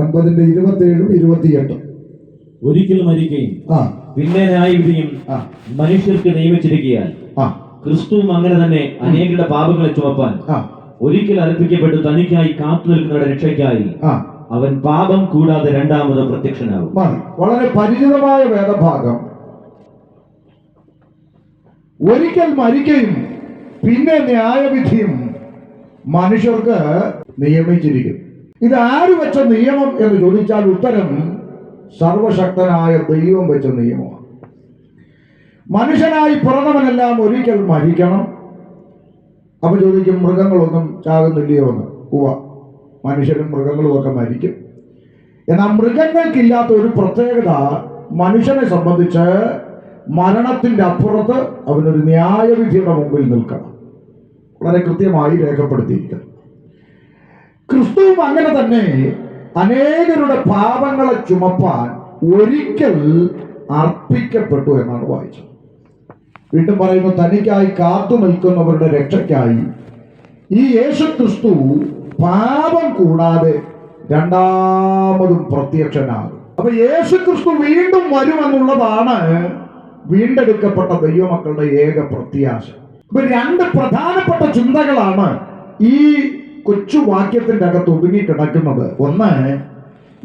9:27-28. ഒരിക്കൽ മരിക്കുകയും പിന്നെ ന്യായവിധിയും മനുഷ്യർക്ക് നിയമിച്ചിരിക്കുകയാൽ ക്രിസ്തുവും അങ്ങനെ തന്നെ അനേകരുടെ പാപങ്ങളെ ചുമപ്പാൻ ഒരിക്കൽ അർപ്പിക്കപ്പെട്ടു തനിക്കായി കാത്തു നിൽക്കുന്നവരുടെ രക്ഷയ്ക്കായി അവൻ പാപം കൂടാതെ രണ്ടാമത് പ്രത്യക്ഷനാകും. വളരെ പരിചിതമായ വേദഭാഗം. ഒരിക്കൽ മരിക്കുകയും പിന്നെ ന്യായവിധിയും മനുഷ്യർക്ക് നിയമിച്ചിരിക്കും. ഇത് ആര് വെച്ച നിയമം എന്ന് ചോദിച്ചാൽ ഉത്തരം സർവശക്തനായ ദൈവം വെച്ച നിയമമാണ്. മനുഷ്യനായി പിറന്നവനെല്ലാം ഒരിക്കൽ മരിക്കണം. അപ്പൊ ചോദിക്കും, മൃഗങ്ങളൊന്നും ചാകുന്നില്ലയോ എന്ന്. മനുഷ്യരും മൃഗങ്ങളും ഒക്കെ മരിക്കും. എന്നാൽ മൃഗങ്ങൾക്കില്ലാത്ത ഒരു പ്രത്യേകത, മനുഷ്യനെ സംബന്ധിച്ച് മരണത്തിന്റെ അപ്പുറത്ത് അവനൊരു ന്യായവിധിയുടെ മുമ്പിൽ നിൽക്കണം. വളരെ കൃത്യമായി രേഖപ്പെടുത്തിയിരിക്കുന്നു. ക്രിസ്തുവും അങ്ങനെ തന്നെ അനേകരുടെ പാപങ്ങളെ ചുമപ്പാൻ ഒരിക്കൽ അർപ്പിക്കപ്പെട്ടു എന്നാണ് വായിച്ചത്. വീണ്ടും പറയുന്നു, തനിക്കായി കാത്തു നിൽക്കുന്നവരുടെ രക്ഷയ്ക്കായി ഈ യേശു ക്രിസ്തു പാപം കൂടാതെ രണ്ടാമതും പ്രത്യക്ഷനാകും. അപ്പൊ യേശു ക്രിസ്തു വീണ്ടും വരുമെന്നുള്ളതാണ് വീണ്ടെടുക്കപ്പെട്ട ദൈവമക്കളുടെ ഏക പ്രത്യാശ. ഇപ്പൊ രണ്ട് പ്രധാനപ്പെട്ട ചിന്തകളാണ് ഈ കൊച്ചു വാക്യത്തിന്റെ അകത്ത് ഒതുങ്ങിക്കിടക്കുന്നത്. ഒന്ന്,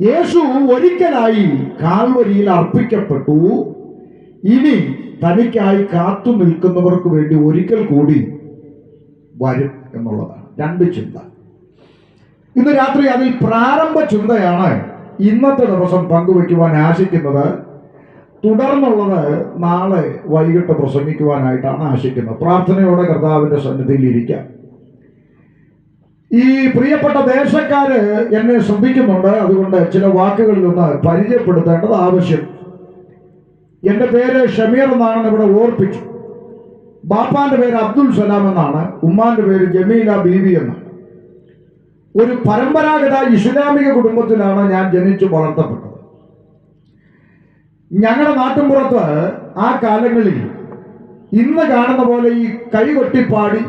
യേശു ഒരിക്കലായി കാൽവരിയിൽ അർപ്പിക്കപ്പെട്ടു, ഇനി തനിക്കായി കാത്തു നിൽക്കുന്നവർക്ക് വേണ്ടി ഒരിക്കൽ കൂടി വരും എന്നുള്ളതാണ് രണ്ട് ചിന്ത. ഇന്ന് രാത്രി അതിൽ പ്രാരംഭ ചിന്തയാണ് ഇന്നത്തെ ദിവസം പങ്കുവയ്ക്കുവാൻ ആശിക്കുന്നത്. തുടർന്നുള്ളത് നാളെ വൈകിട്ട് പ്രസംഗിക്കുവാനായിട്ടാണ് ആശിക്കുന്നത്. പ്രാർത്ഥനയോടെ കർത്താവിന്റെ സന്നിധിയിൽ ഇരിക്കാം. ഈ പ്രിയപ്പെട്ട ദേശക്കാര് എന്നെ ശ്രദ്ധിക്കുന്നുണ്ട്, അതുകൊണ്ട് ചില വാക്കുകളിൽ ഒന്ന് പരിചയപ്പെടുത്തേണ്ടത് ആവശ്യം. എൻ്റെ പേര് ഷമീർ എന്നാണെന്ന് ഇവിടെ ഓർപ്പിച്ചു. ബാപ്പാന്റെ പേര് അബ്ദുൽ സലാം എന്നാണ്, ഉമ്മാന്റെ പേര് ജമീല ബീവി എന്നാണ്. ഒരു പരമ്പരാഗത ഇസ്ലാമിക കുടുംബത്തിലാണ് ഞാൻ ജനിച്ചു വളർത്തപ്പെട്ടത്. ഞങ്ങളുടെ നാട്ടിൻപുറത്ത് ആ കാലങ്ങളിൽ ഇന്ന് കാണുന്ന പോലെ ഈ കൈകൊട്ടിപ്പാടി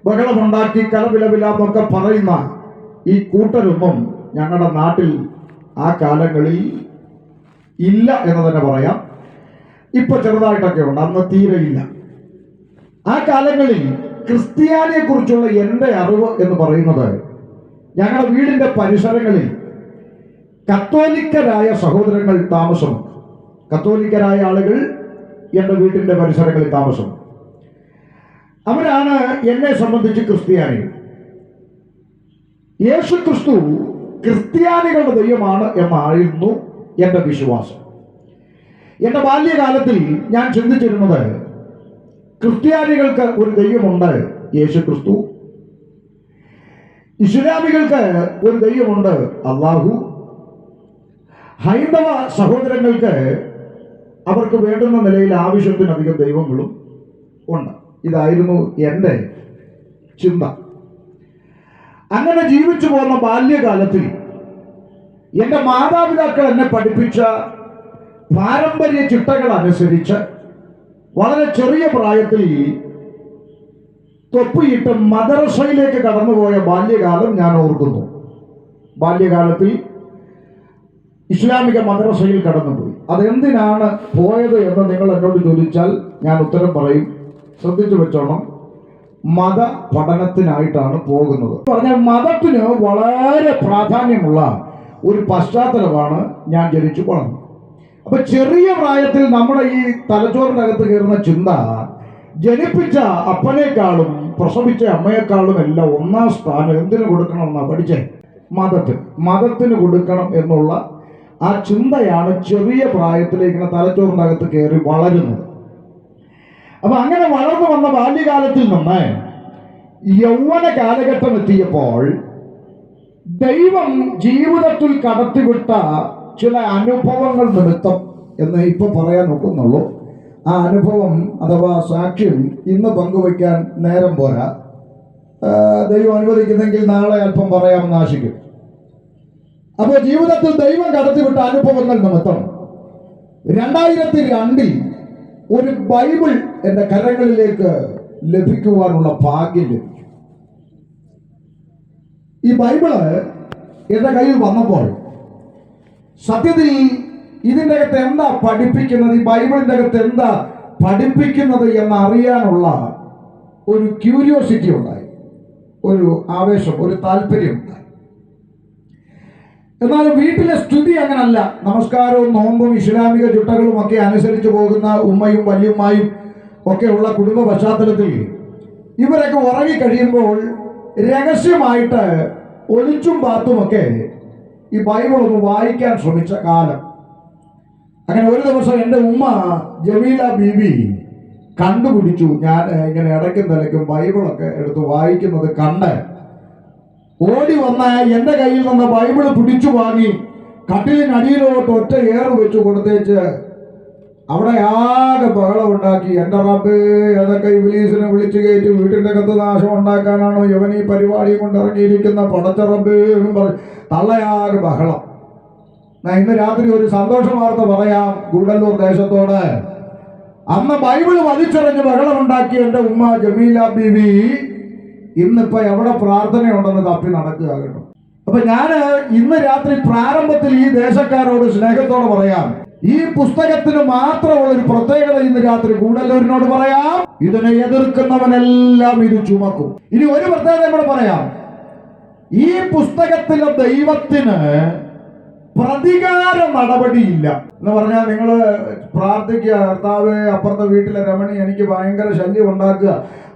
ബഹളമുണ്ടാക്കി കലപിലപിലാന്നൊക്കെ പറയുന്ന ഈ കൂട്ടരൊന്നും ഞങ്ങളുടെ നാട്ടിൽ ആ കാലങ്ങളിൽ ഇല്ല എന്ന് തന്നെ പറയാം. ഇപ്പൊ ചെറുതായിട്ടൊക്കെ ഉണ്ട്, അന്ന് തീരെയില്ല. ആ കാലങ്ങളിൽ ക്രിസ്ത്യാനിയെ കുറിച്ചുള്ള എൻ്റെ അറിവ് എന്ന് പറയുന്നത്, ഞങ്ങളുടെ വീടിന്റെ പരിസരങ്ങളിൽ കത്തോലിക്കരായ സഹോദരങ്ങൾ താമസമുണ്ട്. കത്തോലിക്കരായ ആളുകൾ എൻ്റെ വീട്ടിന്റെ പരിസരങ്ങളിൽ താമസമുണ്ട്. അവരാണ് എന്നെ സംബന്ധിച്ച് ക്രിസ്ത്യാനികൾ. യേശു ക്രിസ്തു ക്രിസ്ത്യാനികളുടെ ദൈവമാണ് എന്നായിരുന്നു എൻ്റെ വിശ്വാസം. എൻ്റെ ബാല്യകാലത്തിൽ ഞാൻ ചിന്തിച്ചിരുന്നത്, ക്രിസ്ത്യാനികൾക്ക് ഒരു ദൈവമുണ്ട്, യേശു ക്രിസ്തു. ഇസ്ലാമികൾക്ക് ഒരു ദൈവമുണ്ട്, അള്ളാഹു. ഹൈന്ദവ സഹോദരങ്ങൾക്ക് അവർക്ക് വേണ്ടുന്ന നിലയിൽ ആവശ്യത്തിനധികം ദൈവങ്ങളും ഉണ്ട്. ഇതായിരുന്നു എൻ്റെ ചിന്ത. അങ്ങനെ ജീവിച്ചു പോകുന്ന ബാല്യകാലത്തിൽ എൻ്റെ മാതാപിതാക്കൾ എന്നെ പഠിപ്പിച്ച പാരമ്പര്യ ചിട്ടകൾ അനുസരിച്ച് വളരെ ചെറിയ പ്രായത്തിൽ തൊപ്പിയിട്ട് മദ്രസയിലേക്ക് കടന്നുപോയ ബാല്യകാലം ഞാൻ ഓർക്കുന്നു. ബാല്യകാലത്തിൽ ഇസ്ലാമിക മദ്രസയിൽ കടന്നുപോയി. അതെന്തിനാണ് പോയത് എന്ന് നിങ്ങൾ എന്നോട് ചോദിച്ചാൽ ഞാൻ ഉത്തരം പറയും. ശ്രദ്ധിച്ചു വെച്ചോണം, മത പഠനത്തിനായിട്ടാണ് പോകുന്നത്. പറഞ്ഞാൽ മതത്തിന് വളരെ പ്രാധാന്യമുള്ള ഒരു പശ്ചാത്തലമാണ് ഞാൻ ജനിച്ചു വളർന്നത്. അപ്പൊ ചെറിയ പ്രായത്തിൽ നമ്മുടെ ഈ തലച്ചോറിനകത്ത് കയറുന്ന ചിന്ത, ജനിപ്പിച്ച അപ്പനേക്കാളും പ്രസവിച്ച അമ്മയെക്കാളും എല്ലാം ഒന്നാം സ്ഥാനം എന്തിനു കൊടുക്കണമെന്നാണ് പഠിച്ചേ? മതത്തിന് കൊടുക്കണം എന്നുള്ള ആ ചിന്തയാണ് ചെറിയ പ്രായത്തിലേക്ക് തലച്ചോറിനകത്ത് കയറി വളരുന്നത്. അപ്പൊ അങ്ങനെ വളർന്നു വന്ന ബാല്യകാലത്തിൽ നിന്ന് യൗവന കാലഘട്ടം എത്തിയപ്പോൾ ദൈവം ജീവിതത്തിൽ കടത്തിവിട്ട ചില അനുഭവങ്ങൾ നിമിത്തം എന്ന് ഇപ്പൊ പറയാൻ ഒക്കുന്നുള്ളൂ. ആ അനുഭവം അഥവാ സാക്ഷ്യം ഇന്ന് പങ്കുവയ്ക്കാൻ നേരം പോരാ. ദൈവം അനുവദിക്കുന്നെങ്കിൽ നാളെ അല്പം പറയാമെന്ന് ആശിക്കും. അപ്പോൾ ജീവിതത്തിൽ ദൈവം കടത്തിവിട്ട അനുഭവങ്ങൾ നിമിത്തം 2002 ഒരു ബൈബിൾ എൻ്റെ കരങ്ങളിലേക്ക് ലഭിക്കുവാനുള്ള ഭാഗ്യം ലഭിച്ചു. ഈ ബൈബിള് എൻ്റെ കയ്യിൽ വന്നപ്പോൾ സത്യത്തിൽ ഇതിൻ്റെ അകത്ത് എന്താ പഠിപ്പിക്കുന്നത്, ഈ ബൈബിളിൻ്റെ അകത്ത് എന്താ പഠിപ്പിക്കുന്നത് എന്നറിയാനുള്ള ഒരു ക്യൂരിയോസിറ്റി ഉണ്ടായി, ഒരു ആവേശം, ഒരു താല്പര്യം ഉണ്ടായി. എന്നാൽ വീട്ടിലെ സ്ഥിതി അങ്ങനല്ല. നമസ്കാരവും നോമ്പും ഇസ്ലാമിക ചുട്ടകളും ഒക്കെ അനുസരിച്ച് പോകുന്ന ഉമ്മയും വല്യമ്മയും ഒക്കെ ഉള്ള കുടുംബ പശ്ചാത്തലത്തിൽ ഇവരൊക്കെ ഉറങ്ങിക്കഴിയുമ്പോൾ രഹസ്യമായിട്ട് ഒളിച്ചും പാത്തുമൊക്കെ ഈ ബൈബിൾ ഒന്ന് വായിക്കാൻ ശ്രമിച്ച കാലം. അങ്ങനെ ഒരു ദിവസം എൻ്റെ ഉമ്മ ജമീല ബീബി കണ്ടുപിടിച്ചു ഞാൻ ഇങ്ങനെ ഇടയ്ക്കും തലയ്ക്കും ബൈബിളൊക്കെ എടുത്ത് വായിക്കുന്നത് കണ്ട് ഓടി വന്ന എൻ്റെ കയ്യിൽ നിന്ന് ബൈബിള് പിടിച്ചു വാങ്ങി കട്ടിലിനടിയിലോട്ട് ഒറ്റ ഏറ് വെച്ചു കൊടുത്തേച്ച് അവിടെ ആകെ ബഹളം ഉണ്ടാക്കി. എൻ്റെ റബ്ബേ, ഏതൊക്കെ ഇബ്ലീസിനെ വിളിച്ചു കയറ്റി വീട്ടിൻ്റെ അകത്ത് നാശം ഉണ്ടാക്കാനാണോ ഇവൻ ഈ പരിപാടിയും കൊണ്ട് ഇറങ്ങിയിരിക്കുന്ന പടച്ച റബ്ബേ എന്നും പറഞ്ഞ് തള്ളയാകെ ബഹളം. ഇന്ന് രാത്രി ഒരു സന്തോഷ വാർത്ത പറയാം ഗൂഡല്ലൂർ ദേശത്തോട്. അന്ന് ബൈബിള് വലിച്ചെറിഞ്ഞ് ബഹളമുണ്ടാക്കി എൻ്റെ ഉമ്മ ജമീല ബീവി ഇന്നിപ്പോ എവിടെ പ്രാർത്ഥനയുണ്ടെന്ന് തപ്പി നടക്കുക കേട്ടോ. അപ്പൊ ഞാൻ ഇന്ന് രാത്രി പ്രാരംഭത്തിൽ ഈ ദേശക്കാരോട് സ്നേഹത്തോടെ പറയാം, ഈ പുസ്തകത്തിന് മാത്രമുള്ള ഒരു പ്രത്യേകത ഇന്ന് രാത്രി ഗൂഡല്ലൂരിനോട് പറയാം, ഇതിനെ എതിർക്കുന്നവനെല്ലാം ഇത് ചുമക്കും. ഇനി ഒരു പ്രത്യേകത കൂടെ പറയാം, ഈ പുസ്തകത്തിലെ ദൈവത്തിന് പ്രതികാര നടപടിയില്ല എന്ന് പറഞ്ഞാൽ നിങ്ങൾ പ്രാർത്ഥിക്കുക, കർത്താവേ അപ്പുറത്തെ വീട്ടിലെ രമണി എനിക്ക് ഭയങ്കര ശല്യം ഉണ്ടാക്കുക,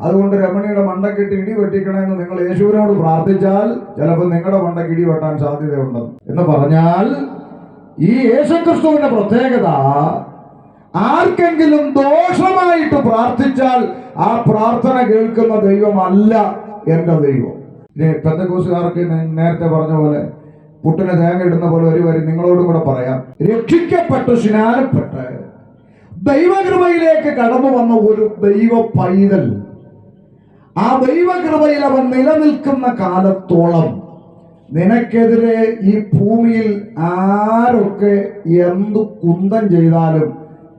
അതുകൊണ്ട് രമണിയുടെ മണ്ടക്കിട്ട് ഇടി വെട്ടിക്കണമെന്ന് നിങ്ങൾ യേശുവിനോട് പ്രാർത്ഥിച്ചാൽ ചിലപ്പോൾ നിങ്ങളുടെ മണ്ടക്ക് ഇടി വെട്ടാൻ സാധ്യതയുണ്ടെന്ന് എന്ന് പറഞ്ഞാൽ, ഈ യേശുക്രിസ്തുവിന്റെ പ്രത്യേകത ആർക്കെങ്കിലും ദോഷമായിട്ട് പ്രാർത്ഥിച്ചാൽ ആ പ്രാർത്ഥന കേൾക്കുന്ന ദൈവമല്ല എൻ്റെ ദൈവം. പെന്തക്കോസ്തുകാർക്ക് നേരത്തെ പറഞ്ഞ പോലെ പുട്ടിന് തേങ്ങ ഇടുന്ന പോലെ ഒരു വരി നിങ്ങളോടും കൂടെ പറയാം. രക്ഷിക്കപ്പെട്ട് സ്നാനപ്പെട്ട് ദൈവകൃപയിലേക്ക് കടന്നു വന്ന ഒരു ദൈവ പൈതൽ, ആ ദൈവകൃപയിൽ അവൻ നിലനിൽക്കുന്ന കാലത്തോളം നിനക്കെതിരെ ഈ ഭൂമിയിൽ ആരൊക്കെ എന്തു കുന്തം ചെയ്താലും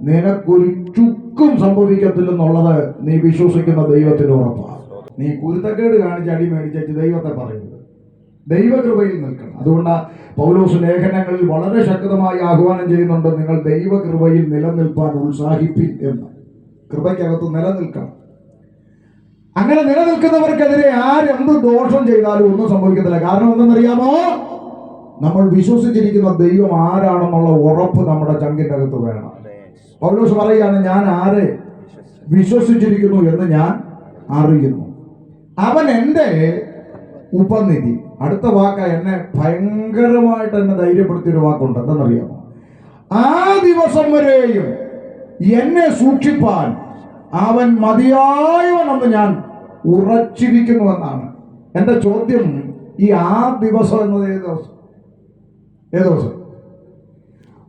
നിനക്കൊരു ചുക്കും സംഭവിക്കത്തില്ലെന്നുള്ളത് നീ വിശ്വസിക്കുന്ന ദൈവത്തിന് ഉറപ്പാണ്. നീ കുരുത്തക്കേട് കാണിച്ച് അടി മേടിച്ചു ദൈവത്തെ പറയുന്നത്, ദൈവകൃപയിൽ നിൽക്കണം. അതുകൊണ്ട് പൗലോസ് ലേഖനങ്ങളിൽ വളരെ ശക്തമായി ആഹ്വാനം ചെയ്യുന്നുണ്ട്, നിങ്ങൾ ദൈവകൃപയിൽ നിലനിൽപ്പാൻ ഉത്സാഹിപ്പിൻ എന്ന്. കൃപയ്ക്കകത്ത് നിലനിൽക്കണം. അങ്ങനെ നിലനിൽക്കുന്നവർക്കെതിരെ ആരെന്ത് ദോഷം ചെയ്താലും ഒന്നും സംഭവിക്കത്തില്ല. കാരണം എന്തെന്നറിയാമോ, നമ്മൾ വിശ്വസിച്ചിരിക്കുന്ന ദൈവം ആരാണെന്നുള്ള ഉറപ്പ് നമ്മുടെ ചങ്കിൻ്റെ അകത്ത് വേണം. പൗലോസ് പറയുകയാണ്, ഞാൻ ആരെ വിശ്വസിച്ചിരിക്കുന്നു എന്ന് ഞാൻ അറിയുന്നു, അവൻ എൻ്റെ ഉപനിധി. അടുത്ത വാക്ക എന്നെ ഭയങ്കരമായിട്ട് എന്നെ ധൈര്യപ്പെടുത്തിയൊരു വാക്കുണ്ട്. എന്തെന്നറിയാമോ, ആ ദിവസം വരെയും എന്നെ സൂക്ഷിപ്പാൻ അവൻ മതിയായവനെന്ന് ഞാൻ ഉറച്ചിരിക്കുന്നുവെന്നാണ്. എൻ്റെ ചോദ്യം, ഈ ആ ദിവസം എന്നത് ഏത് ദിവസം? ഏത് ദിവസം?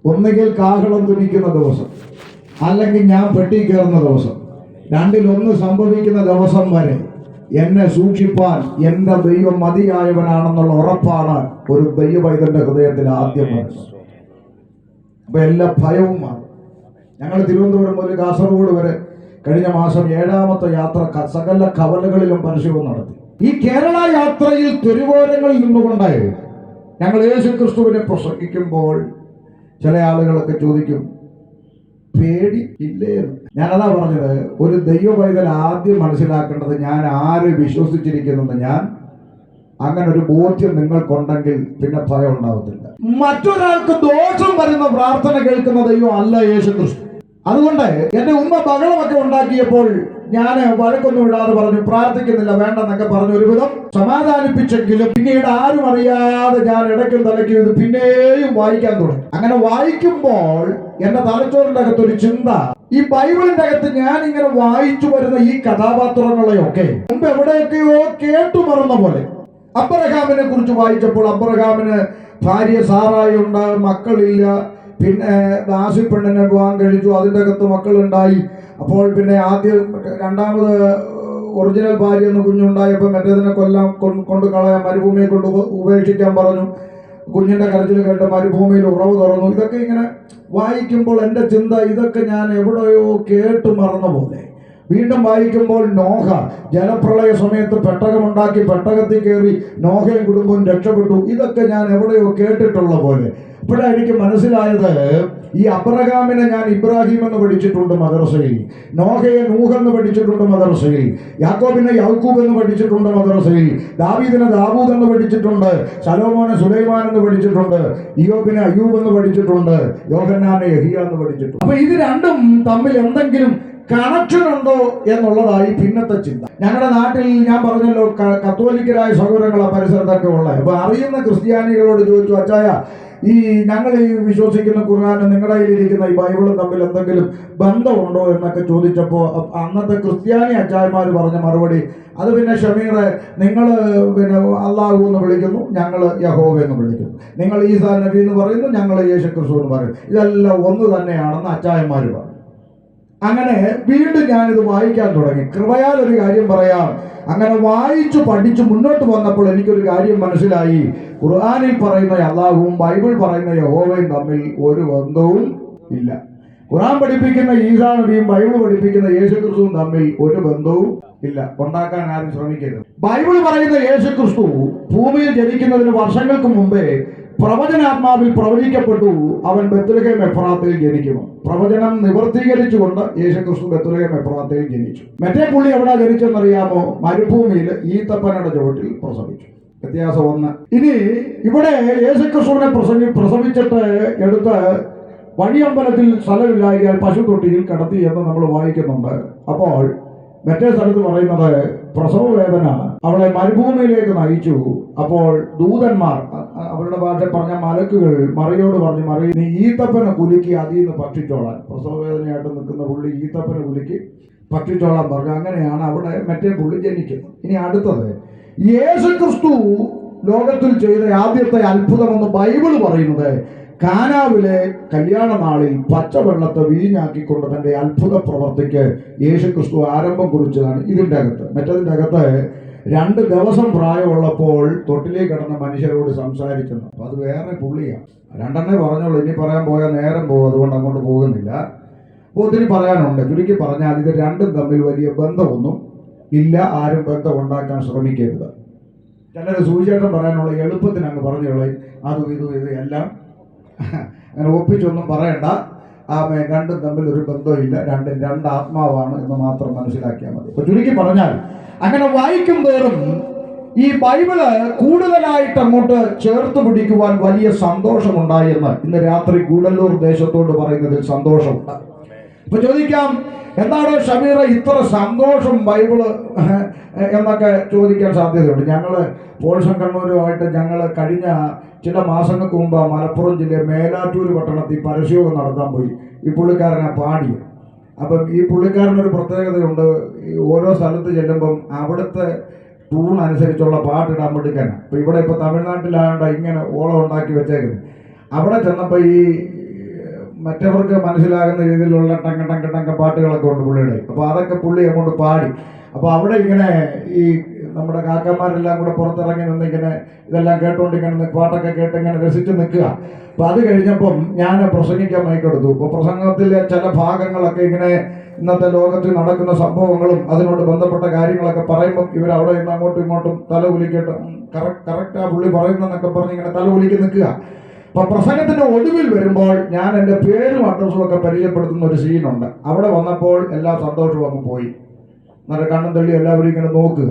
ഒന്നുകിൽ കാഹളം തുനിക്കുന്ന ദിവസം, അല്ലെങ്കിൽ ഞാൻ പെട്ടി കയറുന്ന ദിവസം. രണ്ടിലൊന്ന് സംഭവിക്കുന്ന ദിവസം വരെ എന്നെ സൂക്ഷിപ്പാൻ എൻ്റെ ദൈവം മതിയായവനാണെന്നുള്ള ഉറപ്പാണ് ഒരു ദൈവപൈതന്റെ ഹൃദയത്തിൽ ആദ്യം വരുന്നത്. അപ്പൊ എല്ലാ ഭയവും മാറും. ഞങ്ങൾ തിരുവനന്തപുരം മുതൽ കാസർഗോഡ് വരെ കഴിഞ്ഞ മാസം 7ാമത്തെ യാത്ര സകല കവലകളിലും പരിശീലനം നടത്തി. ഈ കേരള യാത്രയിൽ തെരുവോരങ്ങളിൽ നിന്നുകൊണ്ട് ഞങ്ങൾ യേശുക്രിസ്തുവിനെ പ്രസംഗിക്കുമ്പോൾ ചില ആളുകളൊക്കെ ചോദിക്കും, പേടി ഇല്ലേ? ഞാനതാ പറഞ്ഞത്, ഒരു ദൈവപൈതൽ ആദ്യം മനസ്സിലാക്കേണ്ടത് ഞാൻ ആരെ വിശ്വസിച്ചിരിക്കുന്നെന്ന്. ഞാൻ അങ്ങനെ ഒരു ബോധ്യം നിങ്ങൾക്കുണ്ടെങ്കിൽ പിന്നെ ഭയം ഉണ്ടാവത്തില്ല. മറ്റൊരാൾക്ക് ദോഷം വരുന്ന പ്രാർത്ഥന കേൾക്കുന്ന ദൈവം അല്ല യേശുക്രിസ്തു. അതുകൊണ്ട് എന്റെ ഉമ്മ ബഹളമൊക്കെ ഉണ്ടാക്കിയപ്പോൾ ഞാൻ വഴക്കൊന്നും ഇടാതെ പറഞ്ഞു, പ്രാർത്ഥിക്കുന്നില്ല വേണ്ടെന്നൊക്കെ പറഞ്ഞു ഒരുവിധം സമാധാനിപ്പിച്ചെങ്കിലും പിന്നീട് ആരും അറിയാതെ ഞാൻ ഇടയ്ക്കും തലയ്ക്കും ഇത് പിന്നെയും വായിക്കാൻ തുടങ്ങി. അങ്ങനെ വായിക്കുമ്പോൾ എന്റെ തലച്ചോറിന്റെ അകത്തൊരു ചിന്ത, ഈ ബൈബിളിന്റെ അകത്ത് ഞാൻ ഇങ്ങനെ വായിച്ചു വരുന്ന ഈ കഥാപാത്രങ്ങളെയൊക്കെ മുമ്പ് എവിടെയൊക്കെയോ കേട്ടു മറന്ന പോലെ. അബ്രഹാമിനെ കുറിച്ച് വായിച്ചപ്പോൾ അബ്രഹാമിന് ഭാര്യ സാറായി ഉണ്ട്, മക്കളില്ല. പിന്നെ ദാസിപ്പെണ്ണിനെ വിവാഹം കഴിച്ചു, അതിൻ്റെ അകത്ത് മക്കളുണ്ടായി. അപ്പോൾ പിന്നെ രണ്ടാമത് ഒറിജിനൽ ഭാര്യ എന്ന് കുഞ്ഞുണ്ടായപ്പോൾ മറ്റേതിനെ കൊണ്ട് കളയാൻ മരുഭൂമിയെ കൊണ്ട് ഉപേക്ഷിക്കാൻ പറഞ്ഞു. കുഞ്ഞിൻ്റെ കരച്ചിൽ കേട്ട് മരുഭൂമിയിൽ ഉറവ് തുറന്നു. ഇതൊക്കെ ഇങ്ങനെ വായിക്കുമ്പോൾ എൻ്റെ ചിന്ത, ഇതൊക്കെ ഞാൻ എവിടെയോ കേട്ടു മറന്ന പോലെ. വീണ്ടും വായിക്കുമ്പോൾ നോഹ ജലപ്രളയ സമയത്ത് പെട്ടകമുണ്ടാക്കി പെട്ടകത്തിൽ കയറി നോഹയും കുടുംബവും രക്ഷപ്പെട്ടു. ഇതൊക്കെ ഞാൻ എവിടെയോ കേട്ടിട്ടുള്ള പോലെ. അപ്പോഴാണ് എനിക്ക് മനസ്സിലായത്, ഈ അബ്രഹാമിനെ ഞാൻ ഇബ്രാഹിം എന്ന് പഠിച്ചിട്ടുണ്ട് മദ്രസയിൽ, നോഹയെ നൂഹ് എന്ന് പഠിച്ചിട്ടുണ്ട് മദ്രസയിൽ, യാക്കോബിനെ യാക്കൂബ് എന്ന് പഠിച്ചിട്ടുണ്ട് മദ്രസയിൽ, ദാവീദിനെ ദാവൂദ് എന്ന് പഠിച്ചിട്ടുണ്ട്, ശലോമോനെ സുലൈമാൻ എന്ന് പഠിച്ചിട്ടുണ്ട്, ഇയ്യോബിനെ അയ്യൂബ് എന്ന് പഠിച്ചിട്ടുണ്ട്, യോഹന്നാനെ യഹിയ എന്ന് പഠിച്ചിട്ടുണ്ട്. അപ്പൊ ഇത് രണ്ടും തമ്മിൽ എന്തെങ്കിലും കണക്ഷൻ ഉണ്ടോ എന്നുള്ളതായി പിന്നത്തെ ചിന്ത. ഞങ്ങളുടെ നാട്ടിൽ ഞാൻ പറഞ്ഞല്ലോ കത്തോലിക്കരായ സഹോദരങ്ങൾ ആ പരിസരത്തൊക്കെ ഉള്ളത്. അപ്പൊ അറിയുന്ന ക്രിസ്ത്യാനികളോട് ചോദിച്ചു, അച്ചായ ഈ ഞങ്ങൾ ഈ വിശ്വസിക്കുന്ന ഖുർആനും നിങ്ങളുടെ കയ്യിലിരിക്കുന്ന ഈ ബൈബിളും തമ്മിൽ എന്തെങ്കിലും ബന്ധമുണ്ടോ എന്നൊക്കെ ചോദിച്ചപ്പോൾ അന്നത്തെ ക്രിസ്ത്യാനി അച്ചായന്മാർ പറഞ്ഞ മറുപടി, അത് പിന്നെ ഷമീറെ, നിങ്ങൾ പിന്നെ അള്ളാഹു എന്ന് വിളിക്കുന്നു, ഞങ്ങൾ യഹോവ എന്ന് വിളിക്കുന്നു, നിങ്ങൾ ഈസാ നബി എന്ന് പറയുന്നു, ഞങ്ങൾ യേശു ക്രിസ്തു എന്ന് പറയുന്നു, ഇതെല്ലാം ഒന്ന് തന്നെയാണെന്ന് അച്ചായന്മാർ പറഞ്ഞു. അങ്ങനെ വീണ്ടും ഞാനിത് വായിക്കാൻ തുടങ്ങി. കൃപയാൽ ഒരു കാര്യം പറയാം, അങ്ങനെ വായിച്ചു പഠിച്ചു മുന്നോട്ട് വന്നപ്പോൾ എനിക്കൊരു കാര്യം മനസ്സിലായി. ഖുർആനിൽ പറയുന്ന അല്ലാഹുവും ബൈബിൾ പറയുന്ന യഹോവയും തമ്മിൽ ഒരു ബന്ധവും ഇല്ല. ഖുർആൻ പഠിപ്പിക്കുന്ന ഈസാ നബിയും ബൈബിൾ പഠിപ്പിക്കുന്ന യേശു ക്രിസ്തുവും തമ്മിൽ ഒരു ബന്ധവും ഇല്ല. ഉണ്ടാക്കാൻ ആരും ശ്രമിക്കരുത്. ബൈബിൾ പറയുന്ന യേശു ക്രിസ്തു ഭൂമിയിൽ ജനിക്കുന്നതിന് വർഷങ്ങൾക്ക് മുമ്പേ പ്രവചനാത്മാവിൽ പ്രവചിക്കപ്പെട്ടു, അവൻ ബത്ലഹേം എഫ്രാത്തയിൽ ജനിക്കുമോ. പ്രവചനം നിവർത്തീകരിച്ചുകൊണ്ട് യേശുക്രിസ്തു ബത്ലഹേം എഫ്രാത്തയിൽ ജനിച്ചു. മറ്റേ പുള്ളി എവിടെ ജനിച്ചെന്നറിയാമോ? മരുഭൂമിയിൽ ഈത്തപ്പനയുടെ ചുവട്ടിൽ പ്രസവിച്ചു. വ്യത്യാസം ഒന്ന്. ഇനി ഇവിടെ യേശുക്രിസ്തുവിനെ പ്രസവിച്ചിട്ട് എടുത്ത് വഴിയമ്പലത്തിൽ സ്ഥലമില്ലായാൽ പശു തൊട്ടിയിൽ കിടത്തി എന്ന് നമ്മൾ വായിക്കുന്നുണ്ട്. അപ്പോൾ മറ്റേ സ്ഥലത്ത് പറയുന്നത് പ്രസവ വേദന അവളെ മരുഭൂമിയിലേക്ക് നയിച്ചു. അപ്പോൾ ദൂതന്മാർ, അവരുടെ ഭാഷ പറഞ്ഞ മലക്കുകൾ മറിയോട് പറഞ്ഞു, മറി നീ ഈത്തപ്പനെ കുലുക്കി അതിൽ നിന്ന് ഭക്ഷിച്ചോളാൻ. പ്രസവ വേദനയായിട്ട് നിൽക്കുന്ന പുള്ളി ഈത്തപ്പനെ കുലുക്കി ഭക്ഷിച്ചോളാൻ പറഞ്ഞു. അങ്ങനെയാണ് അവിടെ മറ്റേ പുള്ളി ജനിക്കുന്നത്. ഇനി അടുത്തത്, യേശുക്രിസ്തു ലോകത്തിൽ ചെയ്ത ആദ്യത്തെ അത്ഭുതമെന്ന് ബൈബിൾ പറയുന്നത് കാനാവിലെ കല്യാണ നാളിൽ പച്ചവെള്ളത്തെ വീഞ്ഞാക്കിക്കൊണ്ട് തന്റെ അത്ഭുത പ്രവർത്തിക്ക് യേശുക്രിസ്തു ആരംഭം കുറിച്ചതാണ്. ഇതിൻ്റെ അകത്ത് മറ്റതിൻ്റെ അകത്ത് 2 ദിവസം പ്രായമുള്ളപ്പോൾ തൊട്ടിലേക്ക് കിടന്ന മനുഷ്യരോട് സംസാരിക്കുന്നു. അപ്പൊ അത് വേറെ പുള്ളിയാണ്. 2 പറഞ്ഞോളൂ, ഇനി പറയാൻ പോയാൽ നേരം പോകും, അതുകൊണ്ട് അങ്ങോട്ട് പോകുന്നില്ല. അപ്പോൾ ഒത്തിരി പറയാനുണ്ട്. ചുരുക്കി പറഞ്ഞാൽ ഇത് രണ്ടും തമ്മിൽ വലിയ ബന്ധമൊന്നും ഇല്ല. ആരും ബന്ധം ഉണ്ടാക്കാൻ ശ്രമിക്കരുത്. ചിലർ സുവിശേഷം പറയാനുള്ള എളുപ്പത്തിന് അങ്ങ് പറഞ്ഞോളൂ, അതും ഇത് എല്ലാം അങ്ങനെ ഒപ്പിച്ചൊന്നും പറയണ്ട. രണ്ടും തമ്മിൽ ഒരു ബന്ധമില്ല, രണ്ടും 2 ആത്മാവാണ് എന്ന് മാത്രം മനസ്സിലാക്കിയാൽ മതി. അപ്പൊ ചുരുക്കി പറഞ്ഞാൽ അങ്ങനെ വായിക്കും തോറും ഈ ബൈബിള് കൂടുതലായിട്ട് അങ്ങോട്ട് ചേർത്ത് പിടിക്കുവാൻ വലിയ സന്തോഷമുണ്ടായെന്ന് ഇന്ന് രാത്രി ഗൂഡല്ലൂർ ദേശത്തോട് പറയുന്നതിൽ സന്തോഷമുണ്ട്. ഇപ്പൊ ചോദിക്കാം, എന്താണോ ഷമീറ ഇത്ര സന്തോഷം ബൈബിള് എന്നൊക്കെ ചോദിക്കാൻ സാധ്യതയുണ്ട്. ഞങ്ങള് പോൾഷൻ കണ്ണൂരുമായിട്ട് ഞങ്ങൾ കഴിഞ്ഞ ചില മാസങ്ങൾക്ക് മുമ്പ് മലപ്പുറം ജില്ലയിൽ മേലാറ്റൂർ പട്ടണത്തിൽ പരസ്യയോഗം നടത്താൻ പോയി. ഈ പുള്ളിക്കാരനെ പാടി. അപ്പം ഈ പുള്ളിക്കാരനൊരു പ്രത്യേകതയുണ്ട്, ഓരോ സ്ഥലത്ത് ചെല്ലുമ്പം അവിടുത്തെ ട്യൂൺ അനുസരിച്ചുള്ള പാട്ടിടാൻ വേണ്ടിക്കാനാണ്. അപ്പം ഇവിടെ ഇപ്പോൾ തമിഴ്നാട്ടിലാണ്ട് ഇങ്ങനെ ഓളം ഉണ്ടാക്കി വെച്ചേക്കുന്നത്. അവിടെ ചെന്നപ്പോൾ ഈ മറ്റവർക്ക് മനസ്സിലാകുന്ന രീതിയിലുള്ള ടങ്ക പാട്ടുകളൊക്കെ ഉണ്ട് പുള്ളിയുടെ. അപ്പോൾ അതൊക്കെ പുള്ളി അങ്ങോട്ട് പാടി. അപ്പോൾ അവിടെ ഇങ്ങനെ ഈ നമ്മുടെ കാക്കന്മാരെല്ലാം കൂടെ പുറത്തിറങ്ങി നിന്ന് ഇങ്ങനെ ഇതെല്ലാം കേട്ടുകൊണ്ട് ഇങ്ങനെ പാട്ടൊക്കെ കേട്ട് ഇങ്ങനെ രസിച്ച് നിൽക്കുക. അപ്പോൾ അത് കഴിഞ്ഞപ്പം ഞാൻ പ്രസംഗിക്കാൻ മൈക്കെടുത്തു. അപ്പോൾ പ്രസംഗത്തിലെ ചില ഭാഗങ്ങളൊക്കെ ഇങ്ങനെ ഇന്നത്തെ ലോകത്തിൽ നടക്കുന്ന സംഭവങ്ങളും അതിനോട് ബന്ധപ്പെട്ട കാര്യങ്ങളൊക്കെ പറയുമ്പം ഇവരവിടെ ഇന്ന് അങ്ങോട്ടും ഇങ്ങോട്ടും തല കുലിക്കട്ടെ, കറക്റ്റാ പുള്ളി പറയുന്നതെന്നൊക്കെ പറഞ്ഞ് ഇങ്ങനെ തല കുലിക്ക് നിൽക്കുക. അപ്പം പ്രസംഗത്തിൻ്റെ ഒടുവിൽ വരുമ്പോൾ ഞാൻ എൻ്റെ പേരും അഡ്രസ്സും ഒക്കെ പരിചയപ്പെടുത്തുന്ന ഒരു സീനുണ്ട്. അവിടെ വന്നപ്പോൾ എല്ലാ സന്തോഷവും അങ്ങ് പോയി. നല്ല കണ്ണും തള്ളി എല്ലാവരും ഇങ്ങനെ നോക്കുക.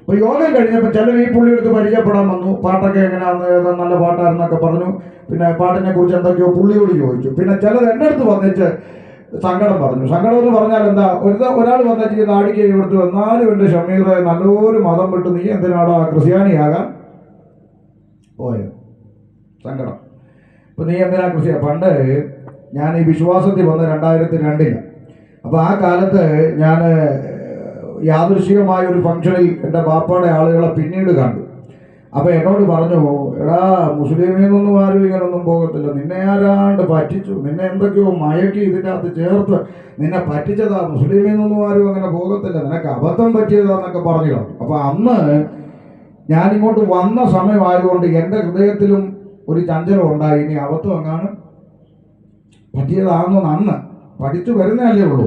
അപ്പോൾ യോഗം കഴിഞ്ഞപ്പോൾ ചിലർ ഈ പുള്ളിയെടുത്ത് പരിചയപ്പെടാൻ വന്നു. പാട്ടൊക്കെ എങ്ങനെയാണെന്ന്, നല്ല പാട്ടായിരുന്നൊക്കെ പറഞ്ഞു. പിന്നെ പാട്ടിനെ കുറിച്ച് എന്തൊക്കെയോ പുള്ളിയോട് ചോദിച്ചു. പിന്നെ ചിലർ എൻ്റെ അടുത്ത് വന്നിട്ട് സങ്കടം പറഞ്ഞു. സങ്കടം എന്ന് പറഞ്ഞാൽ എന്താ, ഒരാൾ വന്നിട്ട് ഈ നാടിക്ക് എടുത്തു, എന്നാലും എൻ്റെ ഷമീറെ നല്ലൊരു മതം വിട്ട് നീ എന്തിനാടോ ക്രിസ്ത്യാനിയാകാൻ പോയത്? സങ്കടം. ഇപ്പം നീ എന്തിനാ ക്രിസ്ത്യാനി? പണ്ട് ഞാൻ ഈ വിശ്വാസത്തിൽ വന്ന് 2002 അപ്പോൾ ആ കാലത്ത് ഞാൻ യാദൃശ്ചികമായ ഒരു ഫംഗ്ഷനിൽ എൻ്റെ ബാപ്പയുടെ ആളുകളെ പിന്നീട് കണ്ടു. അപ്പോൾ എന്നോട് പറഞ്ഞു, എടാ മുസ്ലിമിൽ നിന്നൊന്നും ആരും ഇങ്ങനൊന്നും പോകത്തില്ല, നിന്നെ ആരാണ്ട് പറ്റിച്ചു, നിന്നെ എന്തൊക്കെയോ മയക്കി ഇതിൻ്റെ അകത്ത് ചേർത്ത് നിന്നെ പറ്റിച്ചതാ, മുസ്ലിമിൽ നിന്നൊന്നും ആരും അങ്ങനെ പോകത്തില്ല, നിനക്ക് അബദ്ധം പറ്റിയതാന്നൊക്കെ പറഞ്ഞു. അപ്പോൾ അന്ന് ഞാനിങ്ങോട്ട് വന്ന സമയമായതുകൊണ്ട് എൻ്റെ ഹൃദയത്തിലും ഒരു ചഞ്ചലം ഉണ്ടായി. ഇനി അബദ്ധം എങ്ങാനും പറ്റിയതാണെന്ന് അന്ന് പഠിച്ചു വരുന്നതല്ലേ ഉള്ളൂ.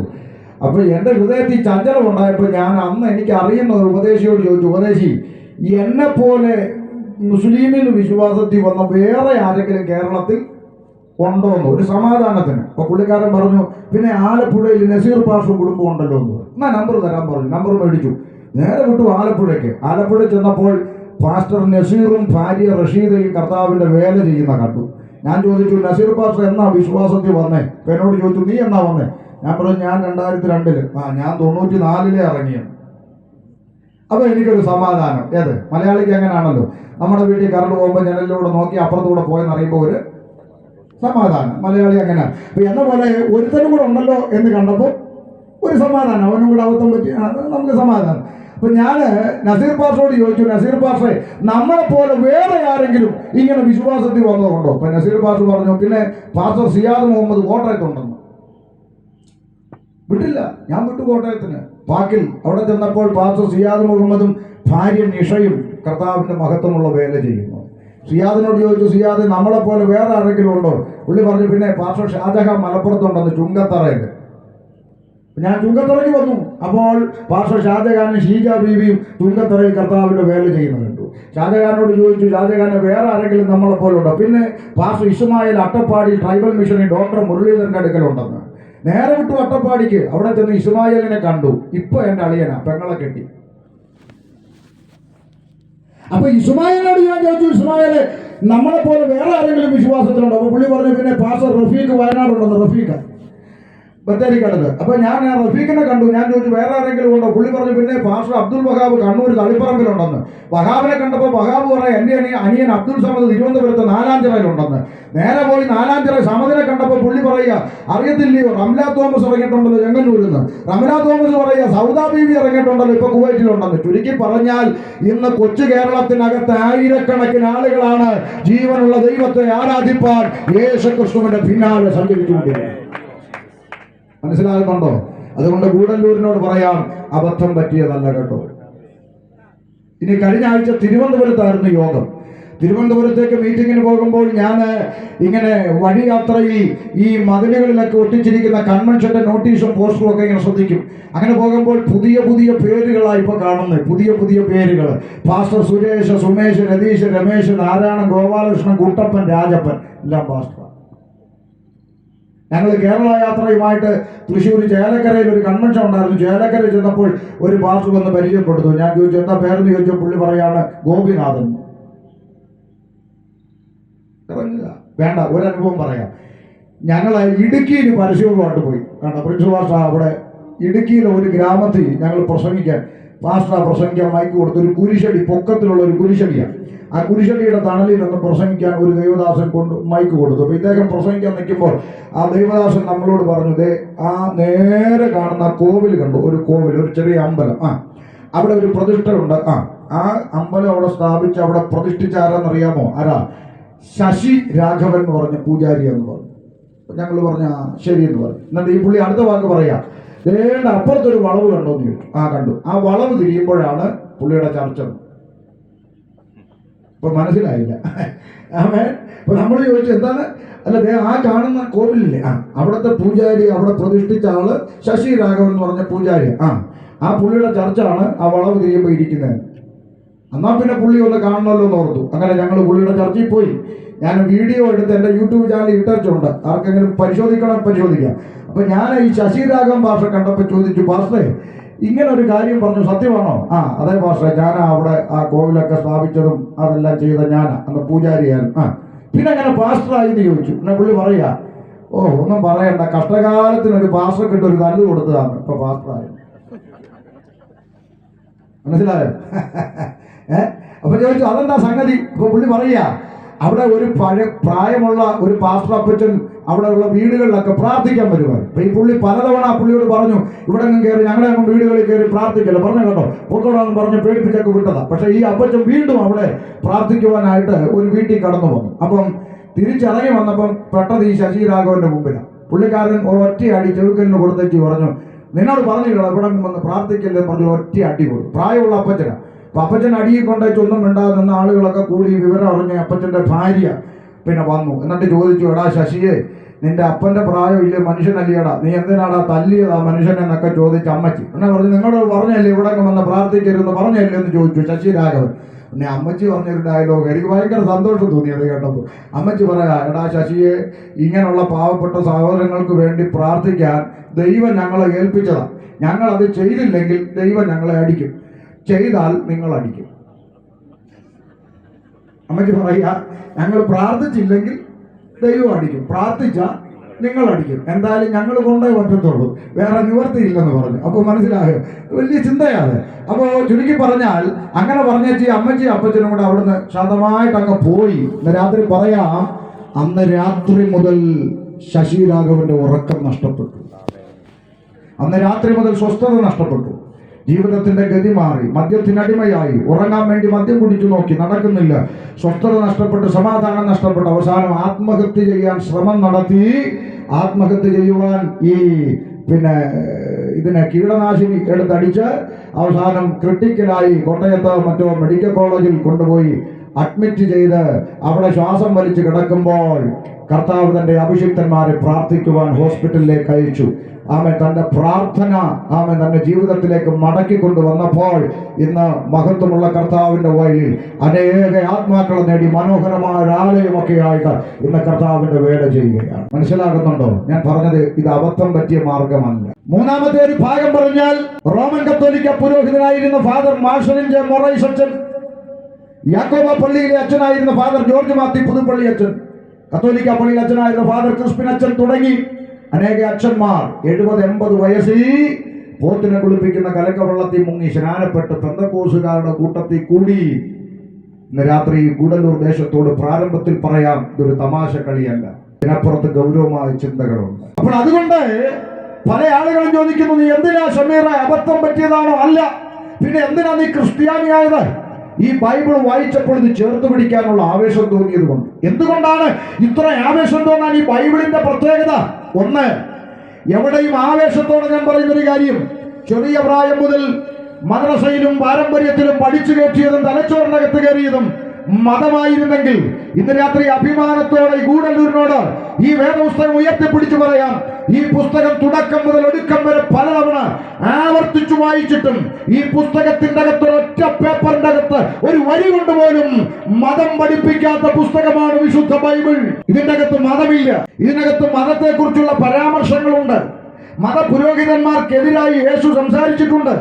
അപ്പോൾ എൻ്റെ ഹൃദയത്തിൽ ചഞ്ചലം ഉണ്ടായപ്പോൾ ഞാൻ അന്ന് എനിക്ക് അറിയുന്ന ഒരു ഉപദേശിയോട് ചോദിച്ചു, ഉപദേശി, എന്നെപ്പോലെ മുസ്ലിമിന് വിശ്വാസത്തിൽ വന്ന വേറെ ആരെങ്കിലും കേരളത്തിൽ ഉണ്ടോ എന്ന് ഒരു സമാധാനത്തിന്. അപ്പോൾ പുള്ളിക്കാരൻ പറഞ്ഞു, പിന്നെ ആലപ്പുഴയിൽ നസീർ പാഷ കുടുംബം ഉണ്ടല്ലോ എന്ന്. എന്നാൽ നമ്പർ തരാൻ പറഞ്ഞു. നമ്പർ മേടിച്ചു, നേരെ വിട്ടു ആലപ്പുഴയ്ക്ക്. ആലപ്പുഴ ചെന്നപ്പോൾ പാസ്റ്റർ നസീറും ഭാര്യ റഷീദയും കർത്താവിൻ്റെ വേല ചെയ്യുന്ന കണ്ടു. ഞാൻ ചോദിച്ചു, നസീർ പാസ്റ്റർ എന്നാ വിശ്വാസത്തിൽ വന്നേ? അപ്പം എന്നോട് ചോദിച്ചു, നീ എന്നാ വന്നേ? ഞാൻ പറഞ്ഞു, ഞാൻ 2002 ഞാൻ 94 ഇറങ്ങിയത്. അപ്പോൾ എനിക്കൊരു സമാധാനം. ഏത് മലയാളിക്ക് അങ്ങനെയാണല്ലോ, നമ്മുടെ വീട്ടിൽ കറണ്ട് പോകുമ്പോൾ ജനലിലൂടെ നോക്കി അപ്പുറത്തൂടെ പോയെന്ന് അറിയുമ്പോൾ ഒരു സമാധാനം. മലയാളി അങ്ങനെയാണ്. അപ്പോൾ എന്ന പോലെ ഒരുത്തനും കൂടെ ഉണ്ടല്ലോ എന്ന് കണ്ടപ്പോൾ ഒരു സമാധാനം, അവനും കൂടെ അബദ്ധം പറ്റി നമുക്ക് സമാധാനം. അപ്പോൾ ഞാൻ നസീർ പാഷയോട് ചോദിച്ചു, നസീർ പാഷേ, നമ്മളെപ്പോലെ വേറെ ആരെങ്കിലും ഇങ്ങനെ വിശ്വാസത്തിൽ വന്നതുകൊണ്ടോ? അപ്പം നസീർ പാഷ പറഞ്ഞു, പിന്നെ പാസ്റ്റർ സിയാദ് മുഹമ്മദ് കോട്ടയത്തുണ്ടെന്ന്. വിട്ടില്ല, ഞാൻ വിട്ടു കോട്ടയത്തിന്. പാക്കിൽ അവിടെ ചെന്നപ്പോൾ പാസ്റ്റർ സിയാദ് മുഹമ്മദും ഭാര്യ നിഷയും കർത്താവിൻ്റെ മഹത്വമുള്ള വേല ചെയ്യുന്നു. സിയാദിനോട് ചോദിച്ചു, സിയാദ് നമ്മളെപ്പോലെ വേറെ ആരെങ്കിലും ഉണ്ടോ? പുള്ളി പറഞ്ഞു, പിന്നെ പാസ്റ്റർ ഷാജഹാൻ മലപ്പുറത്തുണ്ടെന്ന്, ചുങ്കത്തറയിൽ. ഞാൻ ചുങ്കത്തറയ്ക്ക് വന്നു. അപ്പോൾ പാസ്റ്റർ ഷാജഹാനും ഷീജ ബീവിയും ചുങ്കത്തറയിൽ കർത്താവിൻ്റെ വേല ചെയ്യുന്നത് കണ്ടു. ഷാജഹാനോട് ചോദിച്ചു, ഷാജഹാനെ വേറെ ആരെങ്കിലും നമ്മളെപ്പോലെ ഉണ്ടോ? പിന്നെ പാസ്റ്റർ ഇസ്മായിൽ അട്ടപ്പാടി ട്രൈബൽ മിഷനിൽ ഡോക്ടർ മുരളീധരൻ്റെ അടുക്കലുണ്ടെന്ന്. നേരെ വിട്ടു അട്ടപ്പാടിക്ക്. അവിടെ ചെന്ന് ഇസ്മായിലിനെ കണ്ടു. ഇപ്പൊ എൻ്റെ അളിയനാ, പെങ്ങളെ കെട്ടി. അപ്പൊ ഇസ്മായിലിനോട് ഞാൻ ചോദിച്ചു, ഇസ്മായിലെ, നമ്മളെപ്പോലെ വേറെ ആരെങ്കിലും വിശ്വാസത്തിലുണ്ടോ? അപ്പൊ പുള്ളി പറഞ്ഞു, പിന്നെ പാസ്റ്റർ റഫീഖ് വയനാടുണ്ടെന്ന്. റഫീഖ് ബത്തേരിക്കടുത്ത്. അപ്പൊ ഞാൻ റഫീഖിനെ കണ്ടു. ഞാൻ ചോദിച്ചു, വേറെ ആരെങ്കിലും ഉണ്ടോ? പുള്ളി പറഞ്ഞു, പിന്നെ പാസ്റ്റർ അബ്ദുൽ വഹാബ് കണ്ണൂർ തളിപ്പറമ്പിലുണ്ടെന്ന്. വഹാബിനെ കണ്ടപ്പോൾ വഹാബ് പറയാം, എൻ്റെ അനിയൻ അബ്ദുൽ സമദ് തിരുവനന്തപുരത്ത് 4-ാം ചിറയിലുണ്ടെന്ന്. നേരെ പോയി 4-ാം ചിറ സമദിനെ കണ്ടപ്പോൾ പുള്ളി പറയുക, അറിയത്തില്ലയോ റംല തോമസ് ഇറങ്ങിയിട്ടുണ്ടല്ലോ ചെങ്ങന്നൂരിന്ന്. റംല തോമസ് പറയുക, സൗദാ ബീവി ഇറങ്ങിയിട്ടുണ്ടല്ലോ ഇപ്പൊ കുവൈറ്റിലുണ്ടെന്ന്. ചുരുക്കി പറഞ്ഞാൽ ഇന്ന് കൊച്ചു കേരളത്തിനകത്ത് ആയിരക്കണക്കിന് ആളുകളാണ് ജീവനുള്ള ദൈവത്തെ ആരാധിപ്പാൻ യേശു ക്രിസ്തുവിന്റെ പിന്നാലെ സഞ്ചരിച്ചുകൊണ്ടിരിക്കുന്നത്. മനസ്സിലാകുന്നുണ്ടോ? അതുകൊണ്ട് ഗൂഡല്ലൂരിനോട് പറയാം, അബദ്ധം പറ്റിയതല്ല കേട്ടോ. ഇനി കഴിഞ്ഞ ആഴ്ച തിരുവനന്തപുരത്തായിരുന്നു യോഗം. തിരുവനന്തപുരത്തേക്ക് മീറ്റിങ്ങിന് പോകുമ്പോൾ ഞാൻ ഇങ്ങനെ വഴിയാത്രയിൽ ഈ മതിലുകളിലൊക്കെ ഒട്ടിച്ചിരിക്കുന്ന കൺവെൻഷന്റെ നോട്ടീസും പോസ്റ്ററും ഒക്കെ ഇങ്ങനെ ശ്രദ്ധിക്കും. അങ്ങനെ പോകുമ്പോൾ പുതിയ പുതിയ പേരുകളാണ് ഇപ്പോൾ കാണുന്നത്. പുതിയ പുതിയ പേരുകൾ. പാസ്റ്റർ സുരേഷ്, സുമേഷ്, രതീഷ്, രമേശ്, നാരായണൻ, ഗോപാലകൃഷ്ണൻ, കുട്ടപ്പൻ, രാജപ്പൻ, എല്ലാം പാസ്റ്റർ. ഞങ്ങൾ കേരള യാത്രയുമായിട്ട് തൃശ്ശൂർ ചേലക്കരയിൽ ഒരു കൺവെൻഷൻ ഉണ്ടായിരുന്നു. ചേലക്കരയിൽ ചെന്നപ്പോൾ ഒരു പാസ്റ്റർ വന്ന് പരിചയപ്പെടുത്തു. ഞാൻ ചോദിച്ചു, എന്താ പേരെന്ന് ചോദിച്ചപ്പോൾ പുള്ളി പറയാണ്, ഗോപിനാഥൻ. ഇറങ്ങുക വേണ്ട, ഒരനുഭവം പറയാം. ഞങ്ങൾ ഇടുക്കിയിൽ പരസ്യവുമായിട്ട് പോയി. കണ്ട പ്രിൻസ് പാസ്റ്റർ അവിടെ ഇടുക്കിയിലെ ഒരു ഗ്രാമത്തിൽ ഞങ്ങൾ പ്രസംഗിക്കാൻ, പാസ്റ്റർ പ്രസംഗിക്കാൻ മൈക്ക് കൊടുത്തു. ഒരു കുരിശടി, പൊക്കത്തിലുള്ള ഒരു കുരിശടിയാണ്. ആ കുരിശടിയുടെ തണലിൽ നിന്ന് പ്രസംഗിക്കാൻ ഒരു ദൈവദാസൻ കൊണ്ട് മൈക്ക് കൊടുത്തു. അപ്പോൾ ഇദ്ദേഹം പ്രസംഗിക്കാൻ നിൽക്കുമ്പോൾ ആ ദൈവദാസൻ നമ്മളോട് പറഞ്ഞു, ദേ ആ നേരെ കാണുന്ന കോവിൽ കണ്ടു. ഒരു കോവിൽ, ഒരു ചെറിയ അമ്പലം. അവിടെ ഒരു പ്രതിഷ്ഠയുണ്ട്. ആ അമ്പലം അവിടെ സ്ഥാപിച്ച് അവിടെ പ്രതിഷ്ഠിച്ചാരെന്നറിയാമോ? ആരാ? ശശി രാഘവൻ എന്ന് പറഞ്ഞ പൂജാരി എന്ന് പറഞ്ഞു. ഞങ്ങൾ പറഞ്ഞ ശരി എന്ന് പറഞ്ഞു. എന്നിട്ട് ഈ പുള്ളി അടുത്ത വാക്ക് പറയാ, ദേണ്ട അപ്പുറത്തൊരു വളവ് കണ്ടോ എന്ന് ചോദിച്ചു. കണ്ടു. ആ വളവ് തിരിയുമ്പോഴാണ് പുള്ളിയുടെ ചർച്ച. ഇപ്പൊ മനസ്സിലായില്ല. അപ്പൊ നമ്മൾ ചോദിച്ചു, എന്താണ്? അല്ല, ആ കാണുന്ന കോവിലില്ലേ, അവിടുത്തെ പൂജാരി, അവിടെ പ്രതിഷ്ഠിച്ച ആള് ശശി രാഘവൻ എന്ന് പറഞ്ഞ പൂജാരി. ആ പുള്ളിയുടെ ചർച്ചാണ് ആ വളവ് തിരിയുമ്പോൾ ഇരിക്കുന്നത്. എന്നാൽ പിന്നെ പുള്ളി ഒന്ന് കാണണമല്ലോ എന്ന് ഓർത്തു. അങ്ങനെ ഞങ്ങൾ പുള്ളിയുടെ ചർച്ചയിൽ പോയി. ഞാൻ വീഡിയോ എടുത്ത് എൻ്റെ യൂട്യൂബ് ചാനൽ ഇട്ടിട്ടുണ്ട്. ആർക്കെങ്കിലും പരിശോധിക്കാം. അപ്പൊ ഞാൻ ഈ ശശി രാഘവൻ ഭാഷ കണ്ടപ്പോൾ ചോദിച്ചു, പാസ്റ്ററെ ഇങ്ങനെ ഒരു കാര്യം പറഞ്ഞു, സത്യമാണോ? അതേ പാസ്റ്ററെ, ഞാനാ അവിടെ ആ കോവിലൊക്കെ സ്ഥാപിച്ചതും അതെല്ലാം ചെയ്ത ഞാനാ, അന്ന് പൂജാരിയായിരുന്നു. പിന്നെ അങ്ങനെ പാസ്റ്ററായി എന്ന് ചോദിച്ചു. പിന്നെ പുള്ളി പറയാ, ഒന്നും പറയണ്ട, കഷ്ടകാലത്തിനൊരു പാസ്റ്റർ കിട്ടും ഒരു കല്ല് കൊടുത്തതാണ്, ഇപ്പൊ പാസ്റ്ററായി. മനസ്സിലായോ? അപ്പൊ ചോദിച്ചു, അതെന്താ സംഗതി? അപ്പൊ പുള്ളി പറയാ, അവിടെ ഒരു പ്രായമുള്ള ഒരു പാസ്റ്റർ അപ്പച്ചൻ അവിടെയുള്ള വീടുകളിലൊക്കെ പ്രാർത്ഥിക്കാൻ വരുവാൻ. അപ്പൊ ഈ പുള്ളി പലതവണ പുള്ളിയോട് പറഞ്ഞു, ഇവിടെ നിന്നും കയറി ഞങ്ങളെ അങ്ങ് വീടുകളിൽ കയറി പ്രാർത്ഥിക്കല്ലോ, പറഞ്ഞു കേട്ടോ, പൊക്കോടാന്ന് പറഞ്ഞ് പേടിപ്പിച്ചൊക്കെ വിട്ടതാ. പക്ഷെ ഈ അപ്പച്ചൻ വീണ്ടും അവിടെ പ്രാർത്ഥിക്കുവാനായിട്ട് ഒരു വീട്ടിൽ കടന്നു വന്നു. അപ്പം തിരിച്ചിറങ്ങി വന്നപ്പം പെട്ടത് ഈ ശശി രാഘവന്റെ മുമ്പിലാണ്. പുള്ളിക്കാരൻ ഒറ്റ അടി ചെറുക്കലിന് കൊടുത്തേക്ക് പറഞ്ഞു, നിന്നോട് പറഞ്ഞില്ല ഇവിടെ വന്ന് പ്രാർത്ഥിക്കല്ലേ പറഞ്ഞു ഒറ്റ അടി കൊടുത്തു. പ്രായമുള്ള അപ്പച്ചനാണ്. അപ്പൊ അപ്പച്ചൻ അടിയിൽ കൊണ്ടുവച്ച് ഒന്നും മിണ്ടാതെ നിന്ന ആളുകളൊക്കെ കൂടി വിവരം അറിഞ്ഞ അപ്പച്ചന്റെ ഭാര്യ പിന്നെ വന്നു. എന്നിട്ട് ചോദിച്ചു, എടാ ശശിയെ, നിന്റെ അപ്പന്റെ പ്രായം ഇല്ലേ, മനുഷ്യനല്ലേടാ, നീ എന്തിനാടാ തല്ലിയത് ആ മനുഷ്യനെ എന്നൊക്കെ ചോദിച്ചു അമ്മച്ചി. എന്നെ പറഞ്ഞു, നിങ്ങളോട് പറഞ്ഞല്ലേ ഇവിടെ വന്ന് പ്രാർത്ഥിക്കരുതെന്ന് പറഞ്ഞല്ലേ എന്ന് ചോദിച്ചു ശശി രാഘവൻ. പിന്നെ അമ്മച്ചി പറഞ്ഞൊരു ഡയലോഗ് എനിക്ക് ഭയങ്കര സന്തോഷം തോന്നി അത് കേട്ടപ്പോൾ. അമ്മച്ചി പറയാ, എടാ ശശിയെ, ഇങ്ങനെയുള്ള പാവപ്പെട്ട സഹോദരങ്ങൾക്ക് വേണ്ടി പ്രാർത്ഥിക്കാൻ ദൈവം ഞങ്ങളെ ഏൽപ്പിച്ചതാണ്. ഞങ്ങളത് ചെയ്തില്ലെങ്കിൽ ദൈവം ഞങ്ങളെ അടിക്കും, ചെയ്താൽ നിങ്ങൾ അടിക്കും. അമ്മച്ചി പറയുക, ഞങ്ങൾ പ്രാർത്ഥിച്ചില്ലെങ്കിൽ ദൈവം അടിക്കും, പ്രാർത്ഥിച്ചാൽ നിങ്ങൾ അടിക്കും, എന്തായാലും ഞങ്ങൾ കൊണ്ടേ പറ്റത്തുള്ളൂ, വേറെ നിവർത്തിയില്ലെന്ന് പറഞ്ഞു. അപ്പോൾ മനസ്സിലായോ, വലിയ ചിന്തയാണ്. അപ്പോൾ ചുരുക്കി പറഞ്ഞാൽ അങ്ങനെ പറഞ്ഞേച്ചി അമ്മച്ചി അപ്പച്ചനും കൂടെ അവിടുന്ന് ശാന്തമായിട്ട് അങ്ങ് പോയി. ഇന്ന് രാത്രി പറയാം, അന്ന് രാത്രി മുതൽ ശശി രാഘവന്റെ ഉറക്കം നഷ്ടപ്പെട്ടു. അന്ന് രാത്രി മുതൽ സ്വസ്ഥത നഷ്ടപ്പെട്ടു. ജീവിതത്തിന്റെ ഗതി മാറി, മദ്യത്തിനടിമയായി, ഉറങ്ങാൻ വേണ്ടി മദ്യം കുടിച്ചു നോക്കി, നടക്കുന്നില്ല. സ്വസ്ഥത നഷ്ടപ്പെട്ട്, സമാധാനം നഷ്ടപ്പെട്ടു. അവസാനം ആത്മഹത്യ ചെയ്യാൻ ശ്രമം നടത്തി. ആത്മഹത്യ ചെയ്യുവാൻ ഇതിനെ കീടനാശിനി എടുത്തടിച്ച് അവസാനം ക്രിട്ടിക്കലായി കോട്ടയത്ത് മറ്റോ മെഡിക്കൽ കോളേജിൽ കൊണ്ടുപോയി അഡ്മിറ്റ് ചെയ്ത് അവിടെ ശ്വാസം വലിച്ച് കിടക്കുമ്പോൾ കർത്താവ് തന്റെ അഭിഷിക്തന്മാരെ പ്രാർത്ഥിക്കുവാൻ ഹോസ്പിറ്റലിലേക്ക് അയച്ചു. ആമേൻ. തന്റെ പ്രാർത്ഥന തന്റെ ജീവിതത്തിലേക്ക് മടക്കിക്കൊണ്ടുവന്നപ്പോൾ ഇന്ന് മഹത്വമുള്ള കർത്താവിന്റെ വഴിയിൽ അനേക ആത്മാക്കളെ നേടി മനോഹരമായ ഒരാലയമൊക്കെ ആയിട്ട് ഇന്ന് കർത്താവിന്റെ വേല ചെയ്യുകയാണ്. മനസ്സിലാകുന്നുണ്ടോ ഞാൻ പറഞ്ഞത്? ഇത് അബദ്ധം പറ്റിയ മാർഗമല്ല. മൂന്നാമത്തെ ഒരു ഭാഗം പറഞ്ഞാൽ, റോമൻ കത്തോലിക്ക പുരോഹിതനായിരുന്ന ഫാദർ മാർഷലിൻ ജെ മൊറൈസ് അച്ഛൻ, യാക്കോബ പള്ളിയിലെ അച്ഛനായിരുന്ന ഫാദർ ജോർജ് മാത്യു പുതുപ്പള്ളി അച്ഛൻ, കത്തോലിക്ക പള്ളിയിൽ അച്ഛനായിരുന്ന ഫാദർ ക്രിസ്പിൻ അച്ഛൻ തുടങ്ങി അനേക അച്ഛന്മാർ 70-80 വയസ്സിൽ പോത്തിനെ കുളിപ്പിക്കുന്ന കലക്കവെള്ളത്തിൽ മുങ്ങി സ്നാനപ്പെട്ട് പെന്തക്കോസുകാരുടെ കൂട്ടത്തിൽ കൂടി. ഇന്ന് രാത്രി ഗൂഡല്ലൂർ ദേശത്തോട് പ്രാരംഭത്തിൽ പറയാം, ഇതൊരു തമാശ കളിയല്ല, ഇതിനപ്പുറത്ത് ഗൗരവമായ ചിന്തകളുണ്ട്. അപ്പോൾ അതുകൊണ്ട് പല ആളുകളും ചോദിക്കുന്നു, നീ എന്തിനാ ഷമീറ, അബദ്ധം പറ്റിയതാണോ? അല്ല, പിന്നെ എന്തിനാ നീ ക്രിസ്ത്യാനിയായത്? ഈ ബൈബിൾ വായിച്ചപ്പോൾ ഇത് ചേർത്ത് പിടിക്കാനുള്ള ആവേശം തോന്നിയത് കൊണ്ട്. എന്തുകൊണ്ടാണ് ഇത്ര ആവേശം തോന്നാൻ ഈ ബൈബിളിന്റെ പ്രത്യേകത? ഒന്ന്, എവിടെയും ആവേശത്തോടെ ഞാൻ പറയുന്നൊരു കാര്യം, ചെറിയ പ്രായം മുതൽ മദ്രസയിലും പാരമ്പര്യത്തിലും പഠിച്ചു കയറ്റിയതും തലച്ചോറിനകത്ത് കയറിയതും മതമായിരുന്നെങ്കിൽ ഇന്ന് രാത്രി അഭിമാനത്തോടെ ഗൂഡല്ലൂരിനോട് ഈ വേദപുസ്തകം ഉയർത്തിപ്പിടിച്ചു പറയാം, ഈ പുസ്തകം തുടക്കം മുതൽ ഒടുക്കം വരെ പലതവണ ആവർത്തിച്ചു വായിച്ചിട്ടും ഈ പുസ്തകത്തിന്റെ അകത്ത് ഒറ്റ പേപ്പറിന്റെ അകത്ത് ഒരു വരി കൊണ്ടുപോലും മതം പഠിപ്പിക്കാത്ത പുസ്തകമാണ് വിശുദ്ധ ബൈബിൾ. ഇതിന്റെ അകത്ത് മതമില്ല. ഇതിനകത്ത് മതത്തെ കുറിച്ചുള്ള പരാമർശങ്ങളുണ്ട്. മതപുരോഹിതന്മാർക്കെതിരായി യേശു സംസാരിച്ചിട്ടുണ്ട്.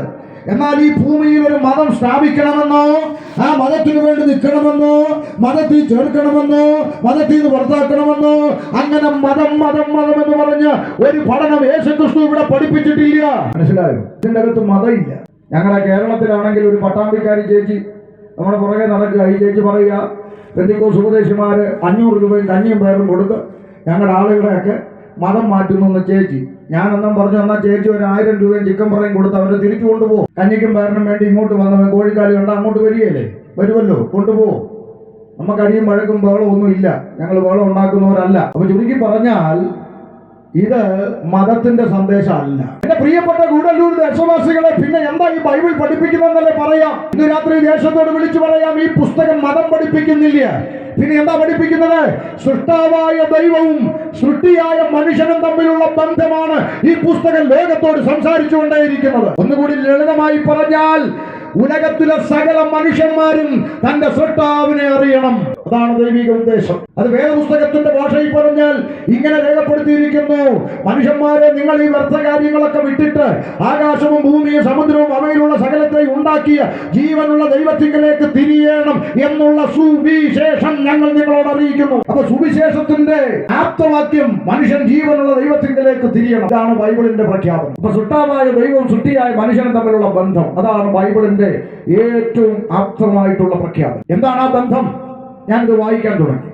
എന്നാൽ ഈ ഭൂമിയിൽ ഒരു മതം സ്ഥാപിക്കണമെന്നോ ആ മതത്തിന് വേണ്ടി നിൽക്കണമെന്നോ മതത്തിൽ ചേർക്കണമെന്നോ മതത്തിൽ നിന്ന് പുറത്താക്കണമെന്നോ അങ്ങനെ മതം മതം മതം എന്ന് പറഞ്ഞ് ഒരു പഠനം യേശുക്രിസ്തു ഇവിടെ പഠിപ്പിച്ചിട്ടില്ല. മനസ്സിലായോ? ഇതിന്റെ അകത്ത് മതമില്ല. ഞങ്ങളുടെ കേരളത്തിലാണെങ്കിൽ ഒരു പട്ടാമ്പിക്കാരി ചേച്ചി നമ്മുടെ പുറകെ നടക്കുക. ഈ ചേച്ചി പറയുക, പെന്തിക്കോസ് ഉപദേശിമാര് 500 രൂപയും കഞ്ഞിയും പയറും കൊടുത്ത് ഞങ്ങളുടെ ആളുകളെയൊക്കെ മതം മാറ്റുന്നു ചേച്ചി. ഞാൻ എന്നും പറഞ്ഞു, എന്നാൽ ചേച്ചി 1000 രൂപയും ചിക്കൻ പറയും കൊടുത്ത് അവരെ തിരിച്ചു കൊണ്ടുപോകും. കഞ്ഞിക്കും പയറിനും വേണ്ടി ഇങ്ങോട്ട് വന്നവൻ കോഴിക്കാലി കണ്ട അങ്ങോട്ട് വരികയല്ലേ, വരുമല്ലോ, കൊണ്ടുപോകും. നമുക്ക് അടിയും വഴക്കും ബഹളം ഒന്നും ഇല്ല, ഞങ്ങൾ ബഹളം ഉണ്ടാക്കുന്നവരല്ല. അപ്പൊ ചുരുക്കി പറഞ്ഞാൽ ഇത് മതത്തിന്റെ സന്ദേശമല്ല. എന്റെ പ്രിയപ്പെട്ട ഗൂഡല്ലൂർ ദേശവാസികളെ, പിന്നെ എന്താ ഈ ബൈബിൾ പഠിപ്പിക്കുന്നതെന്നല്ലേ പറയാം. ഇന്ന് രാത്രി ദേശത്തോട് വിളിച്ചു പറയാം, ഈ പുസ്തകം മതം പഠിപ്പിക്കുന്നില്ല. പിന്നെ എന്താ പഠിപ്പിക്കുന്നത്? സൃഷ്ടാവായ ദൈവവും സൃഷ്ടിയായ മനുഷ്യനും തമ്മിലുള്ള ബന്ധമാണ് ഈ പുസ്തകം ലോകത്തോട് സംസാരിച്ചുകൊണ്ടേയിരിക്കുന്നത്. ഒന്നുകൂടി ലളിതമായി പറഞ്ഞാൽ, ഉലകത്തിലെ സകല മനുഷ്യന്മാരും തന്റെ സൃഷ്ടാവിനെ അറിയണം. അതാണ് ദൈവിക ഉദ്ദേശം. അത് വേദപുസ്തകത്തിന്റെ ഭാഷയിൽ പറഞ്ഞാൽ ഇങ്ങനെ രേഖപ്പെടുത്തിയിരിക്കുന്നു, മനുഷ്യന്മാരെ, നിങ്ങൾ ഈ വ്യർത്ഥ കാര്യങ്ങളൊക്കെ വിട്ടിട്ട് ആകാശവും ഭൂമിയും സമുദ്രവും അവയിലുള്ള സകലത്തെയും ഉണ്ടാക്കിയ ജീവനുള്ള ദൈവത്തിങ്കലേക്ക് തിരിയണം എന്നുള്ള സുവിശേഷം ഞങ്ങൾ നിങ്ങളോട് അറിയിക്കുന്നു. അപ്പൊ സുവിശേഷത്തിന്റെ ആപ്തവാക്യം മനുഷ്യൻ ജീവനുള്ള ദൈവത്തിങ്കലേക്ക് തിരിയണം. അതാണ് ബൈബിളിന്റെ പ്രഖ്യാപനം. അപ്പൊ സൃഷ്ടാവായ ദൈവവും സൃഷ്ടിയായ മനുഷ്യനും തമ്മിലുള്ള ബന്ധം, അതാണ് ബൈബിളിന്റെ ഏറ്റവും ആപ്തമായിട്ടുള്ള പ്രഖ്യാപനം. എന്താണ് ആ ബന്ധം? ഞാനിത് വായിക്കാൻ തുടങ്ങി.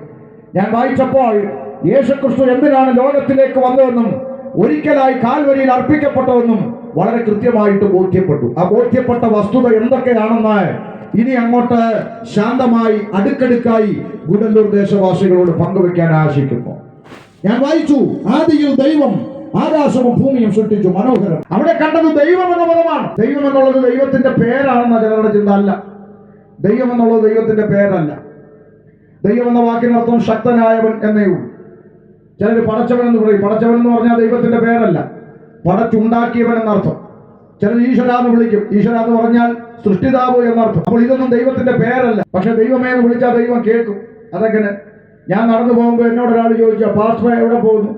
ഞാൻ വായിച്ചപ്പോൾ യേശുക്രിസ്തു എന്തിനാണ് ലോകത്തിലേക്ക് വന്നതെന്നും ഒരിക്കലായി കാൽവരിയിൽ അർപ്പിക്കപ്പെട്ടതെന്നും വളരെ കൃത്യമായിട്ട് ബോധ്യപ്പെട്ടു. ആ ബോധ്യപ്പെട്ട വസ്തുത എന്തൊക്കെയാണെന്ന് ഇനി അങ്ങോട്ട് ശാന്തമായി അടുക്കടുക്കായി ഗൂഡല്ലൂർ ദേശവാസികളോട് പങ്കുവെക്കാൻ ആശിക്കുന്നു. ഞാൻ വായിച്ചു, ആദിയിൽ ദൈവം ആകാശവും ഭൂമിയും സൃഷ്ടിച്ചു. മനോഹരം. അവിടെ കണ്ടത് ദൈവം എന്ന പദമാണ്. ദൈവം എന്നുള്ളത് ദൈവത്തിന്റെ പേരാണെന്ന ചിലരുടെ ചിന്ത. അല്ല, ദൈവം എന്നുള്ളത് ദൈവത്തിന്റെ പേരല്ല. ദൈവം എന്ന വാക്കിനർത്ഥം ശക്തനായവൻ എന്നേ ഉള്ളൂ. ചിലർ പടച്ചവൻ എന്ന് പറയും. പടച്ചവൻ എന്ന് പറഞ്ഞാൽ ദൈവത്തിന്റെ പേരല്ല, പടച്ചുണ്ടാക്കിയവൻ എന്നർത്ഥം. ചിലർ ഈശ്വര എന്ന് വിളിക്കും. ഈശ്വര എന്ന് പറഞ്ഞാൽ സൃഷ്ടിതാവ് എന്നർത്ഥം. അപ്പോൾ ഇതൊന്നും ദൈവത്തിന്റെ പേരല്ല. പക്ഷെ ദൈവമേ എന്ന് വിളിച്ചാൽ ദൈവം കേൾക്കും. അതെങ്ങനെ? ഞാൻ നടന്നു പോകുമ്പോൾ എന്നോട് ഒരാൾ ചോദിച്ചു, പാസ്റ്റർ എവിടെ പോകുന്നു?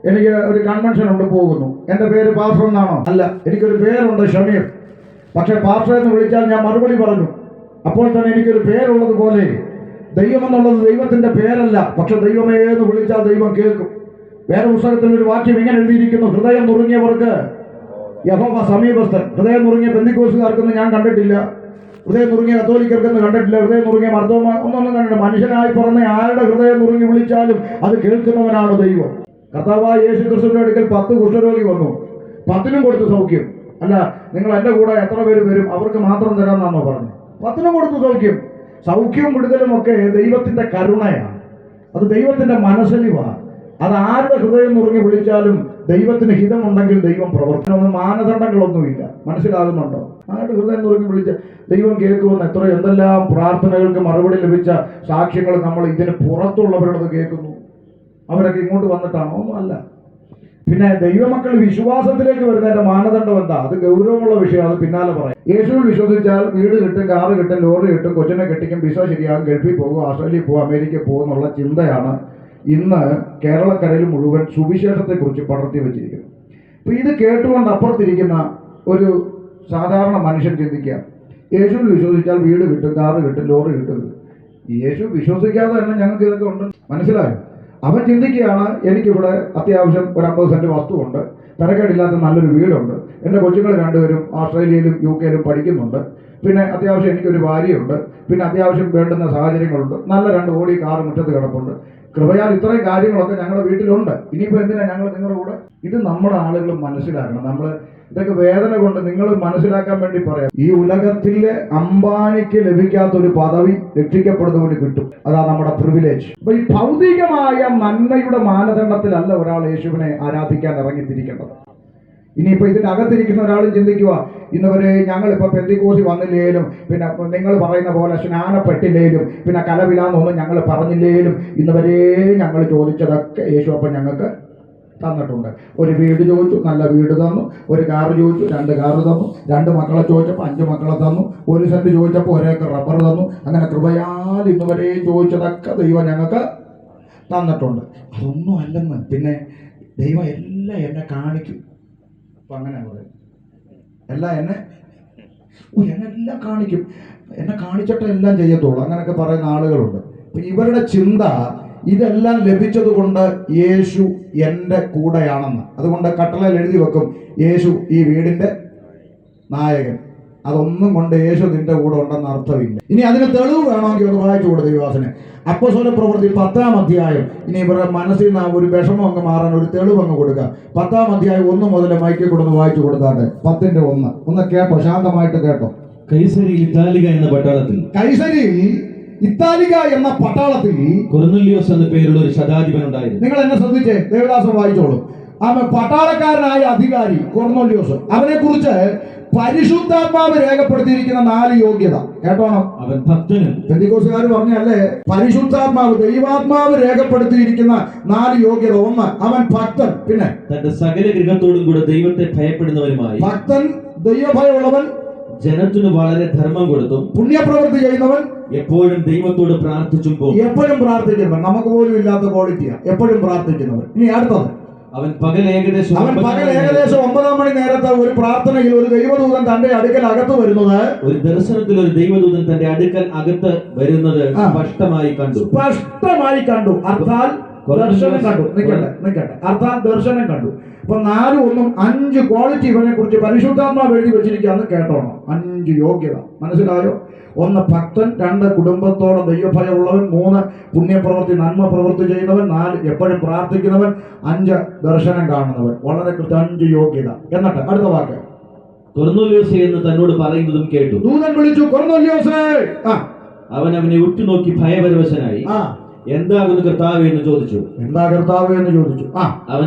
എനിക്ക് ഒരു കൺവെൻഷൻ ഉണ്ട്, പോകുന്നു. എൻ്റെ പേര് പാസ്റ്റർ എന്നാണോ? അല്ല, എനിക്കൊരു പേരുണ്ട്, ഷമീർ. പക്ഷെ പാസ്റ്റർ എന്ന് വിളിച്ചാൽ ഞാൻ മറുപടി പറഞ്ഞു. അപ്പോൾ തന്നെ എനിക്കൊരു പേരുള്ളത് പോലെ ദൈവം എന്നുള്ളത് ദൈവത്തിന്റെ പേരല്ല. പക്ഷെ ദൈവമേ എന്ന് വിളിച്ചാൽ ദൈവം കേൾക്കും. വേറെ പുസ്തകത്തിൽ ഒരു വാക്യം ഇങ്ങനെ എഴുതിയിരിക്കുന്നു: ഹൃദയം നുറുങ്ങിയവർക്ക് യഹോവ സമീപസ്ഥൻ. ഹൃദയം നുറുങ്ങിയ പെന്തിക്കോസുകാർക്കൊന്നും ഞാൻ കണ്ടിട്ടില്ല, ഹൃദയം നുറുങ്ങിയ കത്തോലിക്കർക്കൊന്നും കണ്ടിട്ടില്ല, ഹൃദയം നുറുങ്ങിയ മർദ്ദോമ ഒന്നും കണ്ടിട്ടില്ല. മനുഷ്യനായി പറഞ്ഞ ആരുടെ ഹൃദയം നുറുങ്ങി വിളിച്ചാലും അത് കേൾക്കുന്നവനാണ് ദൈവം. കർത്താവായ യേശു ക്രിസ്തുവിന്റെ അടുക്കൽ 10 കുഷ്ഠരോഗി വന്നു, 10നും കൊടുത്തു സൗഖ്യം. അല്ല, നിങ്ങൾ എൻ്റെ കൂടെ എത്ര പേര് വരും, അവർക്ക് മാത്രം തരാമെന്നാണോ പറഞ്ഞു? 10നും കൊടുത്തു സൗഖ്യം. സൗഖ്യവും വിടുതലും ഒക്കെ ദൈവത്തിന്റെ കരുണയാണ്, അത് ദൈവത്തിന്റെ മനസ്സലിവാണ്. അത് ആരുടെ ഹൃദയം നുറുങ്ങി വിളിച്ചാലും ദൈവത്തിന് ഹിതമുണ്ടെങ്കിൽ ദൈവം പ്രവർത്തനമൊന്നും മാനദണ്ഡങ്ങളൊന്നുമില്ല. മനസ്സിലാകുന്നുണ്ടോ? ആരുടെ ഹൃദയം നുറുങ്ങി വിളിച്ച ദൈവം കേൾക്കുമെന്ന് എന്തെല്ലാം പ്രാർത്ഥനകൾക്ക് മറുപടി ലഭിച്ച സാക്ഷ്യങ്ങൾ നമ്മൾ ഇതിന് പുറത്തുള്ളവരോട് കേൾക്കുന്നു. അവരൊക്കെ ഇങ്ങോട്ട് വന്നിട്ടാണോ? ഒന്നും അല്ല. പിന്നെ ദൈവമക്കൾ വിശ്വാസത്തിലേക്ക് വരുന്നതിന്റെ മാനദണ്ഡം എന്താ? അത് ഗൗരവമുള്ള വിഷയം, അത് പിന്നാലെ പറയാം. യേശുവിൽ വിശ്വസിച്ചാൽ വീട് കിട്ടും, കാറ് കിട്ടും, ലോറി കിട്ടും, കൊച്ചിനെ കെട്ടിക്കും, വിസ ശരിയാകും, ഗൾഫിൽ പോകും, ഓസ്ട്രേലിയയിൽ പോകും, അമേരിക്കയിൽ പോകും എന്നുള്ള ചിന്തയാണ് ഇന്ന് കേരളക്കരയിൽ മുഴുവൻ സുവിശേഷത്തെക്കുറിച്ച് പടർത്തി വെച്ചിരിക്കുന്നത്. അപ്പോൾ ഇത് കേട്ടുകൊണ്ട് അപ്പുറത്തിരിക്കുന്ന ഒരു സാധാരണ മനുഷ്യൻ ചിന്തിക്കുക, യേശുവിൽ വിശ്വസിച്ചാൽ വീട് കിട്ടും, കാറ് കിട്ടും, ലോറി കിട്ടും. യേശു വിശ്വസിക്കാതെ തന്നെ ഞങ്ങൾക്ക് ഇതൊക്കെ ഉണ്ട്. മനസ്സിലായോ? അവൻ ചിന്തിക്കുകയാണ്, എനിക്കിവിടെ അത്യാവശ്യം ഒരു 50 സെന്റ് വസ്തുവുണ്ട്, തിരക്കേടില്ലാത്ത നല്ലൊരു വീടുണ്ട്, എൻ്റെ കൊച്ചുങ്ങൾ 2 പേരും ഓസ്ട്രേലിയയിലും UK യിലും പഠിക്കുന്നുണ്ട്, പിന്നെ അത്യാവശ്യം എനിക്കൊരു ഭാര്യയുണ്ട്, പിന്നെ അത്യാവശ്യം വേണ്ടുന്ന സാഹചര്യങ്ങളുണ്ട്, നല്ല 2 ഓടി കാറ് മുറ്റത്ത് കിടപ്പുണ്ട്. കൃപയാൽ ഇത്രയും കാര്യങ്ങളൊക്കെ ഞങ്ങളുടെ വീട്ടിലുണ്ട്. ഇനിയിപ്പോൾ എന്തിനാണ് ഞങ്ങൾ നിങ്ങളുടെ കൂടെ? ഇത് നമ്മുടെ ആളുകൾ മനസ്സിലാക്കണം. നമ്മൾ ഇതൊക്കെ വേദന കൊണ്ട് നിങ്ങൾ മനസ്സിലാക്കാൻ വേണ്ടി പറയാം. ഈ ഉലകത്തിലെ അംബാനിക്ക് ലഭിക്കാത്തൊരു പദവി രക്ഷിക്കപ്പെടുന്നവന് കിട്ടും. അതാ നമ്മുടെ പ്രിവിലേജ്. അപ്പൊ ഈ ഭൗതികമായ നന്മയുടെ മാനദണ്ഡത്തിലല്ല ഒരാൾ യേശുവിനെ ആരാധിക്കാൻ ഇറങ്ങിത്തിരിക്കേണ്ടത്. ഇനിയിപ്പോൾ ഇതിനകത്തിരിക്കുന്ന ഒരാളും ചിന്തിക്കുക, ഇന്നുവരെ ഞങ്ങളിപ്പോൾ പെന്തിക്കോസി വന്നില്ലേലും, പിന്നെ നിങ്ങൾ പറയുന്ന പോലെ സ്നാനപ്പെട്ടില്ലേലും, പിന്നെ കലവിലാന്നൊന്നും ഞങ്ങൾ പറഞ്ഞില്ലേലും, ഇന്നുവരെ ഞങ്ങൾ ചോദിച്ചതൊക്കെ യേശു അപ്പം ഞങ്ങൾക്ക് തന്നിട്ടുണ്ട്. ഒരു വീട് ചോദിച്ചു, നല്ല വീട് തന്നു. ഒരു കാറ് ചോദിച്ചു, 2 കാറ് തന്നു. 2 മക്കളെ ചോദിച്ചപ്പോൾ 5 മക്കളെ തന്നു. 1 സെന്റ് ചോദിച്ചപ്പോൾ 1 ഏക്കർ റബ്ബർ തന്നു. അങ്ങനെ കൃപയാൽ ഇന്നുവരെ ചോദിച്ചതൊക്കെ ദൈവം ഞങ്ങൾക്ക് തന്നിട്ടുണ്ട്. അതൊന്നും അല്ലെന്ന്, പിന്നെ ദൈവം എല്ലാം എന്നെ കാണിക്കും. അപ്പം അങ്ങനെ പറയും, എല്ലാം എന്നെല്ലാം കാണിക്കും, എന്നെ കാണിച്ചിട്ട് എല്ലാം ചെയ്യത്തുള്ളൂ, അങ്ങനെയൊക്കെ പറയുന്ന ആളുകളുണ്ട്. അപ്പം ഇവരുടെ ചിന്ത ഇതെല്ലാം ലഭിച്ചത് കൊണ്ട് യേശു എൻ്റെ കൂടെയാണെന്ന്. അതുകൊണ്ട് കട്ടളയിൽ എഴുതി വെക്കും, യേശു ഈ വീടിൻ്റെ നായകൻ. അതൊന്നും കൊണ്ട് യേശു നിന്റെ കൂടെ ഉണ്ടെന്ന് അർത്ഥമില്ല. ഇനി അതിന് തെളിവ് വേണമെങ്കിൽ ഒന്ന് വായിച്ചു കൊടുത്ത ദൈവദാസനെ. അപ്പോസ്തല പ്രവൃത്തി 10-ാം അധ്യായം. ഇനി ഇവരുടെ മനസ്സിൽ നിന്ന് ഒരു വിഷമം അങ്ങ് മാറാൻ ഒരു തെളിവ് അങ്ങ് കൊടുക്കുക. 10-ാം അധ്യായം 1 മുതൽ മൈക്കിൽ കൊടുത്ത് വായിച്ചു കൊടുത്താട്ടെ. 10-ന്റെ 1 ഒന്ന് കേട്ടോ, ശാന്തമായിട്ട് കേട്ടോ. കൈസരിയിൽ ഇറ്റാലിക എന്ന പട്ടാളത്തിൽ കൊർന്നേലിയോസ് എന്ന പേരുള്ള ഒരു ശതാധിപൻ ഉണ്ടായിരുന്നു. നിങ്ങൾ എന്നെ ശ്രദ്ധിച്ചേ, ദേവദാസൻ വായിച്ചോളൂ. അവൻ പട്ടാളക്കാരനായ അധികാരി കൊർന്നേലിയോസ്. അവനെ കുറിച്ച് പരിശുദ്ധാത്മാവ് രേഖപ്പെടുത്തിയിരിക്കുന്ന 4 യോഗ്യത കേട്ടോണം. അവൻ ഭക്തനും, പെന്തിക്കോസുകാർ പറഞ്ഞല്ലേ, പരിശുദ്ധാത്മാവ് ദൈവാത്മാവ് രേഖപ്പെടുത്തിയിരിക്കുന്ന 4 യോഗ്യത. 1, അവൻ ഭക്തൻ. പിന്നെ തന്റെ സകല ഗൃഹത്തോടും കൂടെ ദൈവത്തെ ഭയപ്പെടുന്നവരുമായി. ഭക്തൻ, ദൈവഭയമുള്ളവൻ, ജനത്തിന് വളരെ ധർമ്മം കൊടുത്തും പുണ്യപ്രവൃത്തി ചെയ്യുന്നവൻ, എപ്പോഴും ദൈവത്തോട് പ്രാർത്ഥിച്ചും പോകും. എപ്പോഴും പ്രാർത്ഥിക്കുന്നവൻ. നമുക്ക് പോലും ഇല്ലാത്ത ക്വാളിറ്റിയാണ്, എപ്പോഴും പ്രാർത്ഥിക്കുന്നവൻ. ഇനി അടുത്തത്, അവൻ പകൽ ഏകദേശം 9 മണി നേരത്തെ ഒരു പ്രാർത്ഥനയിൽ ഒരു ദൈവദൂതൻ തന്റെ അടുക്കൽ അകത്ത് വരുന്നത്, ഒരു ദർശനത്തിൽ ഒരു ദൈവദൂതൻ തന്റെ അടുക്കൽ അകത്ത് വരുന്നത് സ്പഷ്ടമായി കണ്ടു. അർത്ഥാൽ ദർശനം കണ്ടു. നിൽക്കട്ടെ, അർത്ഥാൽ ദർശനം കണ്ടു. അപ്പൊ 4-1 5 ക്വാളിറ്റി ഇവനെ കുറിച്ച് പരിശുദ്ധാത്മാവ് എഴുതി വെച്ചിരിക്കുകയെന്ന് കേട്ടോണം. 5 യോഗ്യത. മനസ്സിലായോ? 1 ഭക്തൻ, 2 കുടുംബത്തോടെ ദൈവഭയമുള്ളവൻ, 3 പുണ്യപ്രവൃത്തി നന്മ പ്രവൃത്തി ചെയ്യുന്നവൻ, 4 എപ്പോഴും പ്രാർത്ഥിക്കുന്നവൻ, 5 ദർശനം കാണുന്നവൻ. വളരെ കൃത്യം 5 യോഗ്യത. എന്നിട്ട് അടുത്ത വാക്ക്, കൊർന്നേലിയോസേ എന്ന് തന്നോട് പറയുന്നതും കേട്ടു. ദൂതൻ വിളിച്ചു, കൊർന്നേലിയോസേ. അവൻ അവനെ ഉറ്റുനോക്കി ഭയപരവശനായി, എന്താകുന്നു കർത്താവേ എന്ന് ചോദിച്ചു. എന്താ കർത്താവേ എന്ന് ചോദിച്ചു.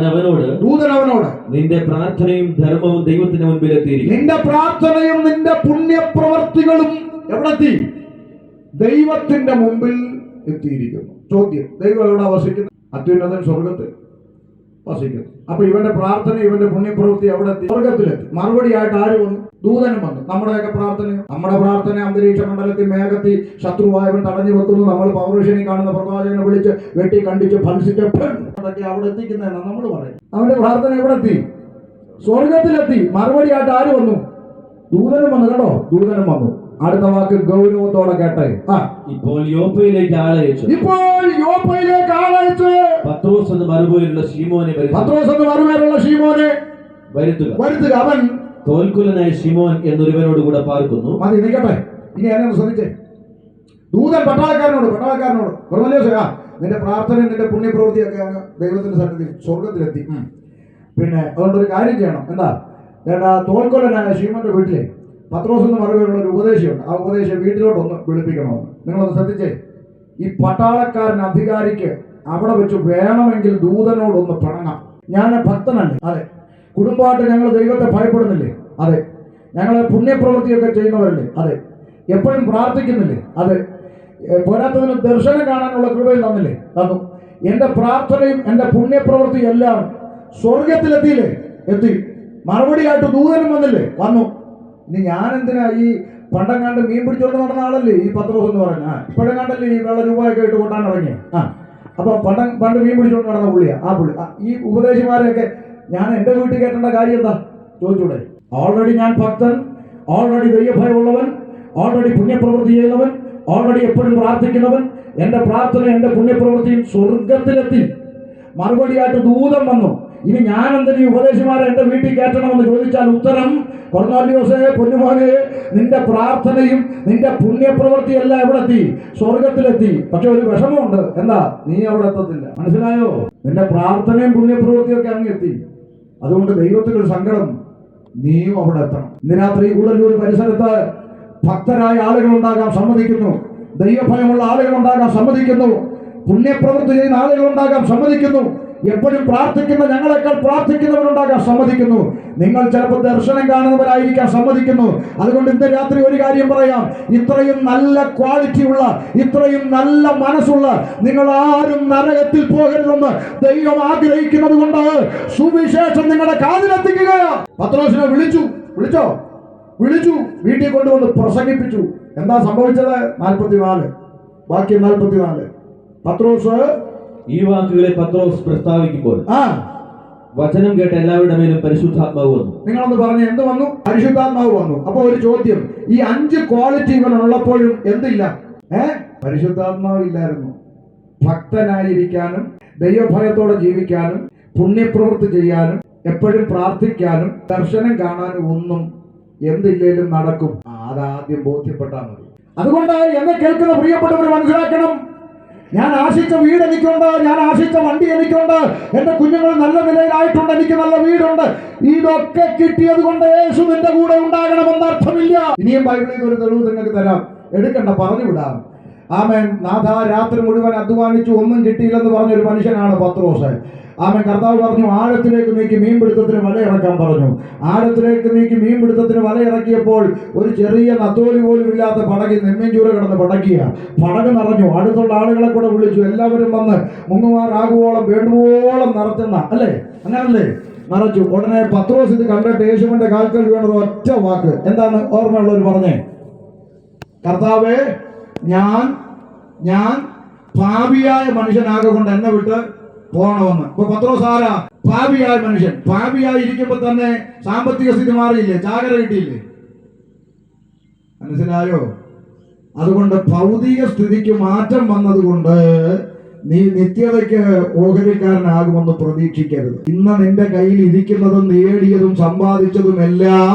ദൂതൻ അവനോട് നിന്റെ പ്രാർത്ഥനയും ധർമ്മവും ദൈവത്തിന്റെ മുൻപിൽ എത്തിയിരിക്കും. നിന്റെ പ്രാർത്ഥനയും നിന്റെ പുണ്യപ്രവർത്തികളും എവിടെത്തി? ദൈവത്തിന്റെ മുമ്പിൽ എത്തിയിരിക്കുന്നു. ചോദ്യം, ദൈവം എവിടെ വസിക്കുന്നു? അത്യുന്നതൻ സ്വർഗത്തിൽ വസിക്കുന്നു. അപ്പൊ ഇവന്റെ പ്രാർത്ഥന, ഇവന്റെ പുണ്യപ്രവൃത്തി എവിടെ എത്തി? സ്വർഗത്തിലെത്തി. മറുപടിയായിട്ട് ആര് വന്നു? ദൂതനും വന്നു. നമ്മുടെയൊക്കെ പ്രാർത്ഥനയോ? നമ്മുടെ പ്രാർത്ഥന അന്തരീക്ഷ മണ്ഡലത്തിൽ മേഘത്തിൽ ശത്രുവായവൻ തടഞ്ഞു വെക്കുന്നു. നമ്മൾ പൗരുഷനി കാണുന്ന പ്രവാചകനെ വിളിച്ച് വെട്ടി കണ്ടിച്ച് ഫലിച്ചിട്ട് അവിടെ എത്തിക്കുന്നതാണ് നമ്മൾ പറയും. അവന്റെ പ്രാർത്ഥന എവിടെ എത്തി? സ്വർഗത്തിലെത്തി. മറുപടിയായിട്ട് ആര് വന്നു? ദൂതനും വന്നു. കേട്ടോ, ദൂതനും വന്നു. അടുത്ത വാക്ക് ഗൗരവത്തോടെ കേട്ടെ. ഇപ്പോൾ യോപ്പയിലേക്ക് ആളയച്ചു. ഇപ്പോൾ യോപ്പയിലേക്ക് ആളയച്ച് പത്രോസ് എന്ന മറുപേരുള്ള ശീമോനെ വരുത്തുക. അവൻ തോൽക്കുലനായ ശിമോൻ എന്നൊരുവനോട് കൂടെ പാർക്കുന്നു. മതി, നിൽക്കട്ടെ. ഇനി എന്നെ ശ്രദ്ധിച്ചേ. ദൂതൻ പട്ടാളക്കാരനോട് കൊർന്നേലിയോസേ, നിന്റെ പ്രാർത്ഥന, നിന്റെ പുണ്യപ്രവൃത്തിയൊക്കെ അങ്ങ് ദൈവത്തിന്റെ സന്നിധിയിൽ സ്വർഗത്തിലെത്തി. പിന്നെ അതുകൊണ്ടൊരു കാര്യം ചെയ്യണം. എന്താ? തോൽക്കൊല്ലനായ ശീമോന്റെ വീട്ടിലെ പത്രോസ് എന്ന് മറുപടിയുള്ള ഒരു ഉപദേശിയുണ്ട്. ആ ഉപദേശം വീട്ടിലോട്ടൊന്ന് വിളിപ്പിക്കണമെന്ന് നിങ്ങളൊന്ന് ശ്രദ്ധിച്ചേ. ഈ പട്ടാളക്കാരൻ അധികാരിക്ക് അവിടെ വെച്ച് വേണമെങ്കിൽ ദൂതനോടൊന്ന് പിണങ്ങാം. ഞാൻ ഭക്തനല്ലേ? അതെ. കുടുംബമായിട്ട് ഞങ്ങൾ ദൈവത്തെ ഭയപ്പെടുന്നില്ലേ? അതെ. ഞങ്ങൾ പുണ്യപ്രവൃത്തിയൊക്കെ ചെയ്യുന്നവരല്ലേ? അതെ. എപ്പോഴും പ്രാർത്ഥിക്കുന്നില്ലേ? അതെ. പോരാത്തതിന് ദർശനം കാണാനുള്ള കൃപയും തന്നില്ലേ? തന്നു. എൻ്റെ പ്രാർത്ഥനയും എൻ്റെ പുണ്യപ്രവൃത്തിയും എല്ലാം സ്വർഗത്തിലെത്തിയില്ലേ? എത്തി. മറുപടിയായിട്ട് ദൂതനും വന്നില്ലേ? വന്നു. ഇനി ഞാൻ എന്തിനാ ഈ പണ്ടങ്ങാണ്ട് മീൻ പിടിച്ചോണ്ട് നടന്ന ആളല്ലേ ഈ പത്രോസ് എന്ന് പറഞ്ഞ? ഇപ്പോഴെങ്ങാണ്ടല്ലേ ഈ വെള്ള രൂപയൊക്കെ ഇട്ട് കൊട്ടാൻ ഇറങ്ങിയ? അപ്പൊ പണ്ട് മീൻ പിടിച്ചോണ്ട് നടന്ന പുള്ളിയാ ആ പുള്ളി. ഈ ഉപദേശിമാരെയൊക്കെ ഞാൻ എൻ്റെ വീട്ടിൽ കേട്ടേണ്ട കാര്യം എന്താ ചോദിച്ചൂടെ? ഓൾറെഡി ഞാൻ ഭക്തൻ, ഓൾറെഡി ദൈവഭയമുള്ളവൻ, ഓൾറെഡി പുണ്യപ്രവൃത്തി ചെയ്യുന്നവൻ, ഓൾറെഡി എപ്പോഴും പ്രാർത്ഥിക്കുന്നവൻ. എൻ്റെ പ്രാർത്ഥന, എൻ്റെ പുണ്യപ്രവൃത്തിയും സ്വർഗത്തിലെത്തി. മറുപടിയായിട്ട് ദൂതം വന്നു. ഇനി ഞാൻ എന്തിനീ ഉപദേശിമാരെ എൻ്റെ വീട്ടിൽ കയറ്റണമെന്ന് ചോദിച്ചാൽ ഉത്തരം, കൊർന്നേലിയോസേ, പൊന്നുമോനെ, നിന്റെ പ്രാർത്ഥനയും നിന്റെ പുണ്യപ്രവൃത്തി എല്ലാം എവിടെ എത്തി? സ്വർഗത്തിലെത്തി. പക്ഷെ ഒരു വിഷമമുണ്ട്. എന്താ? നീ അവിടെ എത്തത്തില്ല. മനസ്സിലായോ? നിന്റെ പ്രാർത്ഥനയും പുണ്യപ്രവൃത്തിയൊക്കെ അങ്ങ് എത്തി. അതുകൊണ്ട് ദൈവത്തിനൊരു സങ്കടം, നീയും അവിടെ എത്തണം. ഇന്ന് രാത്രി കൂടല്ലൂർ പരിസരത്ത് ഭക്തരായ ആളുകൾ ഉണ്ടാകാൻ സമ്മതിക്കുന്നു, ദൈവഭയമുള്ള ആളുകൾ ഉണ്ടാകാൻ സമ്മതിക്കുന്നു, പുണ്യപ്രവൃത്തി ചെയ്യുന്ന ആളുകൾ ഉണ്ടാകാൻ സമ്മതിക്കുന്നു, എപ്പോഴും പ്രാർത്ഥിക്കുന്ന ഞങ്ങളെക്കാൾ പ്രാർത്ഥിക്കുന്നവരുണ്ടാകാൻ സമ്മതിക്കുന്നു. നിങ്ങൾ ചിലപ്പോൾ ദർശനം കാണുന്നവരായിരിക്കാൻ സമ്മതിക്കുന്നു. അതുകൊണ്ട് ഇന്ന് രാത്രി ഒരു കാര്യം പറയാം. ഇത്രയും നല്ല ക്വാളിറ്റിയുള്ള, ഇത്രയും നല്ല മനസ്സുള്ള നിങ്ങൾ ആരും നരകത്തിൽ പോകരുതെന്ന് ദൈവം ആഗ്രഹിക്കുന്നത് കൊണ്ട് സുവിശേഷം നിങ്ങളുടെ കാതിലെത്തിക്കുക. പത്രോസിനെ വിളിച്ചു വീട്ടിൽ കൊണ്ടുവന്ന് പ്രസംഗിപ്പിച്ചു. എന്താ സംഭവിച്ചത്? 44 വാക്യം 44. പത്രോസ് ഈ വാക്കുകളെ പത്രോസ് പ്രസ്താവിക്കുമ്പോൾ വചനം കേട്ട എല്ലാവരുടെ മേലും പരിശുദ്ധാത്മാവ് വന്നു. നിങ്ങളൊന്ന് പറഞ്ഞു, എന്ത് വന്നു? പരിശുദ്ധാത്മാവ് വന്നു. അപ്പൊ ഒരു ചോദ്യം, ഈ 5 ക്വാളിറ്റി ഇവൻ ഉള്ളപ്പോഴും എന്തില്ല? പരിശുദ്ധാത്മാവ് ഇല്ലായിരുന്നു. ഭക്തനായിരിക്കാനും, ദൈവഭയത്തോടെ ജീവിക്കാനും, പുണ്യപ്രവൃത്തി ചെയ്യാനും, എപ്പോഴും പ്രാർത്ഥിക്കാനും, ദർശനം കാണാനും ഒന്നും എന്തില്ലേലും നടക്കും. അതാദ്യം ബോധ്യപ്പെട്ടാൽ മതി. അതുകൊണ്ട് എന്നെ കേൾക്കുന്ന പ്രിയപ്പെട്ടവർ മനസ്സിലാക്കണം, ഞാൻ ആശിച്ച വീട് എനിക്കുണ്ട്, ഞാൻ ആശിച്ച വണ്ടി എനിക്കുണ്ട്, എൻ്റെ കുഞ്ഞുങ്ങൾ നല്ല നിലയിലായിട്ടുണ്ട്, എനിക്ക് നല്ല വീടുണ്ട്. ഇതൊക്കെ കിട്ടിയത് കൊണ്ട് യേശു നിന്റെ കൂടെ ഉണ്ടാകണമെന്ന് അർത്ഥമില്ല. ഇനിയും ബൈബിളിൽ ഒരു തെളിവ് നിങ്ങൾക്ക് തരാം, എടുക്കണ്ട, പറഞ്ഞു വിടാം. ആമേൻ. നാഥ, രാത്രി മുഴുവൻ അധ്വാനിച്ചു, ഒന്നും കിട്ടിയില്ലെന്ന് പറഞ്ഞൊരു മനുഷ്യനാണ് പത്രോസ്. ആമേൻ. കർത്താവ് പറഞ്ഞു, ആഴത്തിലേക്ക് നീക്കി മീൻപിടുത്തത്തിന് വല ഇറക്കാൻ പറഞ്ഞു. ആഴത്തിലേക്ക് നീക്കി മീൻപിടുത്തത്തിന് വല ഇറക്കിയപ്പോൾ ഒരു ചെറിയ നത്തോലി പോലും ഇല്ലാത്ത പടകിൽ നെമ്മേഞ്ചൂര കിടന്ന് പടക്കിയ പടക് നിറഞ്ഞു. അടുത്തുള്ള ആളുകളെ കൂടെ വിളിച്ചു. എല്ലാവരും വന്ന് മുങ്ങുമാറാകുവോളം വേണ്ടുവോളം നിറച്ചുന്ന അല്ലേ? അങ്ങനല്ലേ? നിറച്ചു. ഉടനെ പത്രോസ് ഇത് കണ്ടിട്ട് യേശുവിന്റെ കാൽക്കൽ വീണത് ഒറ്റ വാക്ക്. എന്താണ് ഓർമ്മയുള്ളവർ പറഞ്ഞേ? കർത്താവേ, ഞാൻ പാപിയായ മനുഷ്യനാകൊണ്ട് എന്നെ വിട്ട് പോകണമെന്ന്. ഇപ്പൊ പത്രോസ് ആരാ? പാപിയായ മനുഷ്യൻ. പാപിയായി ഇരിക്കുമ്പോ തന്നെ സാമ്പത്തിക സ്ഥിതി മാറിയില്ലേ? ചാകര കിട്ടിയില്ലേ? മനസ്സിലായോ? അതുകൊണ്ട് ഭൗതിക സ്ഥിതിക്ക് മാറ്റം വന്നതുകൊണ്ട് നീ നിത്യതയ്ക്ക് ഓഹരിക്കാരനാകുമെന്ന് പ്രതീക്ഷിക്കരുത്. ഇന്ന് നിന്റെ കയ്യിൽ ഇരിക്കുന്നതും നേടിയതും സമ്പാദിച്ചതും എല്ലാം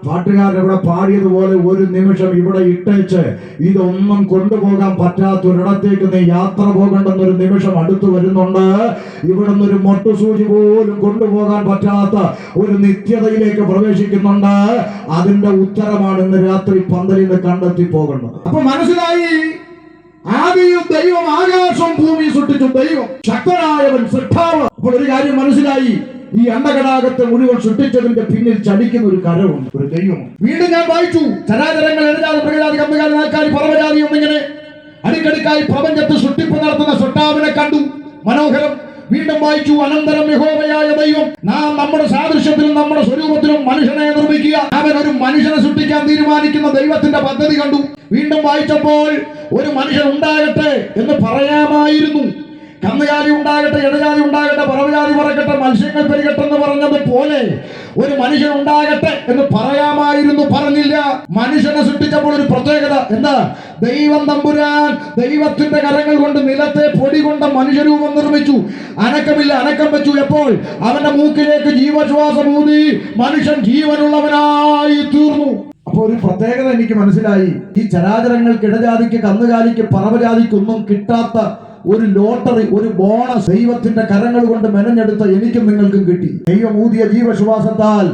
പാട്ടുകാരവിടെ പാടിയതുപോലെ ഒരു നിമിഷം ഇവിടെ ഇട്ടേച്ച് ഇതൊന്നും കൊണ്ടുപോകാൻ പറ്റാത്തൊരിടത്തേക്ക് നീ യാത്ര പോകേണ്ടെന്നൊരു നിമിഷം അടുത്തു വരുന്നുണ്ട്. ഇവിടുന്ന് ഒരു മൊട്ടുസൂചി പോലും കൊണ്ടുപോകാൻ പറ്റാത്ത ഒരു നിത്യതയിലേക്ക് പ്രവേശിക്കുന്നുണ്ട്. അതിന്റെ ഉത്തരമാണ് ഇന്ന് രാത്രി പന്തലിൽ നിന്ന് കണ്ടെത്തി പോകേണ്ടത്. അപ്പൊ മനസ്സിലായി, ആദിയിൽ ദൈവം ആകാശവും ഭൂമി സൃഷ്ടിച്ചു. ദൈവം ശക്തനായവൻ, സൃഷ്ടാവ്. അപ്പോൾ ഒരു കാര്യം മനസ്സിലായി, ഈ അണ്ടകടാകത്തെ മുഴുവൻ സൃഷ്ടിച്ചതിന്റെ പിന്നിൽ ചലിക്കുന്ന ഒരു കരവുണ്ട്, ഒരു ദൈവം. വീണ്ടും ഞാൻ വായിച്ചു, ചരാചരങ്ങൾ, ഇഴജാതി, മൃഗജാതി, കന്നുകാലി, നാൽക്കാലി, പറവജാതി എന്നിങ്ങനെ അടുക്കടുക്കായി പ്രപഞ്ചത്തിൽ സൃഷ്ടിപ്പ് നടത്തുന്ന സൃഷ്ടാവിനെ കണ്ടു. മനോഹരം. വീണ്ടും വായിച്ചു, അനന്തരം യഹോവയായ ദൈവം നാം നമ്മുടെ സാദൃശ്യത്തിലും നമ്മുടെ സ്വരൂപത്തിലും മനുഷ്യനെ നിർമ്മിക്കുക. അവൻ ഒരു മനുഷ്യനെ സൃഷ്ടിക്കാൻ തീരുമാനിക്കുന്ന ദൈവത്തിന്റെ പദ്ധതി കണ്ടു. വീണ്ടും വായിച്ചപ്പോൾ ഒരു മനുഷ്യൻ ഉണ്ടാകട്ടെ എന്ന് പറയാമായിരുന്നു. കന്നുകാലി ഉണ്ടാകട്ടെ, ഇടജാതി ഉണ്ടാകട്ടെ, പറവജാതി പറക്കട്ടെ, മത്സ്യങ്ങൾ പെരുകട്ടെ എന്ന് പറഞ്ഞത് പോലെ ഒരു മനുഷ്യൻ ഉണ്ടാകട്ടെ എന്ന് പറയാമായിരുന്നു. പറഞ്ഞില്ല. മനുഷ്യനെ സൃഷ്ടിച്ചപ്പോൾ ഒരു പ്രത്യേകത എന്താ? ദൈവം തമ്പുരാൻ ദൈവത്തിന്റെ കരങ്ങൾ കൊണ്ട് നിലത്തെ പൊടി കൊണ്ട് മനുഷ്യരൂപം നിർമ്മിച്ചു. അനക്കമില്ല, അനക്കം വെച്ചു. എപ്പോൾ? അവന്റെ മൂക്കിലേക്ക് ജീവശ്വാസം ഊതി മനുഷ്യൻ ജീവനുള്ളവനായി തീർന്നു. അപ്പൊ ഒരു പ്രത്യേകത എനിക്ക് മനസ്സിലായി. ഈ ചരാചരങ്ങൾക്ക്, ഇടജാതിക്ക്, കന്നുകാലിക്ക്, പറവജാതിക്ക് ഒന്നും കിട്ടാത്ത ഒരു ലോട്ടറി, ഒരു ബോണസ് ദൈവത്തിന്റെ കരങ്ങൾ കൊണ്ട് മെനഞ്ഞെടുത്ത എനിക്കും നിങ്ങൾക്കും കിട്ടി. ദൈവം ഊതിയ ജീവശ്വാസത്താൽ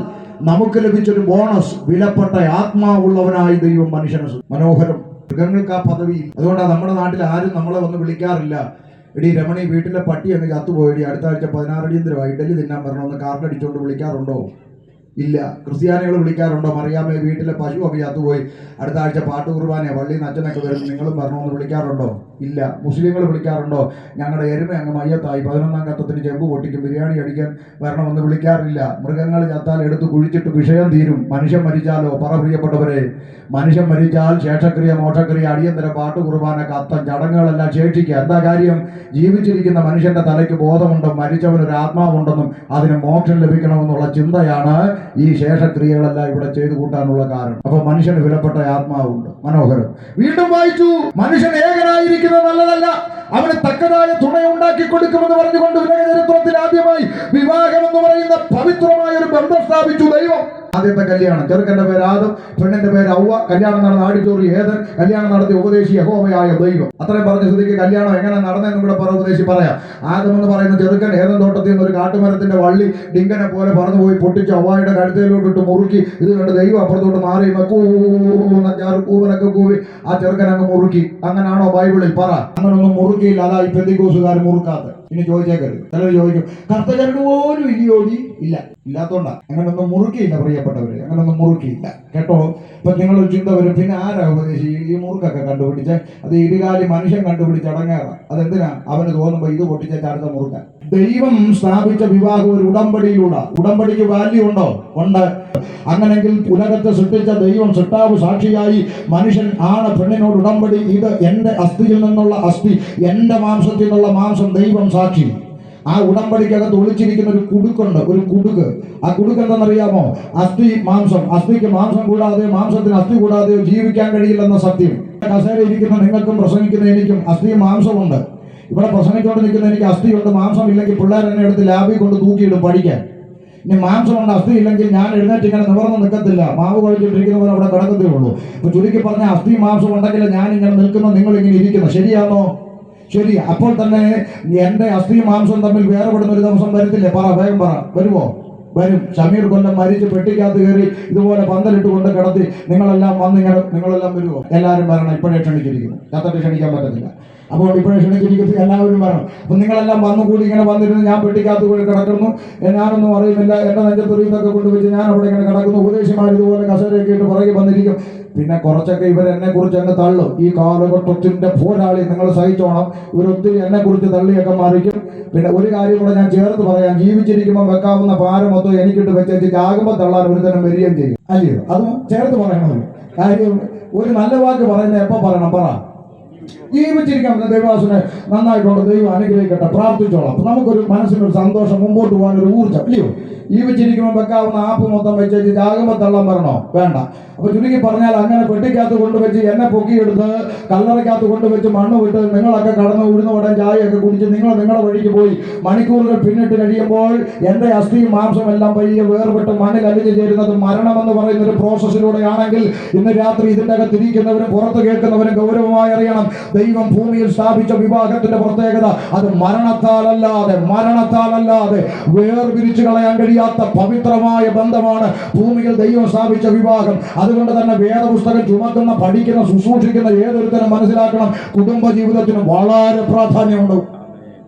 നമുക്ക് ലഭിച്ചൊരു ബോണസ്. വിലപ്പെട്ട ആത്മാവുള്ളവനായി ദൈവം മനുഷ്യനെ. മനോഹരം. മൃഗങ്ങൾക്ക് ആ പദവി. അതുകൊണ്ടാണ് നമ്മുടെ നാട്ടിൽ ആരും നമ്മളെ വന്ന് വിളിക്കാറില്ല. എടി രമണി, വീട്ടിലെ പട്ടി അങ്ങ് ചത്തുപോയി, അടുത്ത ആഴ്ച 16 അടിയന്തരമായി ഇഡലി തിന്നാൻ വരണമെന്ന് കാർഡടിച്ചുകൊണ്ട് വിളിക്കാറുണ്ടോ? ഇല്ല. ക്രിസ്ത്യാനികൾ വിളിക്കാറുണ്ടോ? മറിയാമേ, വീട്ടിലെ പശു ഒക്കെ ചത്തുപോയി, അടുത്ത ആഴ്ച പാട്ട് കുർബാനയെ പള്ളിയിൽ നിന്ന് അച്ഛനൊക്കെ വരും, നിങ്ങളും വരണമെന്ന് വിളിക്കാറുണ്ടോ? ഇല്ല. മുസ്ലിങ്ങൾ വിളിക്കാറുണ്ടോ? ഞങ്ങളുടെ എരുമ അങ്ങ് മയ്യത്തായി, 11-ാം കത്തത്തിന് ചെമ്പ് പൊട്ടിക്കും, ബിരിയാണി അടിക്കാൻ വരണമെന്ന് വിളിക്കാറില്ല. മൃഗങ്ങൾ ചത്താൽ എടുത്ത് കുഴിച്ചിട്ട് വിഷയം തീരും. മനുഷ്യൻ മരിച്ചാലോ? പറ പ്രിയപ്പെട്ടവരെ, മനുഷ്യൻ മരിച്ചാൽ ശേഷക്രിയ, മോക്ഷക്രിയ, അടിയന്തര പാട്ട് കുർബാന, കത്തം, ചടങ്ങുകളെല്ലാം ശേഷിക്കുക. എന്താ കാര്യം? ജീവിച്ചിരിക്കുന്ന മനുഷ്യന്റെ തലയ്ക്ക് ബോധമുണ്ടും മരിച്ചവനൊരു ആത്മാവുണ്ടെന്നും അതിന് മോക്ഷം ലഭിക്കണമെന്നുള്ള ചിന്തയാണ് ഈ ശേഷക്രിയകളെല്ലാം ഇവിടെ ചെയ്തു കൂട്ടാനുള്ള കാരണം. അപ്പൊ മനുഷ്യന് വിലപ്പെട്ട ആത്മാവുണ്ട്. മനോഹരം. വീണ്ടും വായിച്ചു, മനുഷ്യൻ ഏകനായിരിക്കുന്നത് നല്ലതല്ല, അവന് തക്കതായ തുണയുണ്ടാക്കി കൊടുക്കുമെന്ന് പറഞ്ഞുകൊണ്ട് ചരിത്രത്തിൽ ആദ്യമായി വിവാഹം എന്ന് പറയുന്ന പവിത്രമായ ഒരു ബന്ധം സ്ഥാപിച്ചു ദൈവം. ആദ്യത്തെ കല്യാണം, ചെറുക്കന്റെ പേര് ആദം, പെണ്ണിന്റെ പേര് ഔവ. കല്യാണം നടന്ന ആഡിറ്റോറിയം ഏദൻ. കല്യാണം നടത്തിയ ഉപദേശി യഹോവയായ ദൈവം. അത്രയും പറഞ്ഞ സ്ഥിതിക്ക് കല്യാണം എങ്ങനെ നടന്നെന്നും കൂടെ ഉപദേശി പറയാം. ആദം എന്ന് പറയുന്ന ചെറുക്കൻ ഏദൻ തോട്ടത്തിൽ നിന്ന് ഒരു കാട്ടുമരത്തിന്റെ വള്ളി ഡിങ്കനെ പോലെ പറന്നു പോയി പൊട്ടിച്ച് ഔവയുടെ കഴുത്തേലോട്ടിട്ട് മുറുക്കി. ഇത് കണ്ട് ദൈവം അപ്പുറത്തോട്ട് മാറി കൂവനൊക്കെ കൂവി ആ ചെറുക്കൻ അങ്ങ് മുറുക്കി. അങ്ങനാണോ ബൈബിളിൽ? പറ. അങ്ങനൊന്നും മുറുക്കിയില്ല. അതാ ഈ പെന്തിക്കോസുകാർ മുറുക്കാത്ത. ഇനി ചോദിച്ചേക്കരുത്. ചിലർ ചോദിക്കും, കർത്തചരട് പോലും ഇല്ലയോടി? ഇല്ല, ഇല്ലാത്തോണ്ടാ. അങ്ങനൊന്നും മുറുക്കിയില്ല പ്രിയപ്പെട്ടവര്, അങ്ങനൊന്നും മുറുക്കിയില്ല കേട്ടോ. ഇപ്പൊ നിങ്ങളൊരു ചിന്ത വരും, പിന്നെ ആരാ ഉപദേശി ഈ മുറുക്കൊക്കെ കണ്ടുപിടിച്ച്? അത് ഇരുകാലി മനുഷ്യൻ കണ്ടുപിടിച്ച് അടങ്ങാറാ. അതെന്തിനാ? അവന് തോന്നുമ്പോ ഇത് പൊട്ടിച്ച അടുത്ത മുറുക്കാൻ. ദൈവം സ്ഥാപിച്ച വിവാഹം ഒരു ഉടമ്പടിയിലൂടെ. ഉടമ്പടിക്ക് വാല്യൂ ഉണ്ടോ? ഉണ്ട്. അങ്ങനെങ്കിൽ ഉലകത്തെ സൃഷ്ടിച്ച ദൈവം സൃഷ്ടാവ് സാക്ഷിയായി മനുഷ്യൻ ആണ് പെണ്ണിനോട് ഉടമ്പടി. ഇത് എന്റെ അസ്ഥിയിൽ നിന്നുള്ള അസ്ഥി, എന്റെ മാംസത്തിൽ നിന്നുള്ള മാംസം, ദൈവം സാക്ഷി. ആ ഉടമ്പടിക്കകത്ത് ഒളിച്ചിരിക്കുന്ന ഒരു കുടുക്കുണ്ട്, ഒരു കുടുക്ക്. ആ കുടുക്ക് എന്താണെന്നറിയാമോ? അസ്ഥി മാംസം. അസ്ഥിക്ക് മാംസം കൂടാതെയോ മാംസത്തിന് അസ്ഥി കൂടാതെയോ ജീവിക്കാൻ കഴിയില്ലെന്ന സത്യം. കസേര ഇരിക്കുന്ന നിങ്ങൾക്കും പ്രസംഗിക്കുന്ന എനിക്കും അസ്ഥിയും മാംസമുണ്ട്. ഇവിടെ പ്രസംഗിച്ചുകൊണ്ട് നിൽക്കുന്ന എനിക്ക് അസ്ഥിയുണ്ട്, മാംസം ഇല്ലെങ്കിൽ പിള്ളേർ എന്നെ എടുത്ത് ലാബിൽ കൊണ്ട് തൂക്കിയിടും പഠിക്കാൻ. ഇനി മാംസമുണ്ട്, അസ്ഥി ഇല്ലെങ്കിൽ ഞാൻ എഴുന്നേറ്റ് ഇങ്ങനെ നിവർന്ന് നിൽക്കത്തില്ല, മാവ് കഴിച്ചിട്ടിരിക്കുന്നവർ അവിടെ കിടക്കത്തേ ഉള്ളൂ. ഇപ്പൊ ചുരുക്കി പറഞ്ഞ അസ്ഥി മാംസം ഉണ്ടെങ്കിൽ ഞാൻ ഇങ്ങനെ നിൽക്കുന്നു, നിങ്ങൾ ഇങ്ങനെ ഇരിക്കുന്നു. ശരിയാണോ? ശരി. അപ്പോൾ തന്നെ എന്റെ അസ്ഥി മാംസം തമ്മിൽ വേർപെടുന്ന ഒരു ദിവസം വരത്തില്ലേ? പറ, വേഗം പറ. വരുമോ? വരും. ഷമീർ കൊല്ലം മരിച്ച് പെട്ടിക്കകത്ത് കയറി ഇതുപോലെ പന്തലിട്ട് കൊണ്ട് കിടത്തി നിങ്ങളെല്ലാം വന്നിങ്ങനെ, നിങ്ങളെല്ലാം വരുമോ? എല്ലാവരും വരണം. ഇപ്പോഴേ ക്ഷണിച്ചിരിക്കുന്നു, ചത്തട്ട് ക്ഷണിക്കാൻ പറ്റത്തില്ല. അപ്പോൾ ഇപ്പോഴേ ക്ഷണിച്ചിരിക്കുന്നത് എല്ലാവരും വരണം. അപ്പൊ നിങ്ങളെല്ലാം വന്നുകൂടി ഇങ്ങനെ വന്നിരുന്ന് ഞാൻ പെട്ടിക്കകത്ത് കൂടി കിടക്കുന്നു, ഞാനൊന്നും അറിയുന്നില്ല, എന്റെ നെഞ്ചത്തൊരിതൊക്കെ കൊണ്ടുവച്ച് ഞാൻ അവിടെ ഇങ്ങനെ കിടക്കുന്നു. ഉപദേശിമാർ ഇതുപോലെ കസേരയൊക്കെ ഇട്ട് പുറകെ വന്നിരിക്കും. പിന്നെ കുറച്ചൊക്കെ ഇവരെന്നെ കുറിച്ച് അങ്ങ് തള്ളും. ഈ കാലഘട്ടത്തിന്റെ പോരാളി, നിങ്ങൾ സഹിച്ചോണം. ഇവരൊത്തിരി എന്നെ കുറിച്ച് തള്ളിയൊക്കെ മാറിക്കും. പിന്നെ ഒരു കാര്യം കൂടെ ഞാൻ ചേർത്ത് പറയാം. ജീവിച്ചിരിക്കുമ്പോൾ വെക്കാവുന്ന ഭാരം മൊത്തം എനിക്കിട്ട് വെച്ചേച്ച് ജാകുമ്പോൾ തള്ളാൻ ഒരു തരം വരികയും ചെയ്യും. അല്ലയോ? അതും ചേർത്ത് പറയണമല്ലോ. കാര്യം ഒരു നല്ല വാക്ക് പറയുന്നത് എപ്പോൾ പറയണം? പറ. ജീവിച്ചിരിക്കാൻ ദൈവദാസനെ നന്നായിട്ടുണ്ട്, ദൈവം അനുഗ്രഹിക്കട്ടെ, പ്രാർത്ഥിച്ചോളാം. അപ്പൊ നമുക്കൊരു മനസ്സിനൊരു സന്തോഷം, മുമ്പോട്ട് പോകാനൊരു ഊർജ്ജം. ഇല്ലയോ? ജീവിച്ചിരിക്കുമ്പോൾ വെക്കാവുന്ന ആപ്പ് മൊത്തം വെച്ചേച്ച് ജാകുമ്പോൾ തള്ളാൻ പറയണോ? വേണ്ട. അപ്പൊ ചുരുക്കി പറഞ്ഞാൽ അങ്ങനെ പെട്ടിക്കകത്ത് കൊണ്ടുവച്ച് എന്നെ പൊക്കിയെടുത്ത് കല്ലറയ്ക്കകത്ത് കൊണ്ടുവച്ച് മണ്ണ് വിട്ട് നിങ്ങളൊക്കെ കടന്ന് ഉഴുന്ന ഉടൻ ചായയൊക്കെ കുടിച്ച് നിങ്ങളുടെ വഴിക്ക് പോയി മണിക്കൂറുകൾ പിന്നിട്ട് കഴിയുമ്പോൾ എന്റെ അസ്ഥിയും മാംസം എല്ലാം പയ്യെ വേർപെട്ട് മണ്ണിൽ അലിഞ്ഞു ചേരുന്നത് മരണമെന്ന് പറയുന്ന ഒരു പ്രോസസ്സിലൂടെയാണെങ്കിൽ ഇന്ന് രാത്രി ഇതിന്റെ അകത്തിരിക്കുന്നവരും പുറത്ത് കേൾക്കുന്നവരും ഗൗരവമായി അറിയണം. ദൈവം ഭൂമിയിൽ സ്ഥാപിച്ച വിവാഹത്തിന്റെ പ്രത്യേകത അത് മരണത്താലല്ലാതെ വേർപിരിച്ചു കളയാൻ കഴിയാത്ത പവിത്രമായ ബന്ധമാണ് ഭൂമിയിൽ ദൈവം സ്ഥാപിച്ച വിവാഹം. അതുകൊണ്ട് തന്നെ വേദപുസ്തകം ചുമക്കുന്ന, പഠിക്കുന്ന, ശുശ്രൂഷിക്കുന്ന ഏതൊരുത്തരും മനസ്സിലാക്കണം, കുടുംബ ജീവിതത്തിന് വളരെ പ്രാധാന്യമുണ്ട്,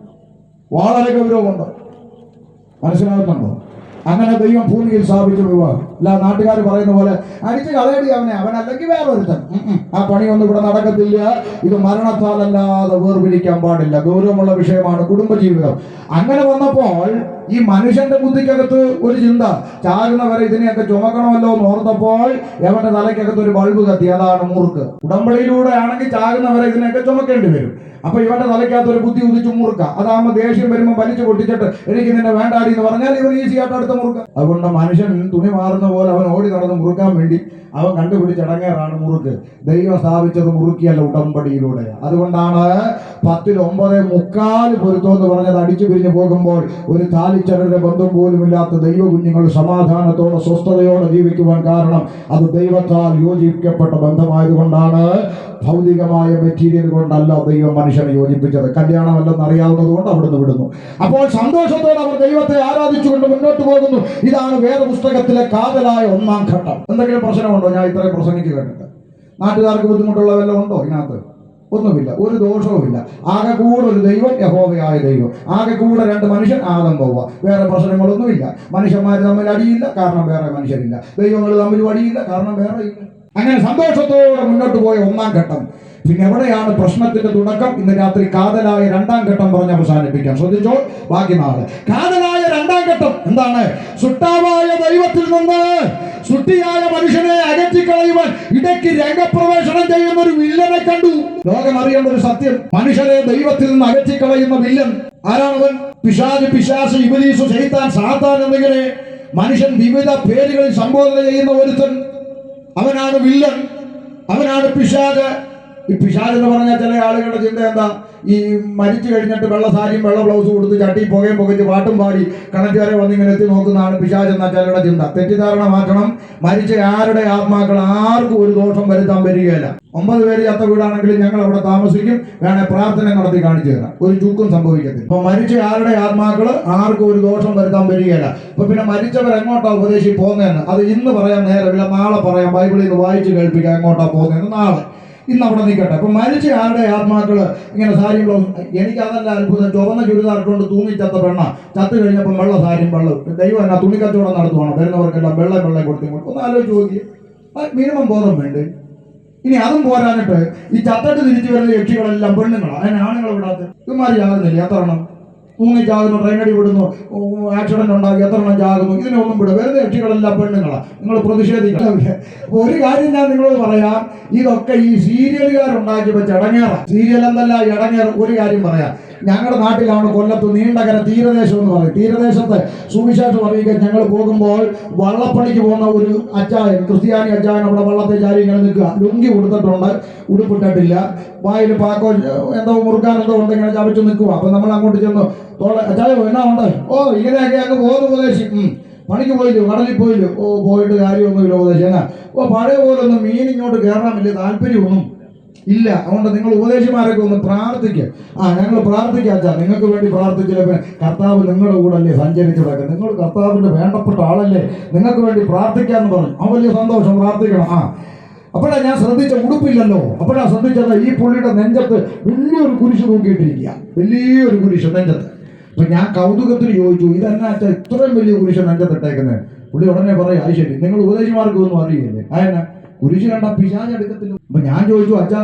വളരെ ഗൗരവമുണ്ട്. മനസ്സിലാകുന്നുണ്ടോ? അങ്ങനെ ദൈവം ഭൂമിയിൽ സ്ഥാപിച്ചു വിവാഹം. അല്ല നാട്ടുകാർ പറയുന്ന പോലെ അടിച്ച് കളയടി അവൻ അല്ലെങ്കിൽ വേറെ ഒരുത്തൻ. ആ പണിയൊന്നും ഇവിടെ നടക്കത്തില്ല. ഇത് മരണത്താലല്ലാതെ വേർപിരിക്കാൻ പാടില്ല. ഗൗരവമുള്ള വിഷയമാണ് കുടുംബജീവിതം. അങ്ങനെ വന്നപ്പോൾ ഈ മനുഷ്യന്റെ ബുദ്ധിക്കകത്ത് ഒരു ചിന്ത, ചാകുന്നവരെ ഇതിനെയൊക്കെ ചുമക്കണമല്ലോ എന്ന് ഓർത്തപ്പോൾ എവന്റെ തലയ്ക്കകത്ത് ഒരു ബൾബ് കത്തി. അതാണ് മൂർക്ക്. ഉടമ്പടിയിലൂടെ ആണെങ്കിൽ ചാകുന്നവരെ ഇതിനെയൊക്കെ ചുമക്കേണ്ടി വരും. അപ്പൊ ഇവന്റെ തലയ്ക്കകത്ത് ഒരു ബുദ്ധി ഉദിച്ചു മുറുക്ക. അതാകുമ്പോൾ ദേഷ്യം വരുമ്പോൾ വലിച്ചു പൊട്ടിച്ചിട്ട് എനിക്ക് നിന്നെ വേണ്ടാടി എന്ന് പറഞ്ഞാൽ ഇവൻ ഈസി ആയിട്ട് അടുത്ത മുറുക്ക. അതുകൊണ്ട് മനുഷ്യൻ തുണി മാറുന്ന പോലെ അവൻ ഓടി നടന്ന് മുറുക്കാൻ വേണ്ടി അവൻ കണ്ടുപിടിച്ചടങ്ങേറാണ് മുറുക്ക്. ദൈവം സ്ഥാപിച്ചത് മുറുക്കിയല്ല, ഉടമ്പടിയിലൂടെ. അതുകൊണ്ടാണ് 10:45 പൊരുത്തം എന്ന് പറഞ്ഞത് അടിച്ചു പിരിഞ്ഞു പോകുമ്പോൾ ഒരു താലിച്ചരുടെ ബന്ധം പോലും ഇല്ലാത്ത ദൈവ കുഞ്ഞുങ്ങൾ സമാധാനത്തോടെ സ്വസ്ഥതയോടെ ജീവിക്കുവാൻ കാരണം അത് ദൈവത്താൽ യോജിക്കപ്പെട്ട ബന്ധമായതുകൊണ്ടാണ്. ഭൗതികമായ മെറ്റീരിയൽ കൊണ്ടല്ല ദൈവം മനുഷ്യനെ യോജിപ്പിച്ചത്. കല്യാണമല്ലെന്ന് അറിയാവുന്നത് കൊണ്ട് അവിടുന്ന് വിടുന്നു. അപ്പോൾ സന്തോഷത്തോടെ അവർ ദൈവത്തെ ആരാധിച്ചുകൊണ്ട് മുന്നോട്ട് പോകുന്നു. ഇതാണ് വേദപുസ്തകത്തിലെ കാതലായ 1-ാം ഘട്ടം. എന്തെങ്കിലും പ്രശ്നമുണ്ടോ? ഞാൻ ഇത്രയും പ്രസംഗിച്ച് കേട്ടിട്ട് നാട്ടുകാർക്ക് ബുദ്ധിമുട്ടുള്ള വല്ലതും ഉണ്ടോ ഇതിനകത്ത്? ഒന്നുമില്ല, ഒരു ദോഷവുമില്ല. ആകെ കൂടെ ഒരു ദൈവം, യഹോവയായ ദൈവം. ആകെ കൂടെ 2 മനുഷ്യൻ, ആദം ഹവ്വ. വേറെ പ്രശ്നങ്ങളൊന്നുമില്ല. മനുഷ്യന്മാർ തമ്മിൽ അടിയില്ല, കാരണം വേറെ മനുഷ്യരില്ല. ദൈവങ്ങൾ തമ്മിൽ അടിയില്ല, കാരണം വേറെ ഇല്ല. അങ്ങനെ സന്തോഷത്തോടെ മുന്നോട്ട് പോയ 1-ാം ഘട്ടം. പിന്നെ എവിടെയാണ് പ്രശ്നത്തിന്റെ തുടക്കം? ഇന്ന് രാത്രി കാതലായ 2-ാം ഘട്ടം പറഞ്ഞ് അവസാനിപ്പിക്കാം. ശ്രദ്ധിച്ചോ, ബാക്കി നാളെ. കാതലായ 2-ാം ഘട്ടം എന്താണ്? സുട്ടാവായ ദൈവത്തിൽ നിന്ന് സുട്ടിയായ മനുഷ്യനെ അകറ്റിക്കളയുവാൻ ഇടയ്ക്ക് രംഗപ്രവേശനം ചെയ്യുന്ന ഒരു വില്ലനെ കണ്ടു. ലോകം അറിയേണ്ട ഒരു സത്യം, മനുഷ്യരെ ദൈവത്തിൽ നിന്ന് അകറ്റിക്കളയുന്ന വില്ലൻ ആരാണവൻ? പിശാച്, ഇബ്ലീസ്, ശൈത്താൻ, സാത്താൻ എന്നിങ്ങനെ മനുഷ്യൻ വിവിധ പേരുകളിൽ സംബോധന ചെയ്യുന്ന ഒരുത്തൻ. അവനാണ് വില്ലൻ, അവനാണ് പിശാച്. ഈ പിശാച് എന്ന് പറഞ്ഞാൽ ചില ആളുകളുടെ ചിന്ത എന്താ? ഈ മരിച്ചു കഴിഞ്ഞിട്ട് വെള്ള സാരിയും വെള്ള ബ്ലൗസ് കൊടുത്ത് ചട്ടി പുകയും പുകച്ച് പാട്ടും പാടി കണക്കുകാരെ വന്നിങ്ങനെ എത്തി നോക്കുന്നതാണ് പിശാച് എന്ന ചിലരുടെ ചിന്ത. തെറ്റിദ്ധാരണ മാറ്റണം. മരിച്ച ആരുടെ ആത്മാക്കൾ ആർക്കും ഒരു ദോഷം വരുത്താൻ വരികയില്ല. 9 പേര് ചത്ത വീടാണെങ്കിലും ഞങ്ങൾ അവിടെ താമസിക്കും, വേണേ പ്രാർത്ഥന നടത്തി കാണിച്ചു തരാം, ഒരു ചൂക്കും സംഭവിക്കത്തില്ല. അപ്പൊ മരിച്ച ആരുടെ ആത്മാക്കള് ആർക്കും ഒരു ദോഷം വരുത്താൻ വരികയില്ല. അപ്പൊ പിന്നെ മരിച്ചവർ എങ്ങോട്ടാ ഉപദേശിച്ച് പോകുന്നതെന്ന് അത് ഇന്ന് പറയാൻ നേരമില്ല, നാളെ പറയാം. ബൈബിളിൽ നിന്ന് വായിച്ച് കേൾപ്പിക്കാം എങ്ങോട്ടാ പോകുന്നതെന്ന് നാളെ. ഇന്ന് അവിടെ നിൽക്കട്ടെ. അപ്പൊ മരിച്ച ആരുടെ ആത്മാക്കള് ഇങ്ങനെ സാരി ബ്ലൗസ്, എനിക്കതല്ല അത്ഭുതം. ചുവന്ന ചുരിദാറിട്ടുകൊണ്ട് തൂങ്ങിച്ചത്ത പെണ്ണ ചത്ത് കഴിഞ്ഞപ്പോൾ വെള്ള സാരിയും വെള്ളം. ദൈവം എന്നാ തുണി കച്ചവടം നടത്തുവാണ്, വരുന്നവർക്കെല്ലാം വെള്ളം കൊടുത്തു. ഒന്ന് ആലോചിച്ച് നോക്കി, മിനിമം ബോധം വേണ്ടേ? ഇനി അതും പോരാനിട്ട് ഈ ചത്തട്ട് തിരിച്ചു വരുന്ന യക്ഷികളെല്ലാം പെണ്ണുങ്ങളാണ്. അതിന് ആണുങ്ങളെ വിടാത്ത ഇവന്മാർ ചാകുന്നില്ല. എത്ര എണ്ണം തൂങ്ങിച്ചാകുന്നു, ട്രെയിനടി വിടുന്നു, ആക്സിഡന്റ് ഉണ്ടാക്കി എത്ര എണ്ണം ചാകുന്നു. ഇതിനൊന്നും വിടും. വെറുതെ യക്ഷികളെല്ലാം പെണ്ണുങ്ങളാണ്. നിങ്ങൾ പ്രതിഷേധിക്കണം. ഒരു കാര്യം ഞാൻ നിങ്ങളോട് പറയാം, ഇതൊക്കെ ഈ സീരിയലുകാരുണ്ടാക്കി വെച്ച് ഇടങ്ങേറ. സീരിയൽ എന്തല്ല ഇടങ്ങേറ. ഒരു കാര്യം പറയാം, ഞങ്ങളുടെ നാട്ടിലാണ് കൊല്ലത്ത് നീണ്ടകര തീരദേശം എന്ന് പറയും. തീരദേശത്ത് സുവിശേഷം അറിയിക്കാൻ ഞങ്ങൾ പോകുമ്പോൾ വള്ളപ്പണിക്ക് പോകുന്ന ഒരു അച്ചായൻ, ക്രിസ്ത്യാനി അച്ചായൻ അവിടെ വള്ളത്തെ ചാരി ഇങ്ങനെ നിൽക്കുക. ലുങ്കി കൊടുത്തിട്ടുണ്ട്, ഉടുപ്പിട്ടിട്ടില്ല, വായിൽ പാക്കോ എന്തോ മുറുക്കാൻ എന്തോ ഉണ്ട്, ഇങ്ങനെ ചവച്ച് നിൽക്കുക. അപ്പൊ നമ്മൾ അങ്ങോട്ട് ചെന്ന് അച്ചായ എന്നാ ഉണ്ട്? ഓ ഇങ്ങനെയൊക്കെ അങ്ങ് പോകുന്ന ഉപദേശി. പണിക്ക് പോയില്ലോ, കടലിൽ പോയില്ലോ? ഓ പോയിട്ട് കാര്യമൊന്നുമില്ല ഉപദേശി. എന്നാ ഓ പഴയ പോലൊന്നും മീൻ ഇങ്ങോട്ട് കയറാൻ വലിയ താല്പര്യമൊന്നും ഇല്ല. അതുകൊണ്ട് നിങ്ങൾ ഉപദേശിമാരൊക്കെ ഒന്ന് പ്രാർത്ഥിക്കുക. ഞങ്ങൾ പ്രാർത്ഥിക്കാം അച്ഛാ, നിങ്ങൾക്ക് വേണ്ടി പ്രാർത്ഥിച്ചില്ല. കർത്താവ് നിങ്ങളുടെ കൂടെ അല്ലേ സഞ്ചരിച്ചു കിടക്കുക, നിങ്ങൾ കർത്താവിന്റെ വേണ്ടപ്പെട്ട ആളല്ലേ, നിങ്ങൾക്ക് വേണ്ടി പ്രാർത്ഥിക്കാന്ന് പറഞ്ഞു. വലിയ സന്തോഷം, പ്രാർത്ഥിക്കണം. അപ്പോഴാ ഞാൻ ശ്രദ്ധിച്ച ഉടുപ്പില്ലല്ലോ. അപ്പോഴാ ശ്രദ്ധിച്ചത് ഈ പുള്ളിയുടെ നെഞ്ചത്ത് വലിയൊരു കുരിശ് തൂക്കിയിട്ടിരിക്കുക, വലിയൊരു കുരിശ് നെഞ്ചത്ത്. അപ്പൊ ഞാൻ കൗതുകത്തിന് ചോദിച്ചു, ഇതെന്നാ അച്ഛാ ഇത്രയും വലിയ കുരിശ് നെഞ്ചത്തിട്ടേക്കുന്നത്? പുള്ളി ഉടനെ പറയാം, അത് ശരി, നിങ്ങൾ ഉപദേശിമാർക്ക് ഒന്നും അറിയില്ലേ? അതെന്നാ കുരിശ് കണ്ട പിശാച് എടുക്കത്തില്ല. അപ്പൊ ഞാൻ ചോദിച്ചു, അച്ഛാ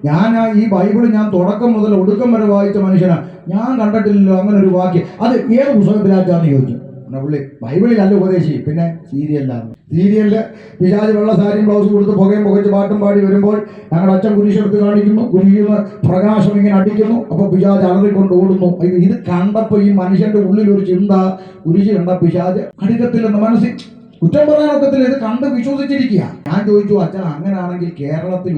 ഞാൻ ഈ ബൈബിൾ ഞാൻ തുടക്കം മുതൽ ഒടുക്കം വരെ വായിച്ച മനുഷ്യനാ, ഞാൻ കണ്ടിട്ടില്ലല്ലോ അങ്ങനെ ഒരു വാക്യം. അത് ഏത് പുസ്തകത്തിലാച്ചാന്ന് ചോദിച്ചു. പുള്ളി ബൈബിളിലല്ല ഉപദേശി, പിന്നെ സീരിയലിലാണ്. സീരിയലില് പിശാച് വെള്ള സാരിയും ബ്ലൗസ് കൊടുത്ത് പുകയും പുകച്ച് പാട്ടും പാടി വരുമ്പോൾ ഞങ്ങളുടെ അച്ഛൻ കുരിശെടുത്ത് കാണിക്കുന്നു, കുരിശിന്ന് പ്രകാശം ഇങ്ങനെ അടിക്കുന്നു. അപ്പൊ പിശാച് അലറിക്കൊണ്ട് ഓടുന്നു. ഇത് കണ്ടപ്പോ ഈ മനുഷ്യന്റെ ഉള്ളിലൊരു ചിന്ത, കുരിശ് കണ്ട പിശാച് അടുക്കത്തില്ലെന്ന് മനസ്സിൽ കുറ്റം പറയാനൊക്കത്തില്ല. ഇത് കണ്ട് വിശ്വസിച്ചിരിക്കുക. ഞാൻ ചോദിച്ചു, അച്ഛൻ അങ്ങനെയാണെങ്കിൽ കേരളത്തിൽ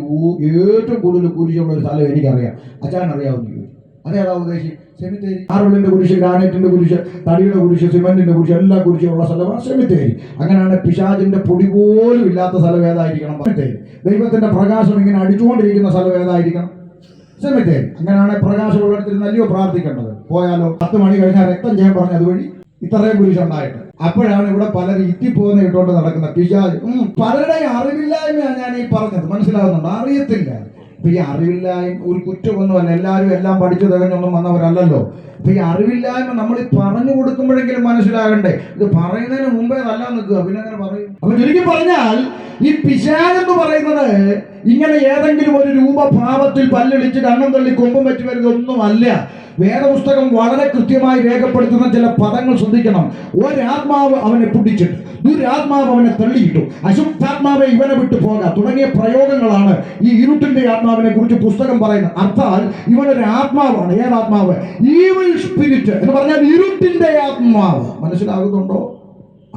ഏറ്റവും കൂടുതൽ കുരിശുള്ള ഒരു സ്ഥലം എനിക്കറിയാം, അച്ഛൻ അറിയാവുന്ന ചോദിച്ചു. അതേതാ ഉദ്ദേശി? സെമിത്തേരി. ആറുള്ളിന്റെ കുരിശ്, ഗ്രാനൈറ്റിന്റെ കുരിശ്, തടിയുടെ കുരിശ്, സിമന്റിന്റെ കുരിശ്, എല്ലാ കുരിശുള്ള സ്ഥലമാണ് സെമിത്തേരി. അങ്ങനെയാണ് പിശാചിന്റെ പൊടി പോലും ഇല്ലാത്ത സ്ഥലം ഏതായിരിക്കണം? സെമിത്തേരി. ദൈവത്തിന്റെ പ്രകാശം ഇങ്ങനെ അടിച്ചുകൊണ്ടിരിക്കുന്ന സ്ഥലം ഏതായിരിക്കണം? സെമിത്തേരി. അങ്ങനെയാണ് പ്രകാശമുള്ളിടത്തിൽ നല്ലയോ പ്രാർത്ഥിക്കേണ്ടത്. പോയാലോ 10 മണി കഴിഞ്ഞാൽ രക്തം ചെയ്യാൻ പറഞ്ഞ അതുവഴി ഇത്രയും കുരിശുണ്ടായിട്ട്. അപ്പോഴാണ് ഇവിടെ പലരും ഇത്തിപ്പോന്ന് ഇട്ടുകൊണ്ട് നടക്കുന്ന പിശാച്. പലരുടെ അറിവില്ലായ്മയാണ് ഞാൻ ഈ പറഞ്ഞത്, മനസ്സിലാകുന്നുണ്ട്? അറിയത്തില്ല. ഇപ്പൊ ഈ അറിവില്ലായ്മ ഒരു കുറ്റമൊന്നുമല്ല. എല്ലാവരും എല്ലാം പഠിച്ചു തികഞ്ഞൊന്നും വന്നവരല്ലല്ലോ. അപ്പൊ ഈ അറിവില്ലായ്മ നമ്മൾ ഈ പറഞ്ഞു കൊടുക്കുമ്പോഴെങ്കിലും മനസ്സിലാകണ്ടേ. ഇത് പറയുന്നതിന് മുമ്പേ നല്ല നിൽക്കുക, പിന്നെ അങ്ങനെ പറയും. അപ്പൊ ചുരുക്കി പറഞ്ഞാൽ ഈ പിശാചെന്ന് പറയുന്നത് ഇങ്ങനെ ഏതെങ്കിലും ഒരു രൂപഭാവത്തിൽ പല്ലിളിച്ച് കണ്ണും തള്ളി കൊമ്പും വെച്ച് വരുന്നതൊന്നുമല്ല. വേദപുസ്തകം വളരെ കൃത്യമായി രേഖപ്പെടുത്തുന്ന ചില പദങ്ങൾ ശ്രദ്ധിക്കണം. ഒരാത്മാവ് അവനെ പിടിച്ചിട്ട്, ദുരാത്മാവ് അവനെ തള്ളിയിട്ടു, അശുദ്ധാത്മാവെ ഇവനെ വിട്ടു പോകാം തുടങ്ങിയ പ്രയോഗങ്ങളാണ് ഈ ഇരുട്ടിന്റെ ആത്മാവിനെ കുറിച്ച് പുസ്തകം പറയുന്നത്. അർത്ഥാൽ ഇവനൊരു ആത്മാവാണ്. ഏതാത്മാവ്? ഈവിൾ സ്പിരിറ്റ് എന്ന് പറഞ്ഞാൽ ഇരുട്ടിന്റെ ആത്മാവ്. മനസ്സിലാകുന്നുണ്ടോ?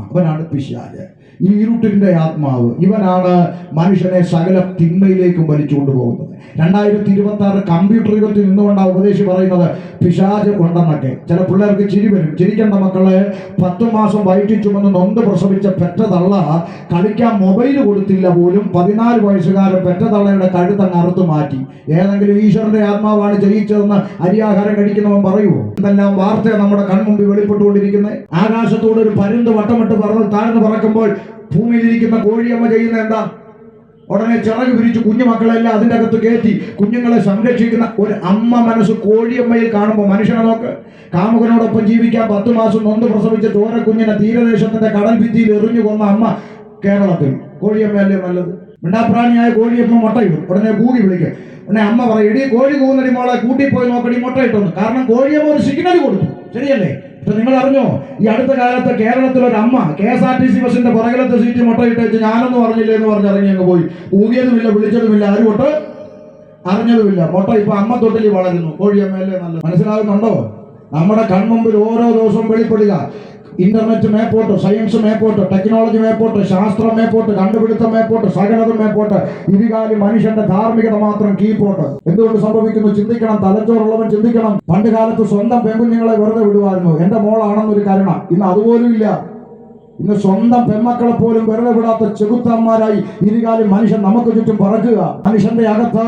അവനാണ് പിശാച്. ഈ ഇരുട്ടിന്റെ ആത്മാവ് ഇവനാണ് മനുഷ്യനെ സകല തിന്മയിലേക്കും വലിച്ചുകൊണ്ട് പോകുന്നത്. 2026 കമ്പ്യൂട്ടർ യുഗത്തിൽ നിന്നുകൊണ്ടാണ് ഉപദേശി പറയുന്നത് പിശാച് ഉണ്ടെന്നൊക്കെ. ചില പിള്ളേർക്ക് ചിരി വരും. ചിരിക്കേണ്ട മക്കളെ, 10 മാസം വയറ്റിൽ ചുമന്ന് നൊന്ത് പ്രസവിച്ച പെറ്റ തള്ള കളിക്കാൻ മൊബൈൽ കൊടുത്തില്ല പോലും 14 വയസ്സുകാരൻ പെറ്റ തള്ളയുടെ കഴുത്തങ്ങ് അറുത്തു മാറ്റി. ഏതെങ്കിലും ഈശ്വരന്റെ ആത്മാവാണ് ജയിച്ചതെന്ന് അരിയാഹാരം കഴിക്കുന്നവൻ പറയുമോ? ഇതെല്ലാം വാർത്തയാണ് നമ്മുടെ കൺമുമ്പിൽ വെളിപ്പെട്ടുകൊണ്ടിരിക്കുന്നത്. ആകാശത്തോട് ഒരു പരുന്ത് വട്ടമിട്ട് പറന്ന് താഴ്ന്നു പറക്കുമ്പോൾ ഭൂമിയിലിരിക്കുന്ന കോഴിയമ്മ ചെയ്യുന്ന എന്താ? ഉടനെ ചിറക് പിരിച്ചു കുഞ്ഞുമക്കളെല്ലാം അതിൻ്റെ അകത്ത് കയറ്റി കുഞ്ഞുങ്ങളെ സംരക്ഷിക്കുന്ന ഒരു അമ്മ മനസ്സ് കോഴിയമ്മയിൽ കാണുമ്പോൾ മനുഷ്യനെ നോക്ക്. കാമുകനോടൊപ്പം ജീവിക്കാൻ 10 മാസം നൊന്ത് പ്രസവിച്ച ചോര കുഞ്ഞിനെ തീരദേശത്തിന്റെ കടൽ ഭിത്തിയിൽ എറിഞ്ഞു കൊന്ന അമ്മ കേരളത്തിൽ. കോഴിയമ്മയല്ലേ നല്ലത്? മിണ്ടാപ്രാണിയായ കോഴിയമ്മ മുട്ടയിടും. ഉടനെ കൂകി വിളിക്കും. ഉടനെ അമ്മ പറയും, എടി കോഴി കൂന്നടി മോളെ, കൂട്ടിപ്പോയി നോക്കടി മുട്ടയിട്ടൊന്ന്. കാരണം കോഴിയമ്മ ഒരു സിഗ്നൽ കൊടുത്തു. ശരിയല്ലേ? പക്ഷെ നിങ്ങൾ അറിഞ്ഞോ, ഈ അടുത്ത കാലത്ത് കേരളത്തിൽ ഒരു അമ്മ KSRTC ബസിന്റെ പുറകിലത്തെ സീറ്റ് മുട്ടയിട്ട് വെച്ച് ഞാനൊന്നും അറിഞ്ഞില്ല എന്ന് പറഞ്ഞ് ഇറങ്ങി അങ്ങ് പോയി. ഊകിയതുമില്ല, വിളിച്ചതുമില്ല, ആരും തൊട്ട് അറിഞ്ഞതുമില്ല. മുട്ട ഇപ്പൊ അമ്മ തൊട്ടിൽ വളരുന്നു. കോഴിയമ്മയല്ലേ നല്ലത്? മനസ്സിലാകുന്നുണ്ടോ? നമ്മുടെ കൺമുമ്പിൽ ഓരോ ദിവസവും വെളിപ്പെടുക. ഇന്റർനെറ്റ് മേപ്പോട്ട്, സയൻസ് മേപ്പോട്ട്, ടെക്നോളജി മേപ്പോട്ട്, ശാസ്ത്രം മേപ്പോട്ട്, കണ്ടുപിടുത്തം മേപ്പോട്ട്, സകലതും മേപ്പോട്ട്. ഇരുകാലി മനുഷ്യന്റെ ധാർമ്മികത മാത്രം കീപ്പോട്ട്. എന്തുകൊണ്ട് സംഭവിക്കുന്നു? ചിന്തിക്കണം. തലച്ചോറുള്ളവൻ ചിന്തിക്കണം. പണ്ട് കാലത്ത് സ്വന്തം പെൺകുഞ്ഞുങ്ങളെ വെറുതെ വിടുവായിരുന്നു. എന്റെ മോളാണെന്നൊരു കരുണ. ഇന്ന് അതുപോലും ഇല്ല. ഇന്ന് സ്വന്തം പെൺമക്കളെ പോലും വെറുതെ വിടാത്ത ചെകുത്താന്മാരായി ഇരുകാലി മനുഷ്യൻ നമുക്ക് ചുറ്റും പറക്കുക. മനുഷ്യന്റെ അകത്ത്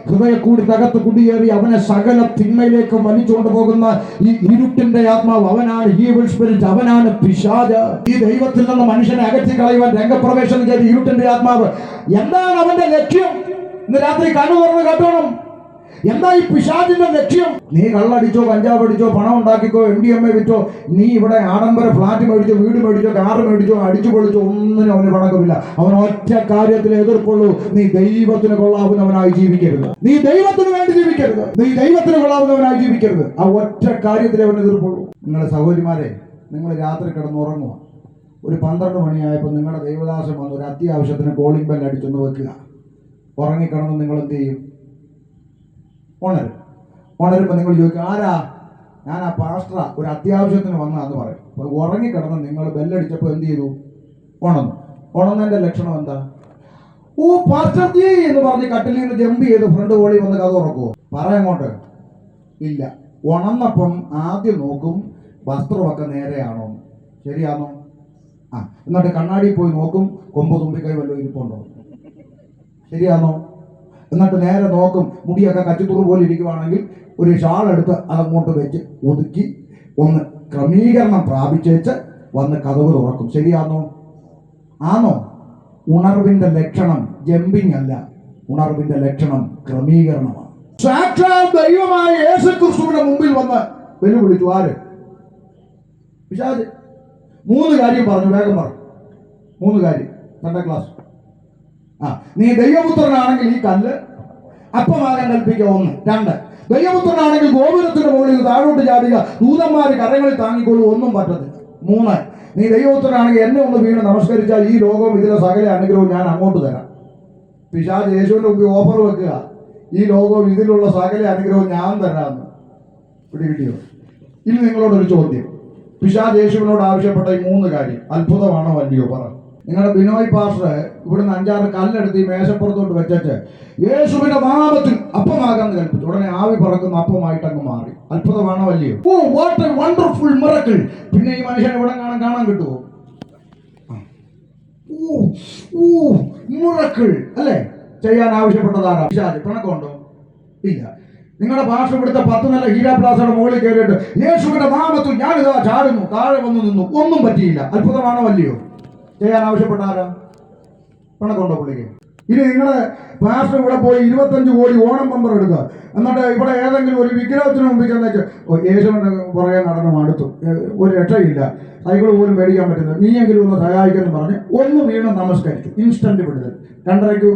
ഹൃദയക്കൂടിനകത്ത് കുടിയേറി അവനെ സകല തിന്മയിലേക്ക് വലിച്ചുകൊണ്ട് പോകുന്ന ഈ ഇരുട്ടിന്റെ ആത്മാവ് അവനാണ് ഈവിൾ സ്പിരിറ്റ്. അവനാണ് പിശാച്. ഈ ദൈവത്തിൽ നിന്ന് മനുഷ്യനെ അകറ്റി കളയുവാൻ രംഗപ്രവേശനം ചെയ്ത ഇരുട്ടിന്റെ ആത്മാവ്. എന്താണ് അവന്റെ ലക്ഷ്യം? ഇന്ന് രാത്രി കണ്ണു തുറന്ന് കേട്ടോണം. എന്താ ഈ പിശാചിന്റെ ലക്ഷ്യം? നീ കള്ളടിച്ചോ, കഞ്ചാവ് അടിച്ചോ, പണം ഉണ്ടാക്കിക്കോ, MDMA വിറ്റോ, നീ ഇവിടെ ആഡംബര ഫ്ലാറ്റ് മേടിച്ചോ, വീട് മേടിച്ചോ, കാറ് മേടിച്ചോ, അടിച്ചു പൊളിച്ചോ, ഒന്നിനും അവന് പണക്കമില്ല. അവൻ ഒറ്റ കാര്യത്തിൽ എതിർപ്പുള്ളൂ. നീ ദൈവത്തിന് കൊള്ളാവുന്നവനായി ജീവിക്കരുത്. നീ ദൈവത്തിന് വേണ്ടി ജീവിക്കരുത്. നീ ദൈവത്തിന് കൊള്ളാവുന്നവനായി ജീവിക്കരുത്. ആ ഒറ്റ കാര്യത്തിലേ അവൻ എതിർപ്പുള്ളൂ. നിങ്ങളുടെ സഹോദരിമാരെ, നിങ്ങൾ രാത്രി കിടന്നുറങ്ങുക. ഒരു 12 മണിയായപ്പോൾ നിങ്ങളുടെ ദൈവദാസൻ വന്ന് ഒരു അത്യാവശ്യത്തിന് കോളിംഗ് ബെൽ അടിച്ചൊന്ന് വെക്കുക. ഉറങ്ങിക്കിടന്ന് നിങ്ങൾ എന്ത് ചെയ്യും? ഉണരുമ്പോൾ നിങ്ങൾ ചോദിക്കും, ആരാ? ഞാൻ ആ പാസ്റ്ററാ, ഒരു അത്യാവശ്യത്തിന് വന്നാന്ന് പറയും. അപ്പോൾ ഉറങ്ങിക്കിടന്ന് നിങ്ങൾ ബെല്ലടിച്ചപ്പോൾ എന്ത് ചെയ്തു? ഉണന്നതിൻ്റെ ലക്ഷണം എന്താ? ഓ പാസ്റ്റർ ജി എന്ന് പറഞ്ഞ് കട്ടിലിൽ നിന്ന് ജമ്പ് ചെയ്ത് ഫ്രണ്ട് കോളി വന്ന് കഥ ഉറക്കുമോ? പറയങ്ങോട്ട് ഇല്ല. ഉണന്നപ്പം ആദ്യം നോക്കും വസ്ത്രമൊക്കെ നേരെയാണോ, ശരിയാണോ? എന്നിട്ട് കണ്ണാടി പോയി നോക്കും കൊമ്പ് തുമ്പിക്കൈ വല്ലതും ഇരിപ്പുണ്ടോ, ശരിയാണോ? എന്നിട്ട് നേരെ നോക്കും മുടിയൊക്കെ കച്ചിത്തുറു പോലെ ഇരിക്കുവാണെങ്കിൽ ഒരു ഷാൾ എടുത്ത് അതങ്ങോട്ട് വെച്ച് ഒതുക്കി ഒന്ന് ക്രമീകരണം പ്രാപിച്ചേച്ച് വന്ന് കതവ് തുറക്കും. ശരിയാണോ? ആണോ? ഉണർവിന്റെ ലക്ഷണം ജമ്പിങ് അല്ല. ഉണർവിന്റെ ലക്ഷണം ക്രമീകരണമാണ്. സാക്ഷാൽ ദൈവമായ യേശുക്രിസ്തുവിന്റെ മുമ്പിൽ വന്ന് വെല്ലുവിളിച്ചു. ആര്? പിശാച്. 3 കാര്യം പറഞ്ഞു. വേഗം പറഞ്ഞു. 3 കാര്യം. Sunday class. നീ ദൈവപുത്രനാണെങ്കിൽ ഈ കല്ല് അപ്പമാകാൻ കൽപ്പിക്കുക. 1. 2. ദൈവപുത്രനാണെങ്കിൽ ഗോപുരത്തിന്റെ മുകളിൽ താഴോട്ട് ചാടുക, ദൂതന്മാര് കരങ്ങളിൽ താങ്ങിക്കൊള്ളു, ഒന്നും പറ്റത്തില്ല. 3. നീ ദൈവപുത്രനാണെങ്കിൽ എന്നെ ഒന്ന് വീണ് നമസ്കരിച്ചാൽ ഈ ലോകവും ഇതിലെ സകല അനുഗ്രഹവും ഞാൻ അങ്ങോട്ട് തരാം. പിശാച് യേശുവിന്റെ മുമ്പിൽ ഓഫർ വെക്കുക, ഈ ലോകവും ഇതിലുള്ള സകല അനുഗ്രഹവും ഞാൻ തരാമെന്ന്. പിടികിട്ടിയോ? ഇനി നിങ്ങളോടൊരു ചോദ്യം. പിശാച് യേശുവിനോട് ആവശ്യപ്പെട്ട ഈ 3 കാര്യം അത്ഭുതമാണോ അല്ലയോ? പറ. നിങ്ങളുടെ ബിനോയ് പാസ്റ്റർ ഇവിടുന്ന് 5-6 കല്ലെടുത്ത് ഈ മേശപ്പുറത്തോട്ട് വെച്ചിട്ട് യേശുവിന്റെ നാമത്തിൽ അപ്പമാകാന്ന് കൽപ്പിച്ചു. ഉടനെ ആവി പറക്കുന്ന അപ്പമായിട്ട് അങ്ങ് മാറി. അത്ഭുതമാണോ അല്ലയോ? Oh what a wonderful miracle. പിന്നെ ഈ മനുഷ്യനെ ഇവിടെ കാണാൻ കിട്ടുമോ? മിറക്കിൾ അല്ലേ ചെയ്യാൻ ആവശ്യപ്പെട്ടതാരാ? പിശാച്. പിണക്കമുണ്ടോ? ഇല്ല. നിങ്ങളുടെ ഭാഷ ഇവിടുത്തെ 10 നില ഹീരാ പ്ലാസയുടെ മുകളിൽ കയറിയിട്ട് യേശുവിന്റെ നാമത്തിൽ ഞാനിതാ ചാടുന്നു, താഴെ വന്നു നിന്നു, ഒന്നും പറ്റിയില്ല. അത്ഭുതമാണോ അല്ലയോ? ചെയ്യാൻ ആവശ്യപ്പെട്ട ആരാ? പിണക്കമുണ്ടോ പുള്ളിക്ക്? ഇനി നിങ്ങളുടെ പാസ്റ്റർ ഇവിടെ പോയി 25 കോടി ഓണം പമ്പർ എടുക്കുക, എന്നിട്ട് ഇവിടെ ഏതെങ്കിലും ഒരു വിഗ്രഹത്തിന് മുമ്പിൽ ചെന്നേച്ച് യേശുവിന്റെ പുറകെ നടന്ന് മടുത്തു, ഒരു രക്ഷയില്ല, സൈക്കിൾ പോലും മേടിക്കാൻ പറ്റുന്നത്, നീയെങ്കിലും ഒന്ന് സഹായിക്കുമെന്ന് പറഞ്ഞ് ഒന്ന് വീണ് നമസ്കരിച്ചു. ഇൻസ്റ്റന്റ് വിടുതൽ. 2:30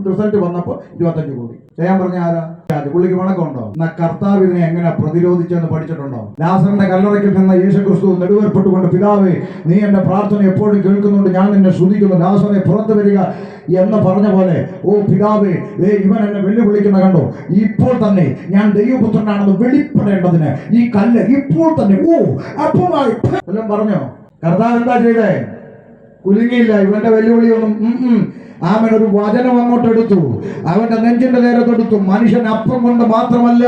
റിസൾട്ട് വന്നപ്പോൾ 25 കോടി. ചെയ്യാൻ പറഞ്ഞ ആരാ? പുള്ളിക്ക് വണക്കമുണ്ടോ? എന്നാ കർത്താവ് ഇതിനെ എങ്ങനെ പ്രതിരോധിച്ചെന്ന് പഠിച്ചിട്ടുണ്ടോ? ലാസറിന്റെ കല്ലറയ്ക്കിൽ നിന്ന് യേശുക്രിസ്തു നെടുവേർപ്പെട്ടുകൊണ്ട്, പിതാവേ നീ എന്റെ പ്രാർത്ഥന എപ്പോഴും കേൾക്കുന്നുണ്ട്, ഞാൻ നിന്നെ സ്തുതിക്കുന്നു, ലാസറെ പുറത്തു വരിക എന്ന് പറഞ്ഞ പോലെ, ഓ പിതാവേ, ഇവൻ എന്നെ വെല്ലുവിളിക്കുന്ന കണ്ടോ, ഇപ്പോൾ തന്നെ ഞാൻ ദൈവപുത്രനാണെന്ന് വെളിപ്പെടേണ്ടതിന് ഈ കല്ല് ഇപ്പോൾ തന്നെ അപ്പമായി എല്ലാം പറഞ്ഞോ. കർത്താവ് എന്താ ചെയ്തേ? കുലുങ്ങിയില്ല. ഇവന്റെ വെല്ലുവിളിയൊന്നും അവൻ ഒരു വചനം അങ്ങോട്ട് എടുത്തു, അവന്റെ നെഞ്ചിന്റെ നേരത്തെടുത്തു. മനുഷ്യൻ അപ്പം കൊണ്ട് മാത്രമല്ല,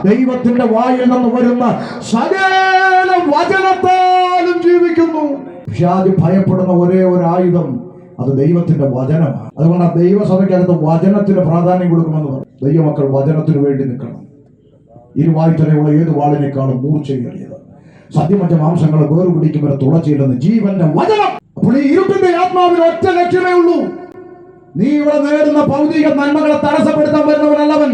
ദൈവത്തിന്റെ വായിൽ നിന്ന് വരുന്ന സകല വചനത്താലും ജീവിക്കുന്നു. പിശാച് ഭയപ്പെടുന്ന ഒരേ ഒരു ആയുധം അത് ദൈവത്തിന്റെ വചനമാണ്. അതുകൊണ്ട് ആ ദൈവസഭയ്ക്കകത്ത് വചനത്തിന് പ്രാധാന്യം കൊടുക്കണമെന്ന് പറയും. ദൈവമക്കൾ വചനത്തിന് വേണ്ടി നിൽക്കണം. ഇരുവായുധനയുള്ള ഏത് വാളിനേക്കാളും മൂർച്ചയേറിയത്, സത്യമറ്റ മാംസങ്ങളെ വേർപിടിക്കും വരെ തുളച്ചിടുന്ന ജീവന്റെ വചനം. അപ്പോൾ ഈ ഇരുട്ടിന്റെ ആത്മാവിന് ഒറ്റ ലക്ഷ്യമേ ഉള്ളൂ. നീ ഇവിടെ നേടുന്ന ഭൗതിക നന്മകളെ തടസ്സപ്പെടുത്താൻ വരുന്നവനല്ലവൻ.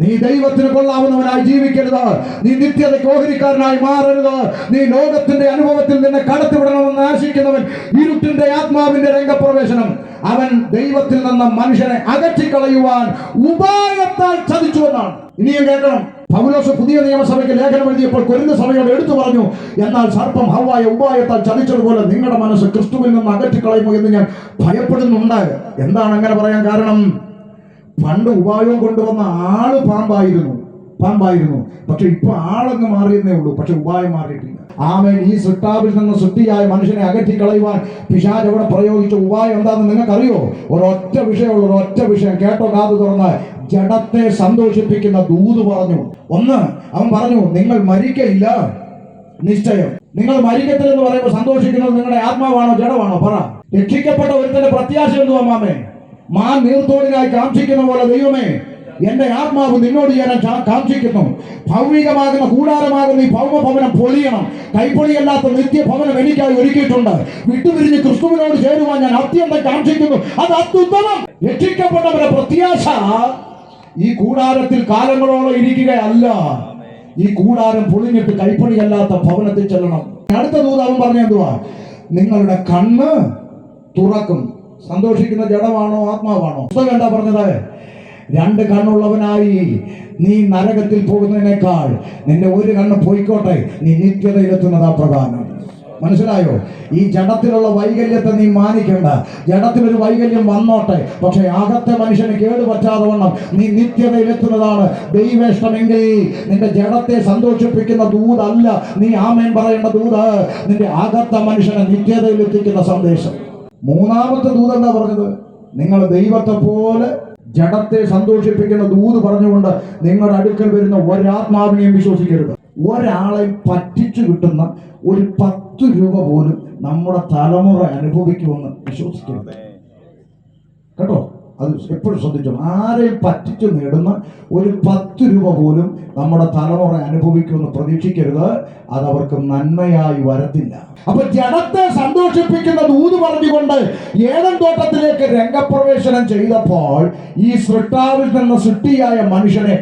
നീ ദൈവത്തിന് കൊള്ളാവുന്നവനായി ജീവിക്കരുത്. നീ നിത്യതയ്ക്ക് ഓഹരിക്കാരനായി മാറരുത്. നീ ലോകത്തിന്റെ അനുഭവത്തിൽ നിന്നെ കടത്തിവിടണമെന്ന് ആശിക്കുന്നവൻ ഇരുട്ടിന്റെ ആത്മാവിന്റെ രംഗപ്രവേശനം. അവൻ ദൈവത്തിൽ നിന്ന് മനുഷ്യനെ അകറ്റിക്കളയുവാൻ ഉപായത്താൽ ചതിച്ചു എന്നാണ്. ഇനിയും കേൾക്കണം. പൗലോസ് പുതിയ നിയമസഭയ്ക്ക് ലേഖനം എഴുതിയപ്പോൾ കൊരിന്ത സഭയോട് എടുത്തു പറഞ്ഞു, എന്നാൽ സർപ്പം ഹവ്വായ ഉപായത്താൽ ചതിച്ചതുപോലെ നിങ്ങളുടെ മനസ്സ് ക്രിസ്തുവിൽ നിന്ന് അകറ്റിക്കളയുമോ എന്ന് ഞാൻ ഭയപ്പെടുന്നുണ്ട്. എന്താണ് അങ്ങനെ പറയാൻ കാരണം? പണ്ട് ഉപായവും കൊണ്ടുവന്ന ആള് പാമ്പായിരുന്നു. പക്ഷെ ഇപ്പൊ ആളങ്ങ് മാറിയെന്നേ ഉള്ളൂ, പക്ഷെ ഉപായം മാറിയിട്ടില്ല. ആമേൻ. ഈ സൃഷ്ടാവിൽ നിന്ന് സൃഷ്ടിയായ മനുഷ്യനെ അകറ്റിക്കളയുവാൻ പിശാച് അവിടെ പ്രയോഗിച്ച ഉപായം എന്താണെന്ന് നിങ്ങൾക്കറിയോ? ഒരൊറ്റ വിഷയമുള്ള ഒരൊറ്റ വിഷയം കേട്ടോ, കാതു തുറന്ന്. ജഡത്തെ സന്തോഷിപ്പിക്കുന്ന ദൂത് പറഞ്ഞു. ഒന്ന്, അവൻ പറഞ്ഞു, നിങ്ങൾ മരിക്കയില്ല നിശ്ചയം. നിങ്ങൾ മരിക്കത്തില്ലെന്ന് പറയുമ്പോൾ സന്തോഷിക്കുന്നത് നിങ്ങളുടെ ആത്മാവാണോ ജഡമാണോ? പറ. രക്ഷിക്കപ്പെട്ട ഒരുത്തന്റെ പ്രത്യാശ എന്തുവാ മാമേ? മാൻ നീർത്തോടിനായി കാക്ഷിക്കുന്ന പോലെ ദൈവമേ, എന്റെ ആത്മാവ് നിന്നോട് ഞാൻ കാക്ഷിക്കുന്നു. ഭൗമികമാകുന്ന കൂടാരമാകുന്ന ഈ ഭൗമഭവനം പൊളിയണം. കൈപ്പൊളിയല്ലാത്ത നിത്യഭവനം എനിക്കായി ഒരുക്കിയിട്ടുണ്ട്. വിട്ടുപിരിഞ്ഞ് ക്രിസ്തുവിനോട് ചേരുവാൻ ഞാൻ അത്യന്തം കാക്ഷിക്കുന്നു. അത് അത്യുത്തമം. രക്ഷിക്കപ്പെട്ടവരുടെ പ്രത്യാശ ഈ കൂടാരത്തിൽ കാലങ്ങളോളം ഇരിക്കുകയല്ല. ഈ കൂടാരം പൊളിഞ്ഞിട്ട് കൈപ്പണിയല്ലാത്ത ഭവനത്തിൽ ചെല്ലണം. അടുത്ത ദൂത് അവൻ പറഞ്ഞ എന്തുവാ? നിങ്ങളുടെ കണ്ണ് തുറക്കും. സന്തോഷിക്കുന്ന ജഡമാണോ ആത്മാവാണോ? പുസ്തകം എന്താ പറഞ്ഞത്? 2 കണ്ണുള്ളവനായി നീ നരകത്തിൽ പോകുന്നതിനേക്കാൾ നിന്റെ ഒരു കണ്ണ് പോയിക്കോട്ടെ, നീ നിത്യതയിലെത്തുന്നതാ പ്രധാനം. മനസ്സിലായോ? ഈ ജഡത്തിലുള്ള വൈകല്യത്തെ നീ മാനിക്കണ്ട. ജഡത്തിലൊരു വൈകല്യം വന്നോട്ടെ, പക്ഷെ അകത്തെ മനുഷ്യന് കേടുപറ്റാതെ വണ്ണം നീ നിത്യതയിലെത്തുന്നതാണ് ദൈവേഷ്ടമെങ്കിൽ. നിന്റെ ജഡത്തെ സന്തോഷിപ്പിക്കുന്ന ദൂതല്ല നീ ആമേൻ പറയേണ്ട ദൂത്, നിന്റെ അകത്തെ മനുഷ്യനെ നിത്യതയിലെത്തിക്കുന്ന സന്ദേശം. മൂന്നാമത്തെ ദൂത് എന്താ പറഞ്ഞത്? നിങ്ങൾ ദൈവത്തെ പോലെ ജഡത്തെ സന്തോഷിപ്പിക്കുന്ന ദൂത് പറഞ്ഞുകൊണ്ട് നിങ്ങളുടെ അടുക്കൽ വരുന്ന ഒരാത്മാവിനെയും വിശ്വസിക്കരുത്. ഒരാളെ പറ്റിച്ചു കിട്ടുന്ന ഒരു 10 രൂപ പോലും നമ്മുടെ തലമുറ അനുഭവിക്കുമെന്ന് വിശ്വസിക്കരുത് കേട്ടോ. അത് എപ്പോഴും ശ്രദ്ധിച്ചോ. ആരെയും പറ്റിച്ചു നേടുന്ന ഒരു 10 രൂപ പോലും നമ്മുടെ തലമുറ അനുഭവിക്കുമെന്ന് പ്രതീക്ഷിക്കരുത്. അതവർക്ക് നന്മയായി വരത്തില്ല. അപ്പൊ ജഡത്തെ സന്തോഷിപ്പിക്കുന്ന ദൂത് പറഞ്ഞുകൊണ്ട് ഏദൻ തോട്ടത്തിലേക്ക് രംഗപ്രവേശനം ചെയ്തപ്പോൾ ഈ സൃഷ്ടാവിൽ നിന്ന് സൃഷ്ടിയായ മനുഷ്യനെ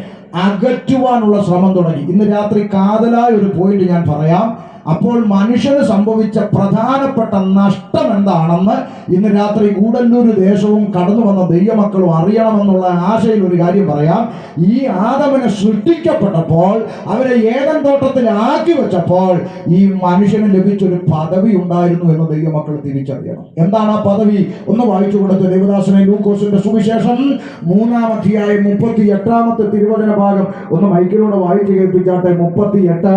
അകറ്റുവാനുള്ള ശ്രമം തുടങ്ങി. ഇന്ന് രാത്രി കാതലായ ഒരു പോയിന്റ് ഞാൻ പറയാം. അപ്പോൾ മനുഷ്യന് സംഭവിച്ച പ്രധാനപ്പെട്ട നഷ്ടം എന്താണെന്ന് ഇന്ന് രാത്രി കൂടല്ലൂർ ദേശവും കടന്നു വന്ന ദൈവമക്കളും അറിയണമെന്നുള്ള ആശയിൽ ഒരു കാര്യം പറയാം. ഈ ആദമിനെ സൃഷ്ടിക്കപ്പെട്ടപ്പോൾ, അവരെ ഏദൻ തോട്ടത്തിൽ ആക്കി വെച്ചപ്പോൾ ഈ മനുഷ്യന് ലഭിച്ചൊരു പദവി ഉണ്ടായിരുന്നു എന്ന് ദൈവമക്കൾ തിരിച്ചറിയണം. എന്താണ് ആ പദവി? ഒന്ന് വായിച്ചു കൊടുത്ത് ദേവദാസനെ. ലൂക്കോസിന്റെ സുവിശേഷം 3-ാം അധ്യായം 38-ാമത്തെ തിരുവചന ഭാഗം ഒന്ന് മൈക്കിലൂടെ വായിച്ചു കേൾപ്പിച്ചാട്ടെ. 38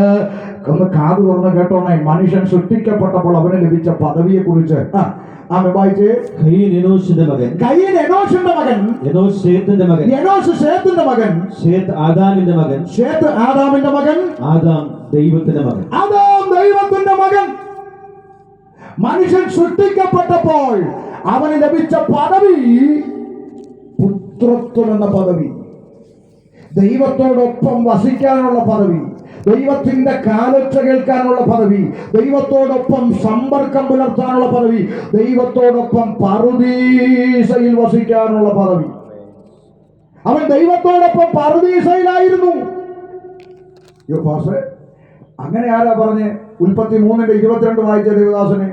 ഒന്ന് കാതു തുറന്ന് കേട്ടോണേ. മനുഷ്യൻ സൃഷ്ടിക്കപ്പെട്ടപ്പോൾ അവന് ലഭിച്ച പദവിയെ കുറിച്ച് വായിച്ചേ. കയീൻ എനോശിന്റെ മകൻ, എനോശ് ശേത്തിന്റെ മകൻ, ശേത്ത് ആദാമിന്റെ മകൻ, ആദാം ദൈവത്തിന്റെ മകൻ. മനുഷ്യൻ സൃഷ്ടിക്കപ്പെട്ടപ്പോൾ അവന് ലഭിച്ച പദവി പുത്രത്വം എന്ന പദവി, ദൈവത്തോടൊപ്പം വസിക്കാനുള്ള പദവി, ദൈവത്തിന്റെ കാലൊച്ച കേൾക്കാനുള്ള പദവി, ദൈവത്തോടൊപ്പം സമ്പർക്കം പുലർത്താനുള്ള പദവി, ദൈവത്തോടൊപ്പം പറുദീസയിൽ വസിക്കാനുള്ള പദവി. അവൻ ദൈവത്തോടൊപ്പം പറുദീസയിലായിരുന്നു. അങ്ങനെ ആരാ പറഞ്ഞ്? ഉൽപ്പത്തി 3:22 വായിച്ച ദേവദാസനെ.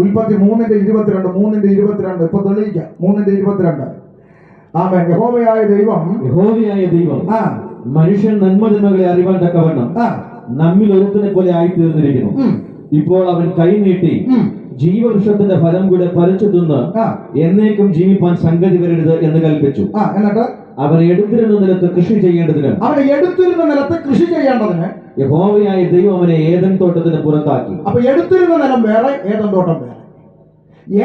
ഉൽപ്പത്തി 3:22 ഇപ്പൊ തെളിയിക്കാം. 3:22. ആമേൻ. യഹോവയായ ദൈവം മനുഷ്യൻ നന്മതിന്മകളെ അറിവാൻ തക്കവണ്ണം നമ്മിൽ ഒരുത്തനെ പോലെ ആയിത്തീർന്നിരിക്കുന്നു. ഇപ്പോൾ അവൻ കൈ നീട്ടി ജീവവൃക്ഷത്തിന്റെ ഫലം കൂടെ പറിച്ചു തിന്ന് എന്നേക്കും ജീവിപ്പാൻ സംഗതി വരരുത് എന്ന് കൽപ്പിച്ചു. എന്നിട്ട് അവൻ എടുത്തിരുന്ന നിലത്ത് കൃഷി ചെയ്യേണ്ടതിന് യഹോവയായ ദൈവം അവനെ ഏദൻ തോട്ടത്തിന് പുറത്താക്കി. അപ്പൊ എടുത്തിരുന്ന നിലം വേറെ, ഏദൻ തോട്ടം വേറെ.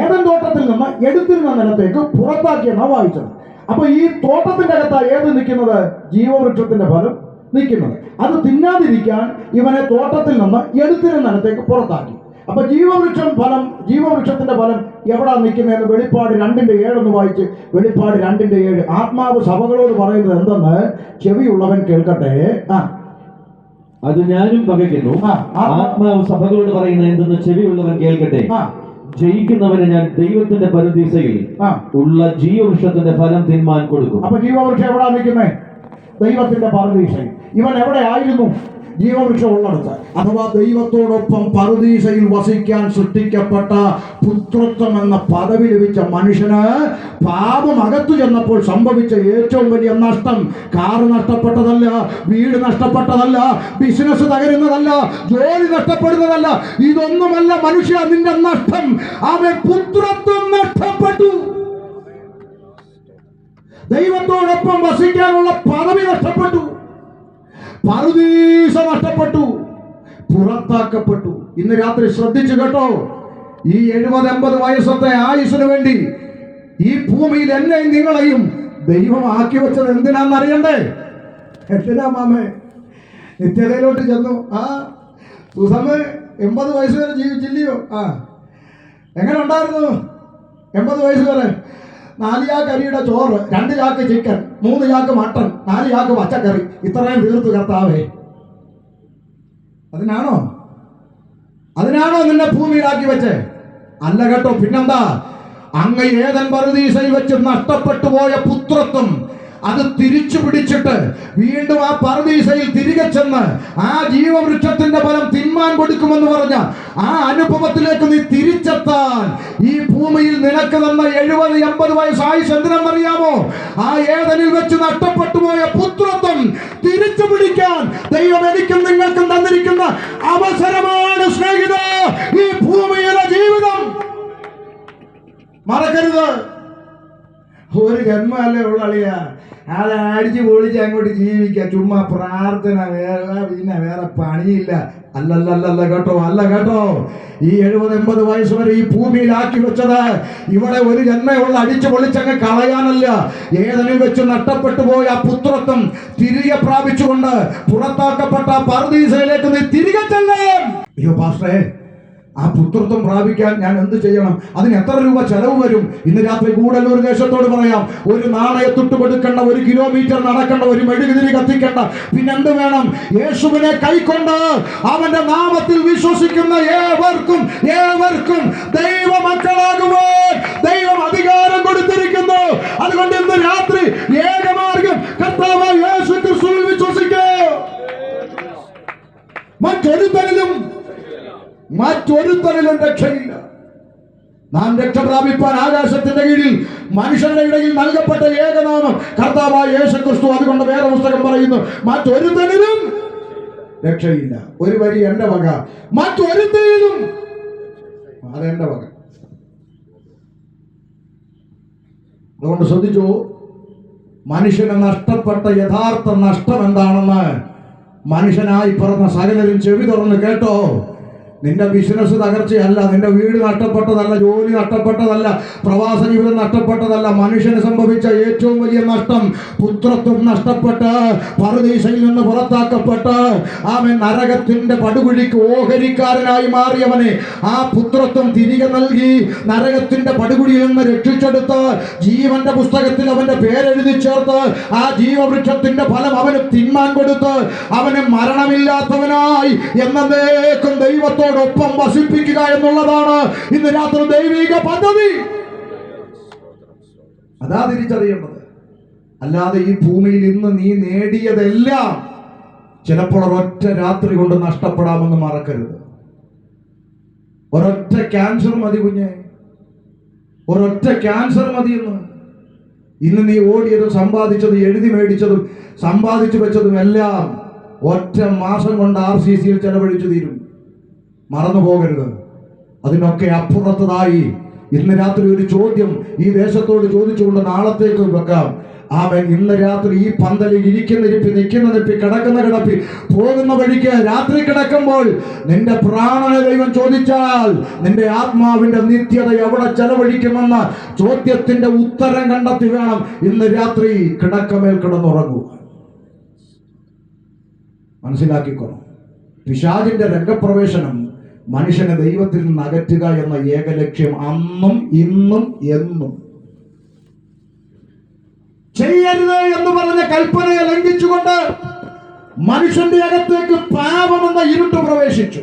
ഏദൻ തോട്ടത്തിൽ നിന്ന് എടുത്തിരുന്ന നിലത്തേക്ക് പുറത്താക്കിയെന്നാ വായിച്ചത്. അപ്പൊ ഈ തോട്ടത്തിന്റെ അകത്താ ഏത് നിൽക്കുന്നത്? ജീവവൃക്ഷത്തിന്റെ ഫലം നിൽക്കുന്നത്. അത് തിന്നാതിരിക്കാൻ ഇവനെ തോട്ടത്തിൽ നിന്ന് എടുത്തിരുന്ന നിലത്തേക്ക് പുറത്താക്കി. അപ്പൊ ജീവവൃക്ഷത്തിന്റെ ഫലം എവിടാ നിൽക്കുന്നതെന്ന് വെളിപ്പാട് 2:7 എന്ന് വായിച്ച്. വെളിപ്പാട് 2:7. ആത്മാവ് സഭകളോട് പറയുന്നത് എന്തെന്ന് ചെവിയുള്ളവൻ കേൾക്കട്ടെ. അത് ഞാനും പകയ്ക്കുന്നു. ആത്മാവ് സഭകളോട് പറയുന്നത് എന്തെന്ന് ചെവിയുള്ളവൻ കേൾക്കട്ടെ. ജയിക്കുന്നവന് ഞാൻ ദൈവത്തിന്റെ പറുദീസയിൽ ഉള്ള ജീവവൃക്ഷത്തിന്റെ ഫലം തിന്മാൻ കൊടുക്കും. അപ്പൊ ജീവവൃക്ഷം എവിടാ നിൽക്കുന്നേ? ദൈവത്തിന്റെ പറുദീസയിൽ. ഇവൻ എവിടെ ആയിരുന്നു? ജീവവൃക്ഷം ഉള്ളടത്ത്, അഥവാ ദൈവത്തോടൊപ്പം പറുദീസയിൽ വസിക്കാൻ സൃഷ്ടിക്കപ്പെട്ട പുത്രത്വം എന്ന പദവി ലഭിച്ച മനുഷ്യന് പാപം അകത്തു ചെന്നപ്പോൾ സംഭവിച്ച ഏറ്റവും വലിയ നഷ്ടം കാറ് നഷ്ടപ്പെട്ടതല്ല, വീട് നഷ്ടപ്പെട്ടതല്ല, ബിസിനസ് തകരുന്നതല്ല, ജോലി നഷ്ടപ്പെടുന്നതല്ല. ഇതൊന്നുമല്ല മനുഷ്യ നിന്റെ നഷ്ടം. അവൻ പുത്രത്വം നഷ്ടപ്പെട്ടു. ദൈവത്തോടൊപ്പം വസിക്കാനുള്ള പദവി നഷ്ടപ്പെട്ടു. പറുദീസ നഷ്ടപ്പെട്ടു, പുറത്താക്കപ്പെട്ടു. ഇന്ന് രാത്രി ശ്രദ്ധിച്ചു കേട്ടോ. ഈ 70-80 വയസ്സത്തെ ആയുസ്സിന് വേണ്ടി ഈ ഭൂമിയിൽ എന്നെയും നിങ്ങളെയും ദൈവം ആക്കി വെച്ചത് എന്തിനാന്ന് അറിയണ്ടേ? എന്തിനാ മാമേ? നിത്യതയിലോട്ട് ചെന്നു. സുസമ്മ 80 വയസ്സ് വരെ ജീവിച്ചില്ലയോ? എങ്ങനെ ഉണ്ടായിരുന്നു 80 വയസ്സ് വരെ? 4 ചാക്ക് അരിയുടെ ചോറ്, 2 ചാക്ക് ചിക്കൻ, 3 ചാക്ക് മട്ടൻ, 4 ചാക്ക് പച്ചക്കറി, ഇത്രയും തീർത്ത് കർത്താവേ. അതിനാണോ നിന്നെ ഭൂമിയിലാക്കി വെച്ചേ? അല്ല കേട്ടോ. പിന്നെന്താ? അങ്ങ് ഏദൻ പറുദീസയിൽ വെച്ച് നഷ്ടപ്പെട്ടു പോയ പുത്രത്വം അത് തിരിച്ചു പിടിച്ചിട്ട് വീണ്ടും ആ പറുദീസയിൽ തിരികെ ചെന്ന് ആ ജീവവൃക്ഷത്തിന്റെ ഫലം തിന്മാൻ കൊടുക്കുമെന്ന് പറഞ്ഞ ആ അനുഭവത്തിലേക്ക് നീ തിരിച്ചെത്താൻ ഈ ഭൂമിയിൽ നിനക്ക് തന്ന 70-80 വയസ്സായുസ് എന്തിനെന്നറിയാമോ? ആ ഏദനിൽ വെച്ച് നഷ്ടപ്പെട്ടു പോയ പുത്രത്വം തിരിച്ചു പിടിക്കാൻ ദൈവം എനിക്കും നിങ്ങൾക്കും തന്നിരിക്കുന്ന അവസരമാണ് സ്നേഹിത ഈ ഭൂമിയിലെ ജീവിതം. മറക്കരുത്. ഒരു ജന്മല്ലേ ഉള്ളളിയ, അത് അടിച്ച് പൊളിച്ച് അങ്ങോട്ട് ജീവിക്കുക. ചുമ്മാ പ്രാർത്ഥന, പിന്നെ വേറെ പണിയില്ല. അല്ല കേട്ടോ. ഈ 70-80 വയസ്സ് വരെ ഈ ഭൂമിയിലാക്കി വെച്ചത് ഇവിടെ ഒരു ജന്മയുള്ള അടിച്ചു പൊളിച്ചങ്ങ് കളയാനല്ല. ഏദനിൽ വെച്ച് നഷ്ടപ്പെട്ടു പോയ ആ പുത്രത്വം തിരികെ പ്രാപിച്ചുകൊണ്ട് പുറത്താക്കപ്പെട്ട പറുദീസയിലേക്ക് നീ തിരികെ ചെല്ലേ. അയ്യോ പാസ്റ്ററേ, ആ പുത്രത്വം പ്രാപിക്കാൻ ഞാൻ എന്ത് ചെയ്യണം? അതിന് എത്ര രൂപ ചെലവ് വരും? ഇന്ന് രാത്രി ഗൂഡല്ലൂർ ദേശത്തോട് പറയാം, ഒരു നാണയത്തുട്ട് കൊടുക്കേണ്ട, 1 കിലോമീറ്റർ നടക്കേണ്ട, ഒരു മെഴുകുതിരി കത്തിക്കേണ്ട. പിന്നെന്ത് വേണം? യേശുവിനെ കൈക്കൊണ്ട് അവന്റെ നാമത്തിൽ വിശ്വസിക്കുന്ന ഏവർക്കും ദൈവ മക്കളാകുവാൻ ദൈവം അധികാരം കൊടുത്തിരിക്കുന്നു. അതുകൊണ്ട് ഇന്ന് രാത്രി ഏകമാർഗം കർത്താവായ യേശു ക്രിസ്തുവിൽ വിശ്വസിക്കൂ. മറ്റൊരുത്തനിലും രക്ഷയില്ല. നാം രക്ഷ പ്രാപിപ്പാൻ ആകാശത്തിന്റെ കീഴിൽ മനുഷ്യരുടെ ഇടയിൽ നൽകപ്പെട്ട ഏകനാമം കർത്താവായ യേശു ക്രിസ്തു. അതുകൊണ്ട് വേറെ പുസ്തകം പറയുന്നു, മറ്റൊരുത്തനിലും രക്ഷയില്ല. ഒരു വരി എന്റെ വക, മറ്റൊരുത്തനിലും അതെന്റെ വക. അതുകൊണ്ട് ശ്രദ്ധിച്ചു, മനുഷ്യന് നഷ്ടപ്പെട്ട യഥാർത്ഥ നഷ്ടം എന്താണെന്ന് മനുഷ്യനായി പിറന്ന സകലരും ചെവി തുറന്ന് കേട്ടോ. നിന്റെ ബിസിനസ് തകർച്ചയല്ല, നിന്റെ വീട് നഷ്ടപ്പെട്ടതല്ല, ജോലി നഷ്ടപ്പെട്ടതല്ല, പ്രവാസ ജീവിതം നഷ്ടപ്പെട്ടതല്ല. മനുഷ്യന് സംഭവിച്ച ഏറ്റവും വലിയ നഷ്ടം പുത്രത്വം നഷ്ടപ്പെട്ട് പറുദീസയിൽ നിന്ന് പുറത്താക്കപ്പെട്ട് അവൻ നരകത്തിന്റെ പടുകുഴിക്ക് ഓഹരിക്കാരനായി മാറിയവനെ ആ പുത്രത്വം തിരികെ നൽകി നരകത്തിന്റെ പടുകുഴിയിൽ നിന്ന് രക്ഷിച്ചെടുത്ത് ജീവന്റെ പുസ്തകത്തിൽ അവന്റെ പേരെഴുതി ചേർത്ത് ആ ജീവവൃക്ഷത്തിന്റെ ഫലം അവന് തിന്മാൻ കൊടുത്ത് അവനെ മരണമില്ലാത്തവനായി എന്നേക്കും ദൈവത്തോടൊപ്പം വസിപ്പിക്കുക എന്നുള്ളതാണ് ഇന്ന് രാത്രി ദൈവിക പദ്ധതി. അതാ തിരിച്ചറിയേണ്ടത്. അല്ലാതെ ഈ ഭൂമിയിൽ ഇന്ന് നീ നേടിയതെല്ലാം ചിലപ്പോൾ ഒരൊറ്റ രാത്രി കൊണ്ട് നഷ്ടപ്പെടാമെന്ന് മറക്കരുത്. ഒരൊറ്റ ക്യാൻസർ മതി കുഞ്ഞെ, ഒരൊറ്റ ക്യാൻസർ മതി. ഇന്ന് നീ ഓടിയതും സമ്പാദിച്ചതും എഴുതി മേടിച്ചതും സമ്പാദിച്ചു വെച്ചതും എല്ലാം ഒറ്റ മാസം കൊണ്ട് RCCയിൽ ചെലവഴിച്ചു തീരും. മറന്നു പോകരുത്. അതിനൊക്കെ അപ്പുറത്തതായി ഇന്ന് രാത്രി ഒരു ചോദ്യം ഈ ദേശത്തോട് ചോദിച്ചുകൊണ്ട് നാളത്തേക്ക് വെക്കാം. അവൻ ഇന്ന് രാത്രി ഈ പന്തലിൽ ഇരിക്കുന്ന ഇരിപ്പി, നിൽക്കുന്ന നിപ്പി, കിടക്കുന്ന കിടപ്പി, പോകുന്ന വഴിക്ക് രാത്രി കിടക്കുമ്പോൾ നിന്റെ പ്രാണനെ ദൈവം ചോദിച്ചാൽ നിന്റെ ആത്മാവിന്റെ നിത്യത എവിടെ ചെലവഴിക്കുമെന്ന ചോദ്യത്തിന്റെ ഉത്തരം കണ്ടെത്തി വേണം ഇന്ന് രാത്രി കിടക്കമേൽ കിടന്നുറങ്ങുക. മനസ്സിലാക്കിക്കോണം. പിശാചിന്റെ രംഗപ്രവേശനം മനുഷ്യനെ ദൈവത്തിൽ നിന്ന് അകറ്റുക എന്ന ഏക ലക്ഷ്യം അന്നും ഇന്നും എന്നും. ചെയ്യരുത് എന്ന് പറഞ്ഞ കൽപ്പനയെ ലംഘിച്ചുകൊണ്ട് മനുഷ്യന്റെ അകത്തേക്ക് പാപമെന്ന ഇരുട്ട് പ്രവേശിച്ചു.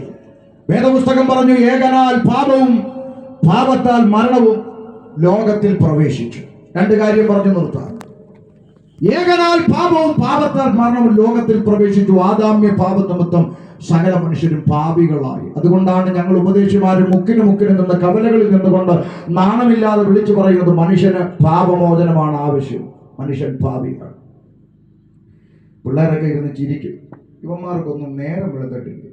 വേദപുസ്തകം പറഞ്ഞു, ഏകനാൽ പാപവും പാപത്താൽ മരണവും ലോകത്തിൽ പ്രവേശിച്ചു. രണ്ട് കാര്യം പറഞ്ഞു നിർത്താം. ഏകനാൽ പാപവും പാപത്താൽ മരണവും ലോകത്തിൽ പ്രവേശിച്ചു. ആദാമ്യ പാപനിമിത്തം സകല മനുഷ്യരും പാപികളായി. അതുകൊണ്ടാണ് ഞങ്ങൾ ഉപദേശിമാരും മുക്കിന് നിന്ന് കവലകളിൽ നിന്നുകൊണ്ട് നാണമില്ലാതെ വിളിച്ചു പറയുന്നത് മനുഷ്യന് പാപമോചനമാണ് ആവശ്യം. മനുഷ്യൻ പാപികൾ. പിള്ളേരൊക്കെ ഇരുന്ന് ചിരിക്കും. ഇവന്മാർക്കൊന്നും നേരം വെളുത്തിട്ടില്ല.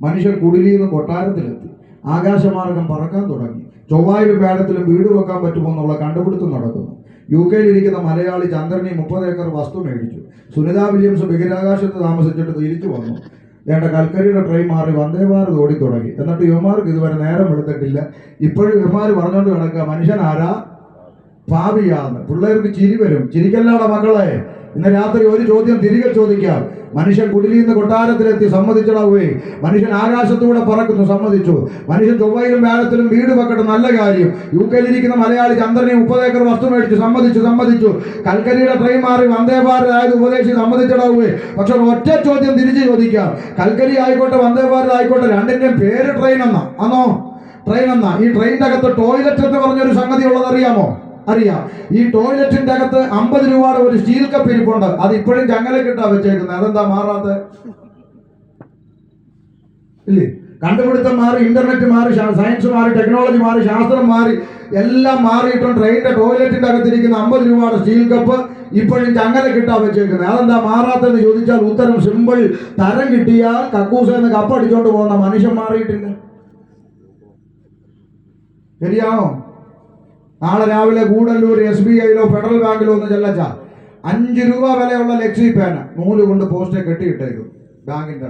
മനുഷ്യർ കുടിലിൽ നിന്ന് കൊട്ടാരത്തിലെത്തി, ആകാശമാർഗം പറക്കാൻ തുടങ്ങി, ചൊവ്വായിലും വേടത്തിലും വീട് വെക്കാൻ പറ്റുമോ എന്നുള്ള കണ്ടുപിടുത്തം നടക്കുന്നു. UK ഇരിക്കുന്ന മലയാളി ചന്ദ്രനി 30 ഏക്കർ വസ്തു മേടിച്ചു. സുനിത വില്യംസ് ബഹിരാകാശത്ത് താമസിച്ചിട്ട് തിരിച്ചു വന്നു. വേണ്ട കൽക്കരിയുടെ ട്രെയിൻ മാറി വന്ദേ ഭാരത് ഓടി തുടങ്ങി. എന്നിട്ട് യുവമാർക്ക് ഇതുവരെ നേരം വെളുത്തിട്ടില്ല. ഇപ്പോഴും യുവമാർ പറഞ്ഞുകൊണ്ട് കിടക്കുക മനുഷ്യൻ ആരാ? പാപിയാന്ന്. പിള്ളേർക്ക് ചിരി വരും. ചിരിക്കല്ലാടെ മക്കളെ. ഇന്ന് രാത്രി ഒരു ചോദ്യം തിരികെ ചോദിക്കാം. മനുഷ്യൻ കുടിലിൽ നിന്ന് കൊട്ടാരത്തിലെത്തി, സമ്മതിച്ചടാവേ. മനുഷ്യൻ ആകാശത്തൂടെ പറക്കുന്നു, സമ്മതിച്ചു. മനുഷ്യൻ ചൊവ്വയിലും വ്യാഴത്തിലും വീട് വെക്കട്ടെ, നല്ല കാര്യം. UK ഇരിക്കുന്ന മലയാളി ചന്ദ്രനെ 30 ഏക്കർ വസ്തു മേടിച്ചു, സമ്മതിച്ചു. കൽക്കരിയുടെ ട്രെയിൻ മാറി വന്ദേ ഭാരത് ആയത് ഉപദേശിച്ച് സമ്മതിച്ചടാവേ. പക്ഷെ ഒറ്റ ചോദ്യം തിരിച്ച് ചോദിക്കാം. കൽക്കരി ആയിക്കോട്ടെ, വന്ദേ ഭാരത് ആയിക്കോട്ടെ, രണ്ടിന്റെയും പേര് ട്രെയിൻ എന്നാ. ആണോ? ട്രെയിൻ എന്നാ. ഈ ട്രെയിനിന്റെ അകത്ത് ടോയ്ലറ്റ് എന്ന് പറഞ്ഞൊരു സംഗതി ഉള്ളത് അറിയാമോ? അറിയാം. ഈ ടോയ്ലറ്റിന്റെ അകത്ത് 50 രൂപയുടെ ഒരു സ്റ്റീൽ കപ്പ് ഇരിപ്പുണ്ട്. അത് ഇപ്പോഴും ചങ്ങലക്കിട്ടാ വെച്ചേക്കുന്നത്. അതെന്താ മാറാത്ത? ഇല്ലേ? കണ്ടുപിടുത്തം മാറി, ഇന്റർനെറ്റ് മാറി, സയൻസ് മാറി, ടെക്നോളജി മാറി, ശാസ്ത്രം മാറി, എല്ലാം മാറിയിട്ടും ട്രെയിനിന്റെ ടോയ്ലറ്റിന്റെ അകത്തിരിക്കുന്ന 50 രൂപയുടെ സ്റ്റീൽ കപ്പ് ഇപ്പോഴും ചങ്ങലക്കിട്ടാ വെച്ചേക്കുന്നത്. അതെന്താ മാറാത്തെന്ന് ചോദിച്ചാൽ ഉത്തരം സിമ്പിൾ. തരം കിട്ടിയാൽ കക്കൂസെന്ന് കപ്പടിച്ചോണ്ട് പോകുന്ന മനുഷ്യൻ മാറിയിട്ടില്ല. ശരിയാണോ? നാളെ രാവിലെ ഗൂഡല്ലൂർ SBIയിലോ ഫെഡറൽ ബാങ്കിലോ ഒന്ന് ചെല്ലച്ച 5 രൂപ വിലയുള്ള ലെക്സി പേന നൂല് കൊണ്ട് പോസ്റ്റെ കെട്ടിയിട്ടേക്കും. ബാങ്കിന്റെ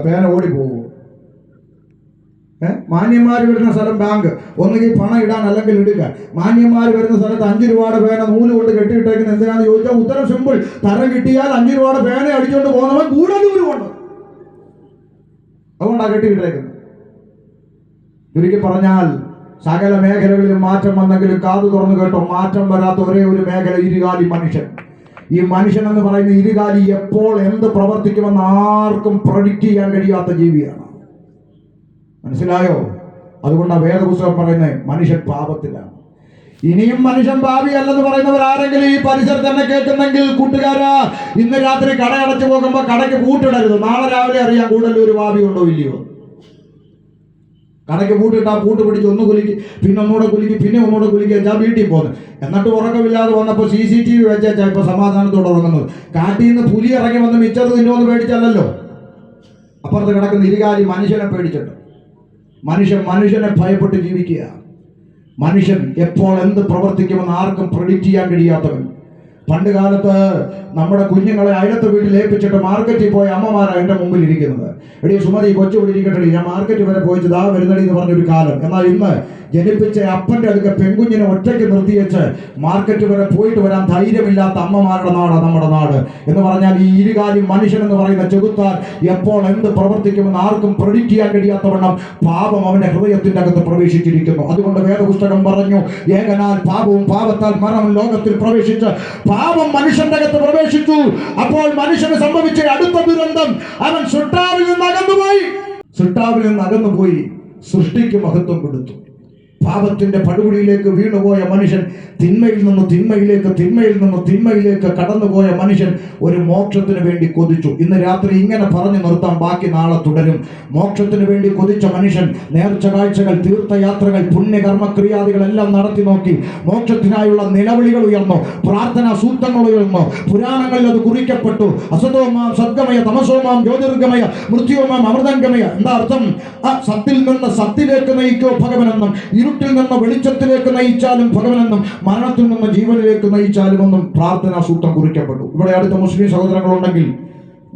പേന ഓടിപ്പോകുമോ? മാന്യന്മാർ വരുന്ന സ്ഥലം ബാങ്ക്. ഒന്നുകിൽ പണം ഇടാൻ, അല്ലെങ്കിൽ ഇടുക. മാന്യന്മാർ വരുന്ന സ്ഥലത്ത് 5 രൂപയുടെ പേന നൂല് കൊണ്ട് കെട്ടിയിട്ടേക്കുന്നത് എന്തിനാന്ന് ചോദിച്ചാൽ ഉത്തരം സിമ്പിൾ. തരം കിട്ടിയാൽ 5 രൂപയുടെ പേന അടിച്ചുകൊണ്ട് പോകുന്നവൻ ഗൂഡല്ലൂർ കൊണ്ട്. അതുകൊണ്ടാണ് കെട്ടിയിട്ടേക്കുന്നത്. ചുരുക്കി പറഞ്ഞാൽ സകല മേഖലകളിലും മാറ്റം വന്നെങ്കിലും കാതു തുറന്നു കേട്ടോ, മാറ്റം വരാത്ത ഒരേ ഒരു മേഖല ഇരുകാലി മനുഷ്യൻ. ഈ മനുഷ്യൻ എന്ന് പറയുന്ന ഇരുകാലി എപ്പോൾ എന്ത് പ്രവർത്തിക്കുമെന്ന് ആർക്കും പ്രഡിക്റ്റ് ചെയ്യാൻ കഴിയാത്ത ജീവിയാണ്. മനസ്സിലായോ? അതുകൊണ്ടാണ് വേദപുസ്തകം പറയുന്നത് മനുഷ്യൻ പാപത്തിലാണ്. ഇനിയും മനുഷ്യൻ പാപിയല്ലെന്ന് പറയുന്നവർ ആരെങ്കിലും ഈ പരിസരത്ത് തന്നെ കേൾക്കുന്നെങ്കിൽ കൂട്ടുകാരാ, ഇന്ന് രാത്രി കട അടച്ചു പോകുമ്പോൾ കടയ്ക്ക് പൂട്ടിടരുത്. നാളെ രാവിലെ അറിയാം കൂടല്ലൂർ പാപി ഉണ്ടോ ഇല്ലയോ. കടയ്ക്ക് പൂട്ടിട്ട് ആ പൂട്ട് പിടിച്ച് ഒന്ന് കുലുക്കി, പിന്നെ ഒന്നുകൂടെ കുലുക്കി, പിന്നെ ഒന്നുകൂടെ കുലുക്കി വെച്ചാൽ വീട്ടിൽ പോകുന്നത്. എന്നിട്ട് ഉറക്കമില്ലാതെ വന്നപ്പോൾ CCTV വെച്ചാൽ ഇപ്പൊ സമാധാനത്തോടെ ഉറങ്ങുന്നത്. കാട്ടിൽ നിന്ന് പുലി ഇറങ്ങി വന്ന് മിച്ചത് തിന്നോന്ന് പേടിച്ചല്ലോ. അപ്പുറത്ത് കിടക്കുന്ന ഇരുകാലി മനുഷ്യനെ പേടിച്ചിട്ട്. മനുഷ്യനെ ഭയപ്പെട്ട് ജീവിക്കുക. മനുഷ്യൻ എപ്പോൾ എന്ത് പ്രവർത്തിക്കുമെന്ന് ആർക്കും പ്രഡിക്റ്റ് ചെയ്യാൻ കഴിയാത്തവൻ. പണ്ട് കാലത്ത് നമ്മുടെ കുഞ്ഞുങ്ങളെ അയലത്തെ വീട്ടിൽ ഏൽപ്പിച്ചിട്ട് മാർക്കറ്റിൽ പോയ അമ്മമാരാണ് എൻ്റെ മുമ്പിൽ ഇരിക്കുന്നത്. എടീ സുമതി, കൊച്ചു ഇവിടെ ഇരിക്കട്ടെ, ഞാൻ മാർക്കറ്റ് വരെ പോയിച്ച് ദാ വരുന്നടി എന്ന് പറഞ്ഞൊരു കാലം. എന്നാൽ ഇന്ന് ജനിപ്പിച്ച അപ്പൻ്റെ അടുക്ക പെൺകുഞ്ഞിനെ ഒറ്റയ്ക്ക് നിർത്തിവെച്ച് മാർക്കറ്റ് വരെ പോയിട്ട് വരാൻ ധൈര്യമില്ലാത്ത അമ്മമാരുടെ നാടാണ് നമ്മുടെ നാട്. എന്ന് പറഞ്ഞാൽ ഈ ഇരുകാലി മനുഷ്യൻ എന്ന് പറയുന്ന ചെകുത്താൻ എപ്പോൾ എന്ത് പ്രവർത്തിക്കുമെന്ന് ആർക്കും പ്രഡിക്റ്റ് ചെയ്യാൻ കഴിയാത്തവണ്ണം പാപം അവന്റെ ഹൃദയത്തിന്റെ അകത്ത് പ്രവേശിച്ചിരിക്കുന്നു. അതുകൊണ്ട് വേദപുസ്തകം പറഞ്ഞു, ഏകനാൽ പാപവും പാപത്താൽ മരണം ലോകത്തിൽ പ്രവേശിച്ച് പാപം മനുഷ്യന്റെ അകത്ത് പ്രവേശിച്ചു. അപ്പോൾ മനുഷ്യന് സംഭവിച്ച അടുത്ത ദുരന്തം, അവൻ സൃഷ്ടാവിൽ നിന്ന് അകന്നുപോയി സൃഷ്ടിക്ക് മഹത്വം കൊടുത്തു. പാപത്തിന്റെ പടുകുഴിയിലേക്ക് വീണുപോയ മനുഷ്യൻ തിന്മയിൽ നിന്ന് തിന്മയിലേക്ക് കടന്നുപോയ മനുഷ്യൻ ഒരു മോക്ഷത്തിന് വേണ്ടി കൊതിച്ചു. ഇന്ന് രാത്രി ഇങ്ങനെ പറഞ്ഞു നിർത്താം, ബാക്കി നാളെ തുടരും. മോക്ഷത്തിന് വേണ്ടി കൊതിച്ച മനുഷ്യൻ നേർച്ച കാഴ്ചകൾ, തീർത്ഥയാത്രകൾ, പുണ്യകർമ്മക്രിയാദികളെല്ലാം നടത്തി നോക്കി. മോക്ഷത്തിനായുള്ള നിലവിളികൾ ഉയർന്നു, പ്രാർത്ഥനാ സൂക്തങ്ങൾ ഉയർന്നു, പുരാണങ്ങളിൽ അത് കുറിക്കപ്പെട്ടു. അസതോമാം സദ്ഗമയ, തമസോമാം ജ്യോതിർഗമയ, മൃത്യോമാം അമൃതംഗമയ. എന്താ അർത്ഥം? സത്തിൽ നിന്ന് സത്തിലേക്ക് നയിക്കോ ഭഗവനെന്നും, ഇരുട്ടിൽ നിന്ന് വെളിച്ചത്തിലേക്ക് നയിച്ചാലും ഭഗവനെന്നും, മരണത്തിൽ നിന്ന് ജീവനിലേക്ക് നയിച്ചാലും എന്നും പ്രാർത്ഥനാ സൂത്രം കുറിക്കപ്പെട്ടു. ഇവിടെ അടുത്ത മുസ്ലിം സഹോദരങ്ങളുണ്ടെങ്കിൽ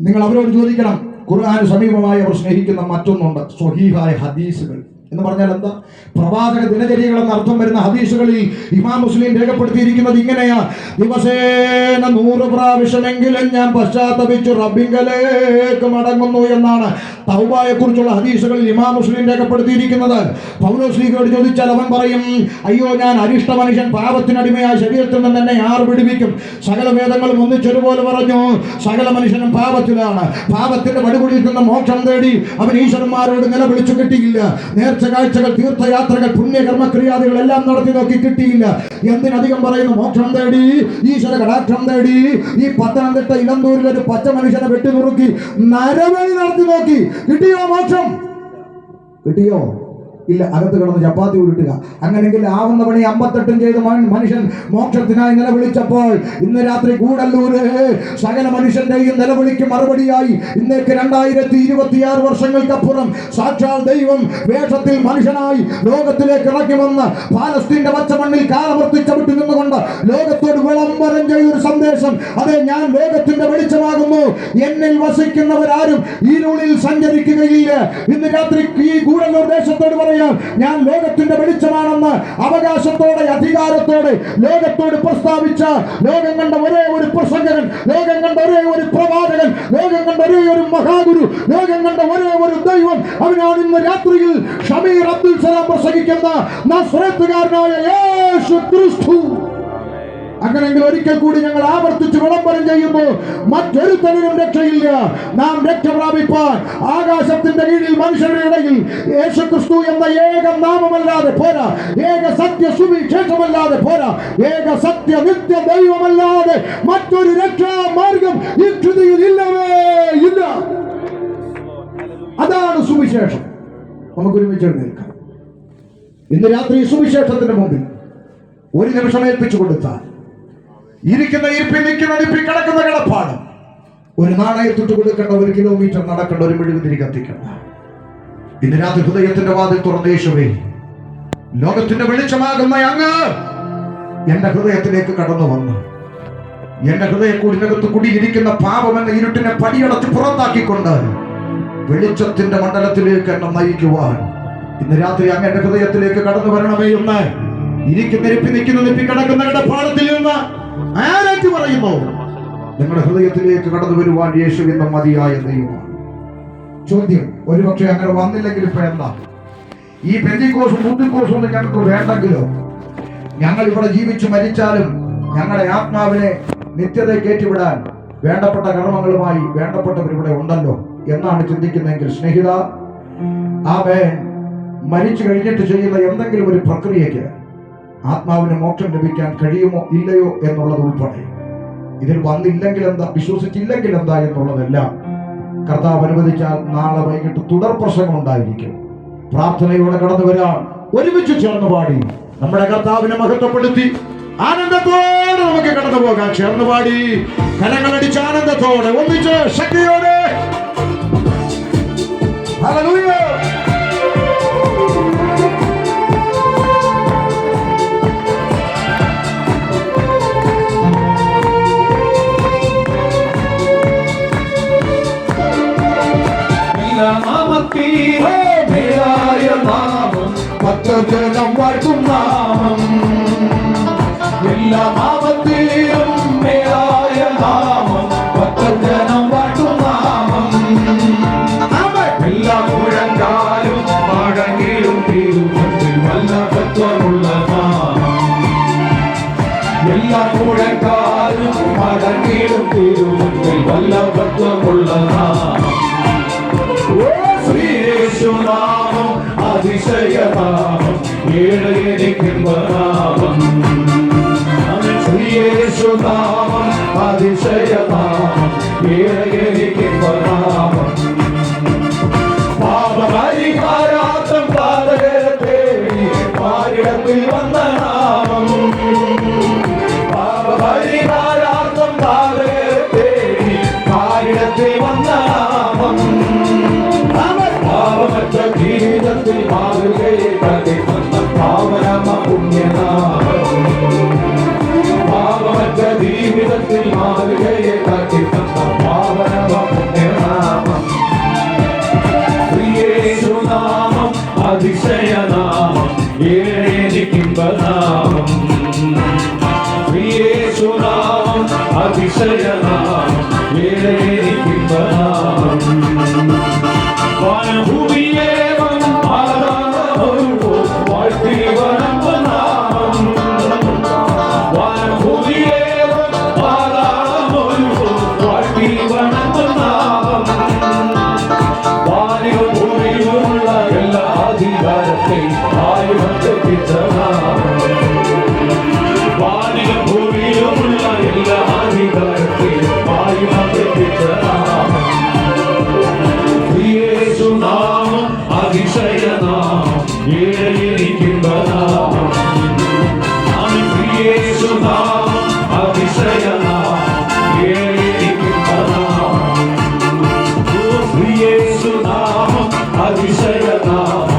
നിങ്ങൾ അവരോട് ചോദിക്കണം, ഖുർആന് സമീപമായി അവർ സ്നേഹിക്കുന്ന മറ്റൊന്നുണ്ട്, സ്വഹീഹായ ഹദീസുകൾ. എന്ന് പറഞ്ഞാൽ എന്താ? പ്രവാചക ദിനചര്യകൾ എന്ന അർത്ഥം വരുന്ന ഹദീസുകളിൽ ഇമാം മുസ്ലിം രേഖപ്പെടുത്തിയിരിക്കുന്നത് ഇങ്ങനെയാ: ദിവസേന 100 പ്രാവശ്യമെങ്കിലും ഞാൻ പശ്ചാത്തപിച്ചു റബ്ബിങ്കലേക്ക് മടങ്ങുന്നു എന്നാണ് തൗബയെ കുറിച്ചുള്ള ഹദീസുകളിൽ ഇമാം മുസ്ലിം രേഖപ്പെടുത്തിയിരിക്കുന്നത്. പൗലോസ്ലീഹയോട് ചോദിച്ചാൽ അവൻ പറയും, അയ്യോ ഞാൻ അരിഷ്ട മനുഷ്യൻ, പാപത്തിനടിമയായ ശരീരത്തിൽ നിന്ന് എന്നെ ആർ വിടുവിക്കും? സകല വേദങ്ങളും ഒന്നിച്ചൊരുപോലെ പറഞ്ഞു, സകല മനുഷ്യനും പാപത്തിലാണ്. പാപത്തിന്റെ വടുകുടിയിൽ നിന്ന് മോക്ഷം തേടി അവൻ ഈശ്വരന്മാരോട് നിലവിളിച്ചു കിട്ടിയില്ല. നേർച്ച കാഴ്ചകൾ, തീർത്ഥയാത്രകൾ, പുണ്യകർമ്മക്രിയാദികൾ എല്ലാം നടത്തി നോക്കി കിട്ടിയില്ല. എന്തിനധികം പറയുന്നു? മോക്ഷം തേടി, ഈശ്വര കടാക്ഷം തേടി ഈ പത്തനംതിട്ട ഇലന്തൂരിൽ ഒരു പച്ച മനുഷ്യനെ വെട്ടിനുറുക്കി നരബലി നടത്തി നോക്കി. കിട്ടിയോ മോക്ഷം? കിട്ടിയോ? ഇല്ല. അകത്ത് കിടന്ന് ചപ്പാത്തി ഉരുട്ടുക. അങ്ങനെങ്കിൽ ആവുന്ന പണി 58 ചെയ്ത് മനുഷ്യൻ മോക്ഷത്തിനായി നിലവിളിച്ചപ്പോൾ ഇന്ന് രാത്രി കൂടല്ലൂര് സകല മനുഷ്യന്റെയും നിലവിളിക്ക് മറുപടിയായി ഇന്നേക്ക് 2026 വർഷങ്ങൾക്കപ്പുറം സാക്ഷാൽ ദൈവം വേഷത്തിൽ മനുഷ്യനായി ലോകത്തിലേക്ക് ഇറങ്ങി വന്ന് പാലസ്തീന്റെ പച്ചമണ്ണിൽ കാലമർത്തിച്ചവിട്ട് നിന്നുകൊണ്ട് ലോകത്തോട് വിളംബരം ചെയ്തൊരു സന്ദേശം, അതെ ഞാൻ ലോകത്തിന്റെ വെളിച്ചമാകുന്നു, എന്നിൽ വസിക്കുന്നവരാരും ഇരുളിൽ സഞ്ചരിക്കുകയില്ല. ഇന്ന് രാത്രി ഈ കൂടല്ലൂർ ദേശത്തോട് പറയാം, ഞാൻ ലോകത്തിന്റെ വെളിച്ചമാണെന്ന് അവകാശത്തോടെ, അധികാരത്തോടെ ലോകത്തോട് പ്രസ്താവിച്ച, ലോകം കണ്ട ഒരേ ഒരു പ്രസംഗകൻ, ലോകം കണ്ട ഒരേ ഒരു പ്രവാചകൻ, ലോകം കണ്ട ഒരേ ഒരു മഹാഗുരു, ലോകം കണ്ട ഒരേ ഒരു ദൈവം, അവനാണ് ഇന്ന് രാത്രിയിൽ ഷമീർ അബ്ദുൽ സലാം പ്രസംഗിക്കുന്ന നസ്രത്തുകാരനായ യേശു ക്രിസ്തു. അങ്ങനെങ്കിൽ ഒരിക്കൽ കൂടി ഞങ്ങൾ ആവർത്തിച്ച് വിളംബരം ചെയ്യുന്നു, മറ്റൊരുത്തനും രക്ഷയില്ല. നാം രക്ഷ പ്രാപിപ്പാൻ ആകാശത്തിന്റെ കീഴിൽ മനുഷ്യരുടെ ഇടയിൽ യേശുക്രിസ്തു എന്ന ഏക നാമമല്ലാതെ പോരാ, ഏക സത്യ സുവിശേഷമല്ലാതെ പോരാ, ഏക സത്യ നിത്യ ദൈവമല്ലാതെ മറ്റൊരു രക്ഷാ മാർഗം ഈ കൃതിയിൽ ഇല്ലവേ ഇല്ല. അതാണ് സുവിശേഷം. നമുക്കൊരുമിച്ച് എഴുന്നേൽക്കാം. ഇന്ന് രാത്രി സുവിശേഷത്തിന്റെ മുമ്പിൽ ഒരു നിമിഷം ഏൽപ്പിച്ചു കൊടുത്താൽ ഇരിക്കുന്ന ഇരിപ്പിൽ, നിൽക്കുന്ന ഇരിപ്പിൽ, കിടക്കുന്ന കിടപ്പാട്, ഒരു നാണയത്തൊട്ട് കൊടുക്കേണ്ട, 1 കിലോമീറ്റർ നടക്കേണ്ട, ഒരു മെഴുകുതിരി കത്തിക്കേണ്ട. ഇന്ന് രാത്രി ഹൃദയത്തിന്റെ വാതിൽ തുറന്ന യേശുവേ, ലോകത്തിന്റെ വെളിച്ചമാകുന്ന അങ്ങ് എന്റെ ഹൃദയത്തിലേക്ക് കടന്നു വന്നു എന്റെ ഹൃദയക്കൂടിനകത്ത് കുടിയിരിക്കുന്ന പാപമെന്ന ഇരുട്ടിനെ പടിയടച്ച് പുറത്താക്കിക്കൊണ്ട് വെളിച്ചത്തിന്റെ മണ്ഡലത്തിലേക്ക് എന്നെ നയിക്കുവാൻ ഇന്ന് രാത്രി അങ്ങ് എന്റെ ഹൃദയത്തിലേക്ക് കടന്നു വരണമേ എന്ന് ഇരിക്കുന്ന ഇരിപ്പി, നിൽക്കുന്ന നിപ്പി, കിടക്കുന്ന കിടപ്പാടത്തിൽ നിന്ന് ആരാറ്റി പറയുന്നു. നിങ്ങളുടെ ഹൃദയത്തിലേക്ക് കടന്നു വരുവാൻ യേശു എന്ന മതിയായ ദൈവമാണ്. ചോദ്യം, ഒരുപക്ഷെ അങ്ങനെ വന്നില്ലെങ്കിൽ ഇപ്പൊ എന്താ? ഈ പെന്തിക്കോസും ബുദ്ധിക്കോസും ഒന്നും ഞങ്ങൾക്ക് വേണ്ടെങ്കിലോ, ഞങ്ങൾ ഇവിടെ ജീവിച്ചു മരിച്ചാലും ഞങ്ങളുടെ ആത്മാവിനെ നിത്യത കയറ്റിവിടാൻ വേണ്ടപ്പെട്ട കർമ്മങ്ങളുമായി വേണ്ടപ്പെട്ടവർ ഇവിടെ ഉണ്ടല്ലോ എന്നാണ് ചിന്തിക്കുന്നതെങ്കിൽ, സ്നേഹിത, ആമേൻ, മരിച്ചു കഴിഞ്ഞിട്ട് ചെയ്യുന്ന എന്തെങ്കിലും ഒരു പ്രക്രിയയ്ക്ക് ആത്മാവിന് മോക്ഷം ലഭിക്കാൻ കഴിയുമോ ഇല്ലയോ എന്നുള്ളത് ഉൾപ്പെടെ, ഇതിൽ വന്നില്ലെങ്കിൽ എന്താ, വിശ്വസിച്ചില്ലെങ്കിൽ എന്താ എന്നുള്ളതെല്ലാം കർത്താവ് അനുവദിച്ചാൽ നാളെ വൈകിട്ട് തുടർ പ്രസംഗം ഉണ്ടായിരിക്കും. പ്രാർത്ഥനയോടെ കടന്നു വരാൻ ഒരുമിച്ച് ചേർന്ന് പാടി നമ്മുടെ കർത്താവിനെ മഹത്വപ്പെടുത്തി ആനന്ദത്തോടെ നമുക്ക് കടന്നു പോകാൻ. ചേർന്ന് പാടി കരങ്ങളടിച്ച് ആനന്ദത്തോടെ ഒന്നിച്ച് ശക്തിയോടെ ഹല്ലേലൂയ. ഭക്തജനം വാഴ്ത്തും നാമം, എല്ലാ നാമത്തിലും മേലായ നാമം, ഭക്തജനം വാഴ്ത്തും നാമം. എല്ലാ മുഴങ്കാലും മടങ്ങിലും തിരുമുൻപിൽ വല്ലഭത്വമുള്ള നാമം, എല്ലാ മുഴങ്കാലും മടങ്ങിലും തിരുമുൻപിൽ വല്ലഭത്വമുള്ള നാമം. ശ്രീയേശുനാമം അതിശയനാമം, ഏഴയനിക്കുംബനാമം. ശ്രീയേശുനാമം അതിശയനാമം, ഏഴയനിക്കുംബനാമം. പാപപരിഹാരാർത്ഥം പാതകരെ പാരിടത്തിൽ വന്ന നാമം, പാപപരിഹാരാർത്ഥം പാതകരെ പാരിടത്തിൽ വന്ന നാമം. പാപമറ്റ ജീവിതത്തിൽ മാതൃകയെ കാട്ടിത്തന്ന പാവനമ പുണ്യനാമം, പാപമറ്റ ജീവിതത്തിൽ മാതൃകയെ കാട്ടിത്തന്ന പാവനമ പുണ്യനാമം. ശ്രീയേശുനാമം അതിശയനാമം, ഏഴയനിക്കുംബനാമം. ശ്രീയേശുനാമം അതിശയനാമം, ഏഴയനിക്കുംബനാമം. വാനഭൂമിയേവം ആരാധനമൊരു വാഴ്ത്തി വണങ്ങുന്നാമം, വാനഭൂമിയേവം ആരാധനമൊരു വാഴ്ത്തി വണങ്ങുന്നാമം. വാനിലും ഭൂമിയിലുമുള്ള എല്ലാ അധികാരത്തെയും ആയുധത്തെപ്പിച്ച നാമം, വാനിലും ഭൂമിയിലുമുള്ള എല്ലാ അധികാരത്തെയും ആയുധത്തെപ്പിച്ച നാമം. ശ്രീയേശുനാമം അതിശയനാമം, ഏഴയനിക്കുംബനാമം. ശ്രീയേശുനാമം അതിശയനാമം, ഏഴയനിക്കുംബനാമം. ശ്രീയേശുനാമം അതിശയനാമം,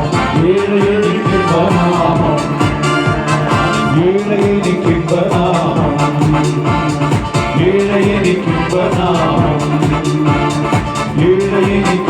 ഏഴയനിക്കുംബനാമം. ഏഴയനിക്കുംബനാമം, ഏഴയനിക്കുംബനാമം, ഏഴയനിക്കുംബനാമം.